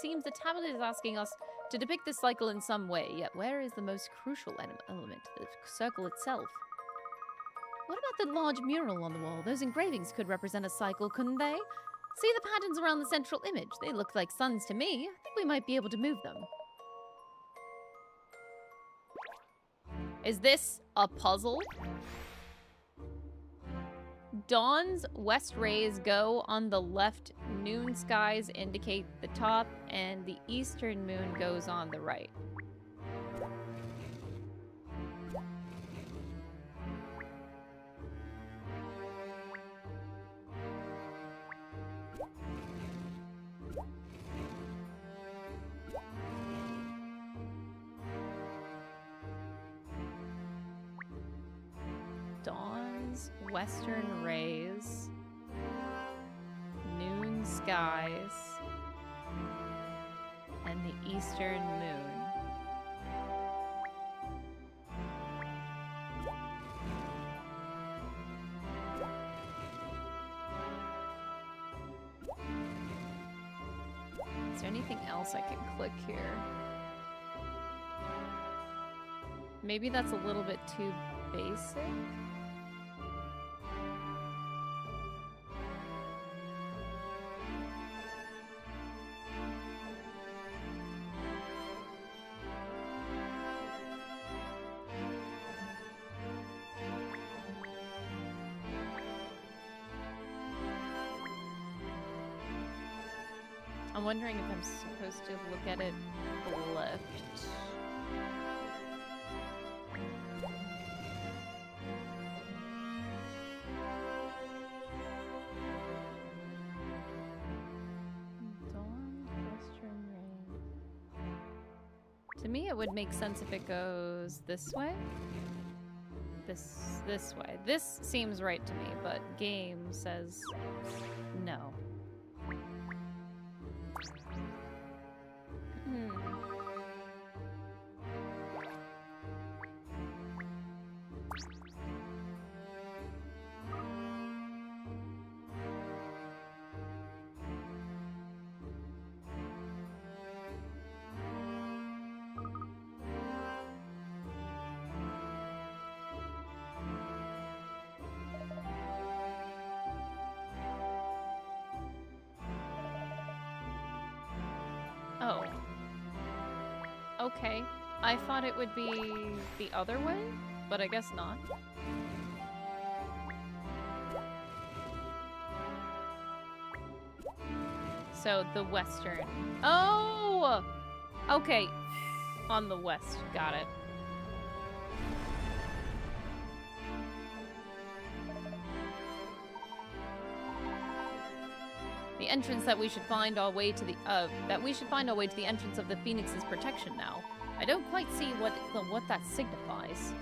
seems the tablet is asking us to depict this cycle in some way, yet where is the most crucial element, the circle itself? What about the large mural on the wall? Those engravings could represent a cycle, couldn't they? See the patterns around the central image? They look like suns to me. I think we might be able to move them. Is this a puzzle? Dawn's west rays go on the left, noon skies indicate the top, and the eastern moon goes on the right. Dawn's western rays, noon skies, and the eastern moon. Is there anything else I can click here? Maybe that's a little bit too basic. I'm wondering if I'm supposed to look at it flipped. Dawn, western ray. To me, it would make sense if it goes this way. This way. This seems right to me, but game says no. Oh. Okay. I thought it would be the other way, but I guess not. So the western. Oh! Okay. On the west. Got it. The entrance that we should find our way to the entrance of the Phoenix's protection now. I don't quite see what that signifies.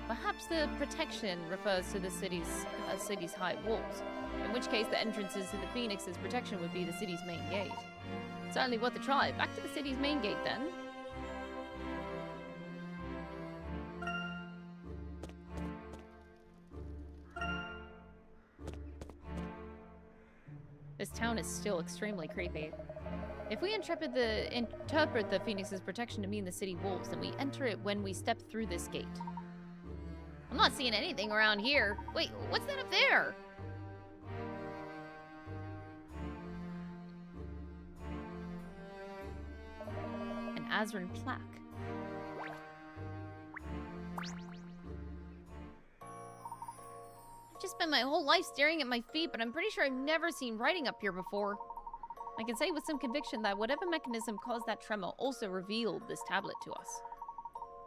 Perhaps the protection refers to the city's high walls, in which case the entrances to the Phoenix's protection would be the city's main gate. Certainly worth a try. Back to the city's main gate then. This town is still extremely creepy. If we interpret the Phoenix's protection to mean the city walls, then we enter it when we step through this gate. I'm not seeing anything around here. Wait, what's that up there? An Azran plaque. I've just spent my whole life staring at my feet, but I'm pretty sure I've never seen writing up here before. I can say with some conviction that whatever mechanism caused that tremor also revealed this tablet to us.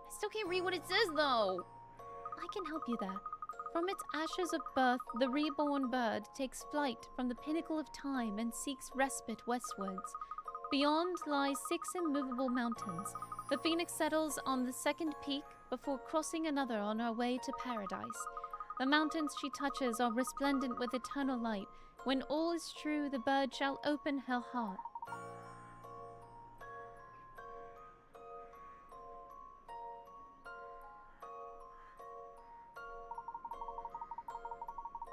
I still can't read what it says, though. I can help you there. From its ashes of birth, the reborn bird takes flight from the pinnacle of time and seeks respite westwards. Beyond lie 6 immovable mountains. The phoenix settles on the second peak before crossing another on her way to paradise. The mountains she touches are resplendent with eternal light, When all is true, the bird shall open her heart.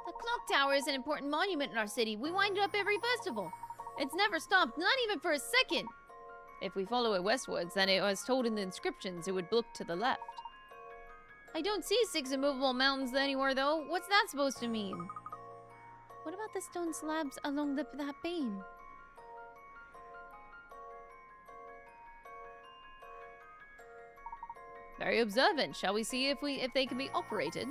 The clock tower is an important monument in our city. We wind it up every festival. It's never stopped, not even for a second. If we follow it westwards, then it was told in the inscriptions it would look to the left. I don't see 6 immovable mountains anywhere, though. What's that supposed to mean? What about the stone slabs along that beam? Very observant. Shall we see if they can be operated?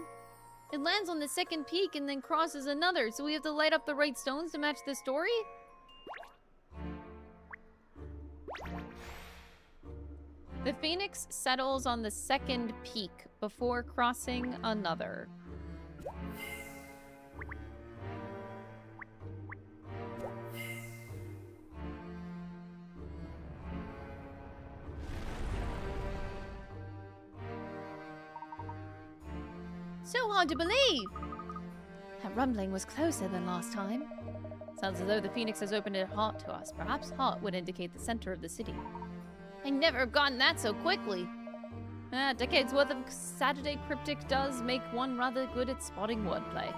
It lands on the second peak and then crosses another, so we have to light up the right stones to match the story? The phoenix settles on the second peak before crossing another. So hard to believe! That rumbling was closer than last time. Sounds as though the phoenix has opened its heart to us. Perhaps heart would indicate the center of the city. I never have gotten that so quickly. Decades worth of Saturday cryptic does make one rather good at spotting wordplay.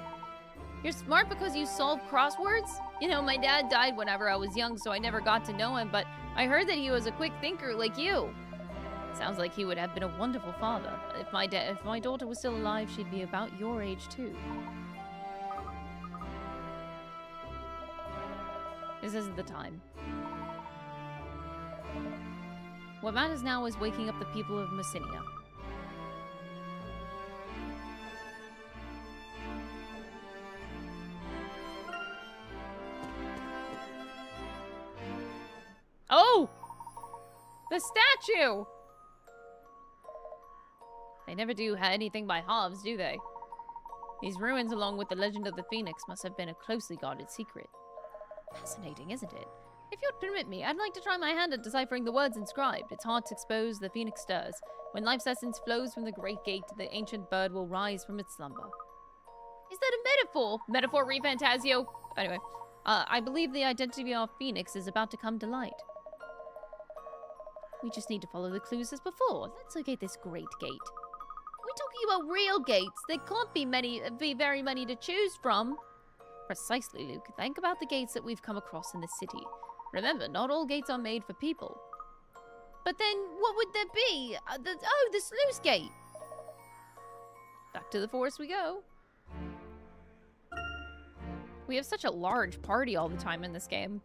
You're smart because you solve crosswords? You know, my dad died whenever I was young, so I never got to know him, but I heard that he was a quick thinker like you. Sounds like he would have been a wonderful father. If my daughter was still alive, she'd be about your age too. This isn't the time. What matters now is waking up the people of Messinia. Oh! The statue! They never do anything by halves, do they? These ruins, along with the legend of the Phoenix, must have been a closely guarded secret. Fascinating, isn't it? If you'd permit me, I'd like to try my hand at deciphering the words inscribed. Its heart exposed, the phoenix stirs. When life's essence flows from the great gate, the ancient bird will rise from its slumber. Is that a metaphor? Metaphor refantasio. Anyway, I believe the identity of our phoenix is about to come to light. We just need to follow the clues as before. Let's locate this great gate. We're talking about real gates. There can't be very many to choose from. Precisely, Luke. Think about the gates that we've come across in the city. Remember, not all gates are made for people. But then, what would there be? The sluice gate. Back to the forest we go. We have such a large party all the time in this game.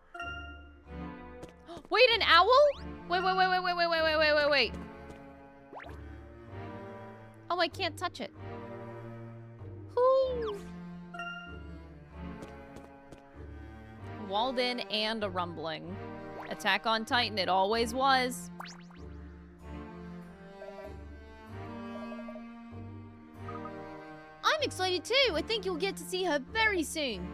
Wait, an owl? Wait. Oh, I can't touch it. Ooh. Walled in and a rumbling. Attack on Titan, it always was. I'm excited too. I think you'll get to see her very soon.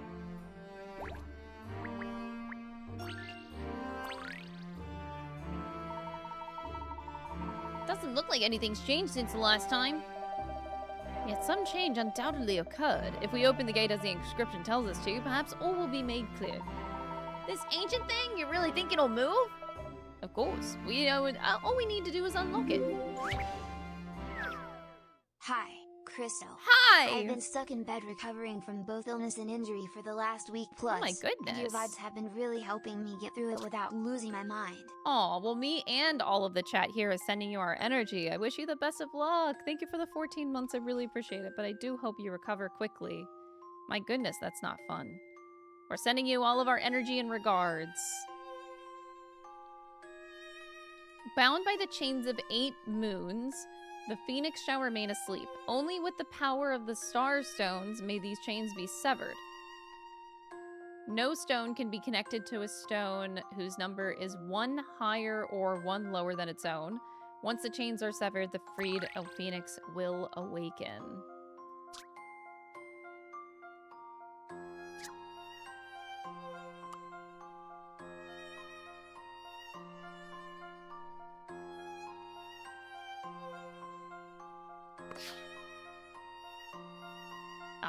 Doesn't look like anything's changed since the last time. Yet some change undoubtedly occurred. If we open the gate as the inscription tells us to, perhaps all will be made clear. This ancient thing, you really think it'll move? Of course. We know all we need to do is unlock it. Hi, Crystal. Hi! I've been stuck in bed recovering from both illness and injury for the last week plus. Oh my goodness. Your vibes have been really helping me get through it without losing my mind. Aw, well, me and all of the chat here is sending you our energy. I wish you the best of luck. Thank you for the 14 months. I really appreciate it, but I do hope you recover quickly. My goodness, that's not fun. We're sending you all of our energy and regards. Bound by the chains of 8 moons, the phoenix shall remain asleep. Only with the power of the star stones may these chains be severed. No stone can be connected to a stone whose number is 1 higher or 1 lower than its own. Once the chains are severed, the freed phoenix will awaken.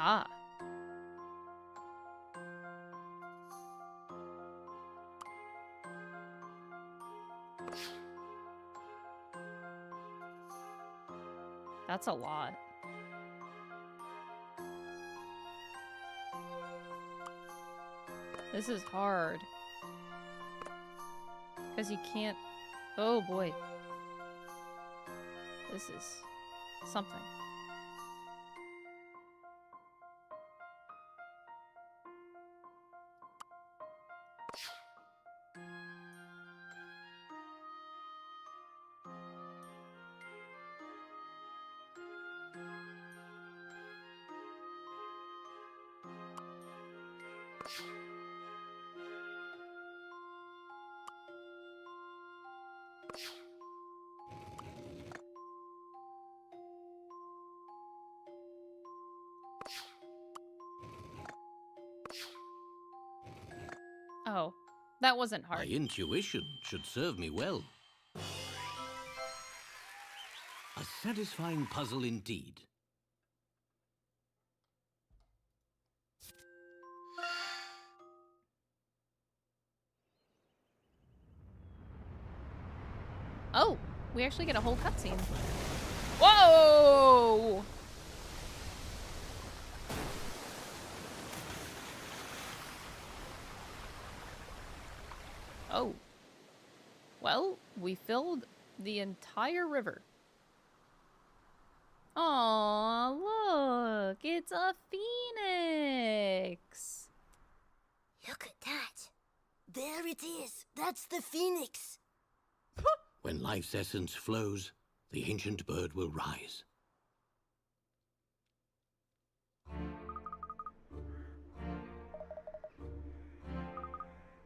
Ah. That's a lot. This is hard. Because you can't... Oh boy. This is something. Oh, that wasn't My hard. intuition should serve me well. A satisfying puzzle indeed. Oh, we actually get a whole cutscene. Whoa! Oh. Well, we filled the entire river. Aw, look, it's a phoenix. Look at that. There it is. That's the phoenix. When life's essence flows, the ancient bird will rise.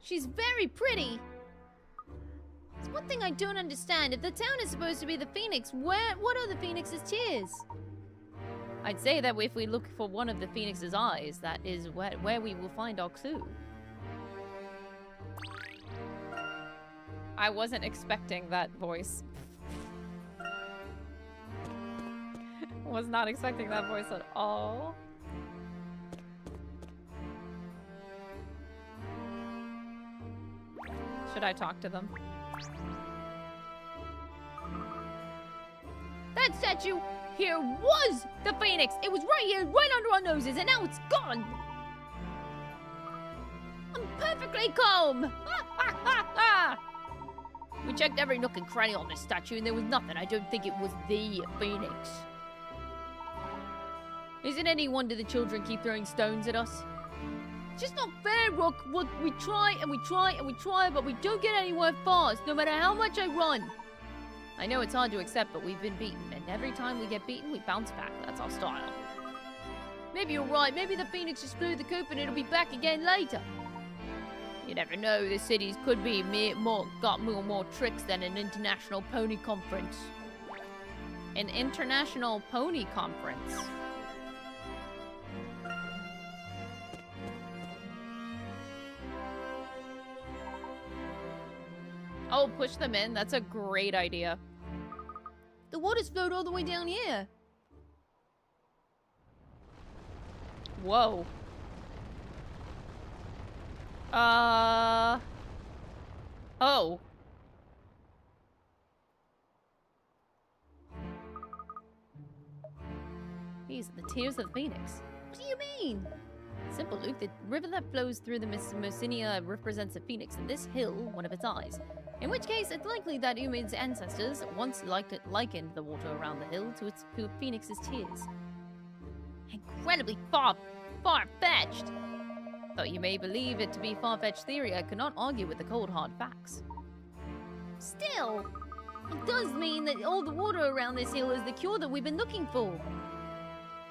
She's very pretty. It's one thing I don't understand. If the town is supposed to be the phoenix, what are the phoenix's tears? I'd say that if we look for one of the phoenix's eyes, that is where we will find our clue. I wasn't expecting that voice. Was not expecting that voice at all. Should I talk to them? That statue here was the phoenix. It was right here, right under our noses, and now it's gone. I'm perfectly calm. We checked every nook and cranny on this statue, and there was nothing. I don't think it was the phoenix. Is it any wonder the children keep throwing stones at us? It's just not fair, Rook. We try and we try and we try, but we don't get anywhere fast, no matter how much I run. I know it's hard to accept, but we've been beaten, and every time we get beaten, we bounce back. That's our style. Maybe you're right. Maybe the phoenix just flew the coop and it'll be back again later. You never know. The cities could be got more tricks than an international pony conference. An international pony conference. Oh, push them in. That's a great idea. The water's flowed all the way down here. Whoa. Oh. These are the tears of the phoenix. What do you mean? Simple, Luke. The river that flows through the Mosinia represents a phoenix, and this hill, one of its eyes. In which case, it's likely that Umin's ancestors once likened the water around the hill to Phoenix's tears. Incredibly far-fetched. Though you may believe it to be far-fetched theory, I cannot argue with the cold, hard facts. Still, it does mean that all the water around this hill is the cure that we've been looking for.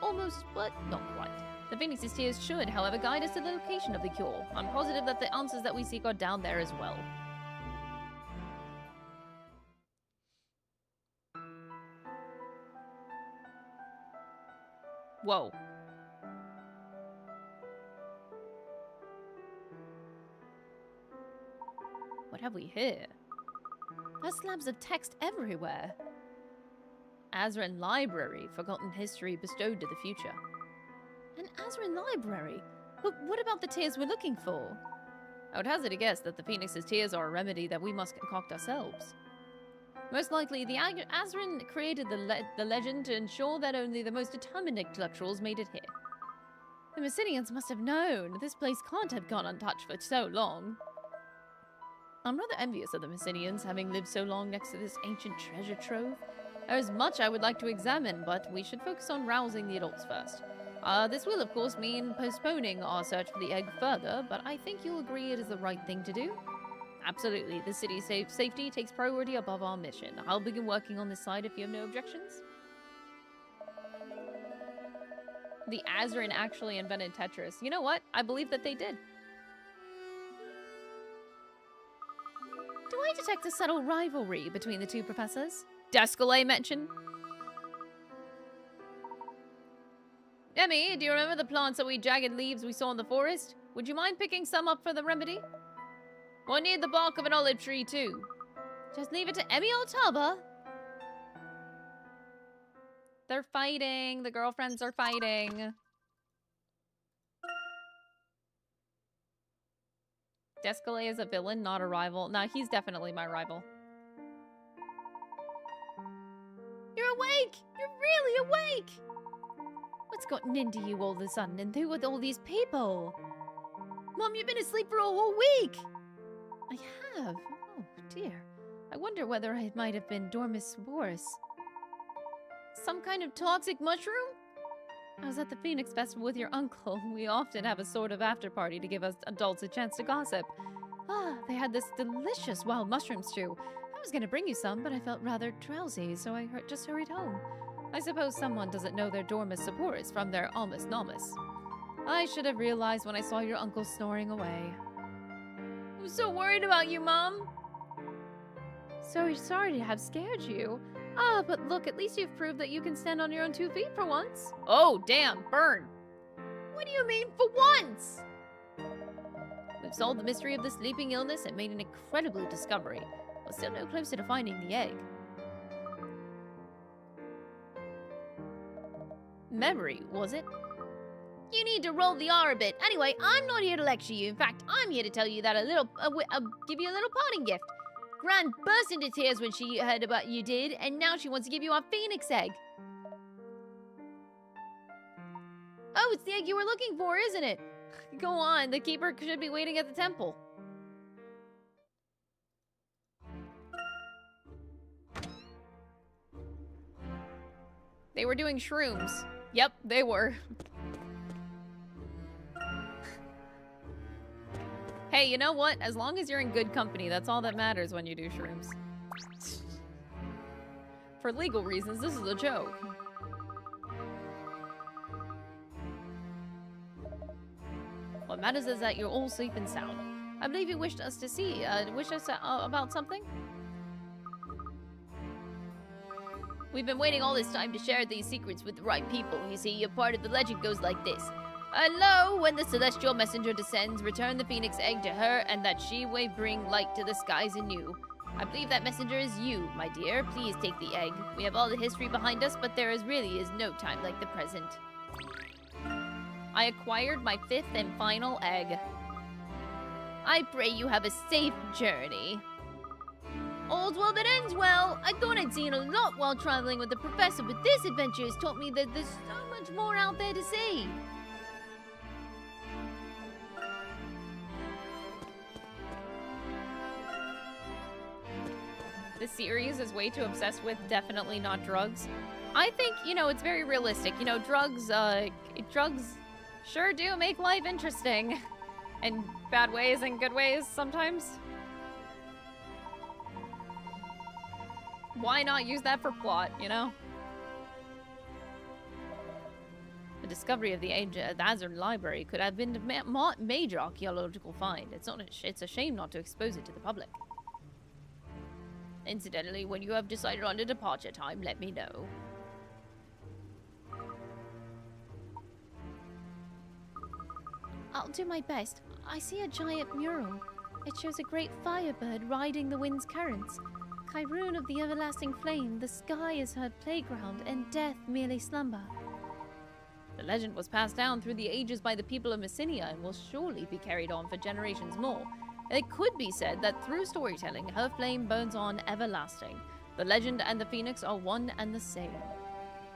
Almost, but not quite. The Phoenix's tears should, however, guide us to the location of the cure. I'm positive that the answers that we seek are down there as well. Whoa. What have we here? There's slabs of text everywhere. Azran Library, forgotten history bestowed to the future. An Azran Library? But what about the tears we're looking for? I would hazard a guess that the Phoenix's tears are a remedy that we must concoct ourselves. Most likely, the Azran created the legend to ensure that only the most determined intellectuals made it here. The Messinians must have known. This place can't have gone untouched for so long. I'm rather envious of the Messinians, having lived so long next to this ancient treasure trove. There is much I would like to examine, but we should focus on rousing the adults first. This will, of course, mean postponing our search for the egg further, but I think you'll agree it is the right thing to do. Absolutely, the city's safety takes priority above our mission. I'll begin working on this side if you have no objections. The Azran actually invented Tetris. You know what? I believe that they did. Do I detect a subtle rivalry between the two professors? Descalay mentioned. Emmy, do you remember the plants that jagged leaves we saw in the forest? Would you mind picking some up for the remedy? We'll need the bark of an olive tree, too. Just leave it to Emmy or Taba. They're fighting. The girlfriends are fighting. Descalay is a villain, not a rival. No, he's definitely my rival. You're awake! You're really awake! What's gotten into you all of a sudden, and who with all these people? Mom, you've been asleep for a whole week! I have? Oh, dear. I wonder whether it might have been Dormus Boris. Some kind of toxic mushroom? I was at the Phoenix Festival with your uncle. We often have a sort of after-party to give us adults a chance to gossip. Ah, they had this delicious wild mushroom stew. I was going to bring you some, but I felt rather drowsy, so I just hurried home. I suppose someone doesn't know their Dormus Saporis from their Almus Nomus. I should have realized when I saw your uncle snoring away. I'm so worried about you, Mom. So sorry to have scared you. Ah, but look, at least you've proved that you can stand on your own 2 feet for once. Oh, damn, burn. What do you mean, for once? We've solved the mystery of the sleeping illness and made an incredible discovery. We're still no closer to finding the egg. Memory, was it? You need to roll the R a bit. Anyway, I'm not here to lecture you. In fact, I'm here to tell you that give you a little parting gift. Gran burst into tears when she heard about you did, and now she wants to give you our phoenix egg. Oh, it's the egg you were looking for, isn't it? Go on, the keeper should be waiting at the temple. They were doing shrooms. Yep, they were. Hey, you know what? As long as you're in good company, that's all that matters when you do shrooms. For legal reasons, this is a joke. What matters is that you're all safe and sound. I believe you wished us to see, about something? We've been waiting all this time to share these secrets with the right people. You see, a part of the legend goes like this. Lo, when the celestial messenger descends, return the phoenix egg to her, and that she may bring light to the skies anew. I believe that messenger is you, my dear. Please take the egg. We have all the history behind us, but there really is no time like the present. I acquired my 5th and final egg. I pray you have a safe journey. All's well that ends well. I thought I'd seen a lot while traveling with the professor, but this adventure has taught me that there's so much more out there to see. The series is way too obsessed with definitely not drugs. I think, you know, it's very realistic. You know, drugs sure do make life interesting. In bad ways and good ways sometimes. Why not use that for plot, you know? The discovery of the Azran library could have been a major archaeological find. It's a shame not to expose it to the public. Incidentally, when you have decided on a departure time, let me know. I'll do my best. I see a giant mural. It shows a great firebird riding the wind's currents. Kyrune of the everlasting flame, the sky is her playground, and death merely slumber. The legend was passed down through the ages by the people of Messinia and will surely be carried on for generations more. It could be said that through storytelling, her flame burns on everlasting. The legend and the phoenix are one and the same.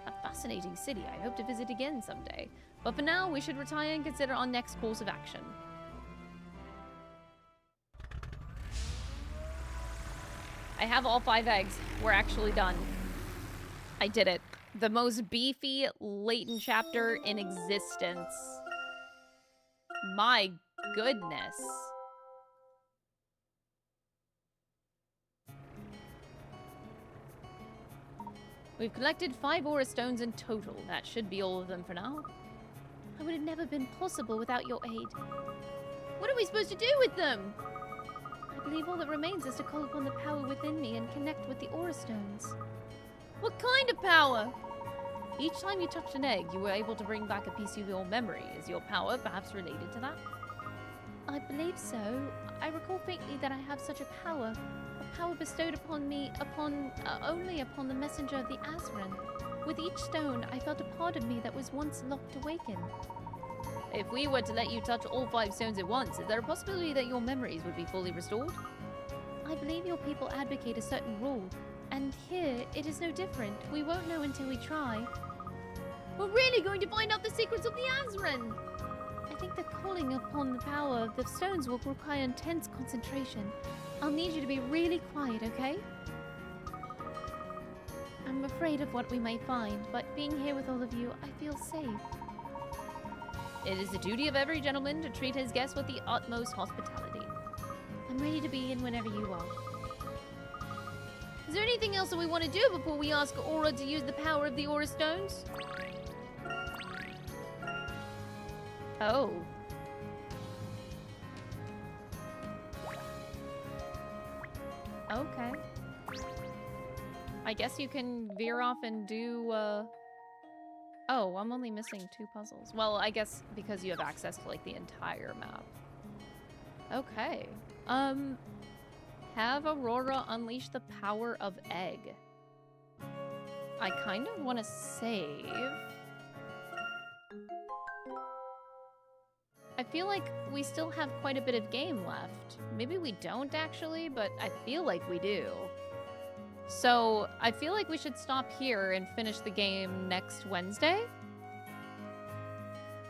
A fascinating city I hope to visit again someday. But for now, we should retire and consider our next course of action. I have all 5 eggs. We're actually done. I did it. The most beefy Layton chapter in existence. My goodness. We've collected 5 aura stones in total. That should be all of them for now. It would have never been possible without your aid. What are we supposed to do with them? I believe all that remains is to call upon the power within me and connect with the aura stones. What kind of power? Each time you touched an egg, you were able to bring back a piece of your memory. Is your power perhaps related to that? I believe so. I recall faintly that I have such a power bestowed upon me only upon the messenger of the Azran. With each stone, I felt a part of me that was once locked awaken. If we were to let you touch all 5 stones at once, is there a possibility that your memories would be fully restored? I believe your people advocate a certain rule, and here it is no different. We won't know until we try. We're really going to find out the secrets of the Azran! I think the calling upon the power of the stones will require intense concentration. I'll need you to be really quiet, okay? I'm afraid of what we may find, but being here with all of you, I feel safe. It is the duty of every gentleman to treat his guests with the utmost hospitality. I'm ready to be in whenever you are. Is there anything else that we want to do before we ask Aura to use the power of the Aura Stones? Oh. Okay. I guess you can veer off and do, Oh, I'm only missing 2 puzzles. Well, I guess because you have access to, like, the entire map. Okay. Have Aurora unleash the power of egg. I kind of want to save. I feel like we still have quite a bit of game left. Maybe we don't, actually, but I feel like we do. So, I feel like we should stop here and finish the game next Wednesday.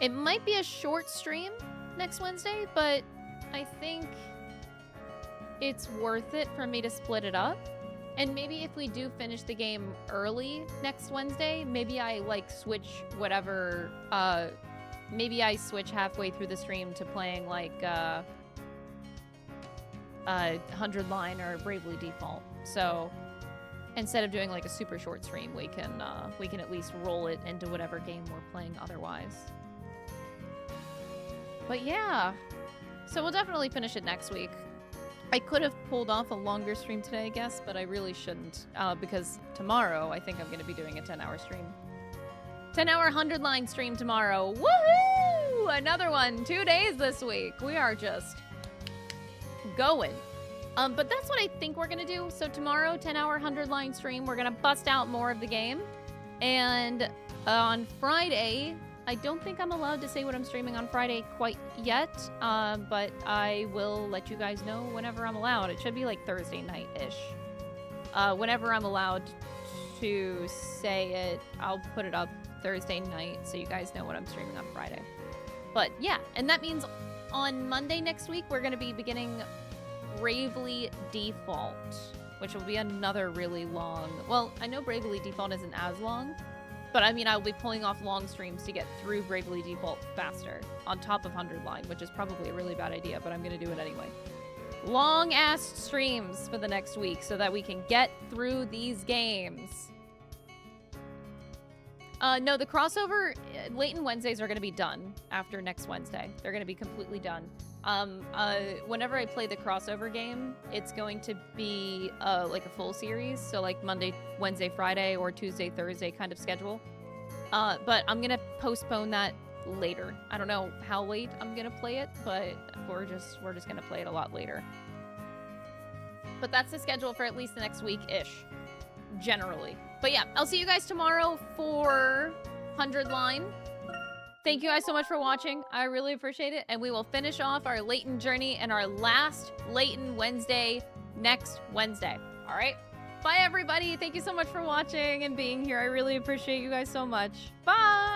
It might be a short stream next Wednesday, but I think it's worth it for me to split it up. And maybe if we do finish the game early next Wednesday, maybe I, like, switch whatever, maybe I switch halfway through the stream to playing, like, 100 Line or Bravely Default. So instead of doing like a super short stream, we can at least roll it into whatever game we're playing otherwise. But yeah, so we'll definitely finish it next week. I could have pulled off a longer stream today, I guess, but I really shouldn't, because tomorrow I think I'm going to be doing a 10-hour stream. 10-hour 100 Line stream tomorrow. Woohoo! Another one. 2 days this week. We are just going. But that's what I think we're gonna do. So tomorrow, 10-hour 100 Line stream, we're gonna bust out more of the game. And on Friday, I don't think I'm allowed to say what I'm streaming on Friday quite yet. But I will let you guys know whenever I'm allowed. It should be like Thursday night-ish. Whenever I'm allowed to say it, I'll put it up Thursday night so you guys know what I'm streaming on Friday. But yeah, and that means on Monday next week, we're gonna be beginning Bravely Default, which will be another really long... Well, I know Bravely Default isn't as long, but I mean, I'll be pulling off long streams to get through Bravely Default faster, on top of 100 Line, which is probably a really bad idea, but I'm gonna do it anyway. Long-ass streams for the next week so that we can get through these games. No, the crossover, Layton Wednesdays are gonna be done after next Wednesday. They're gonna be completely done. Whenever I play the crossover game, it's going to be like a full series, so like Monday, Wednesday, Friday, or Tuesday, Thursday kind of schedule. But I'm gonna postpone that later. I don't know how late I'm gonna play it, but we're just gonna play it a lot later. But that's the schedule for at least the next week-ish, generally. But yeah, I'll see you guys tomorrow for 100 Line. Thank you guys so much for watching. I really appreciate it. And we will finish off our Layton journey and our last Layton Wednesday next Wednesday. All right? Bye, everybody. Thank you so much for watching and being here. I really appreciate you guys so much. Bye.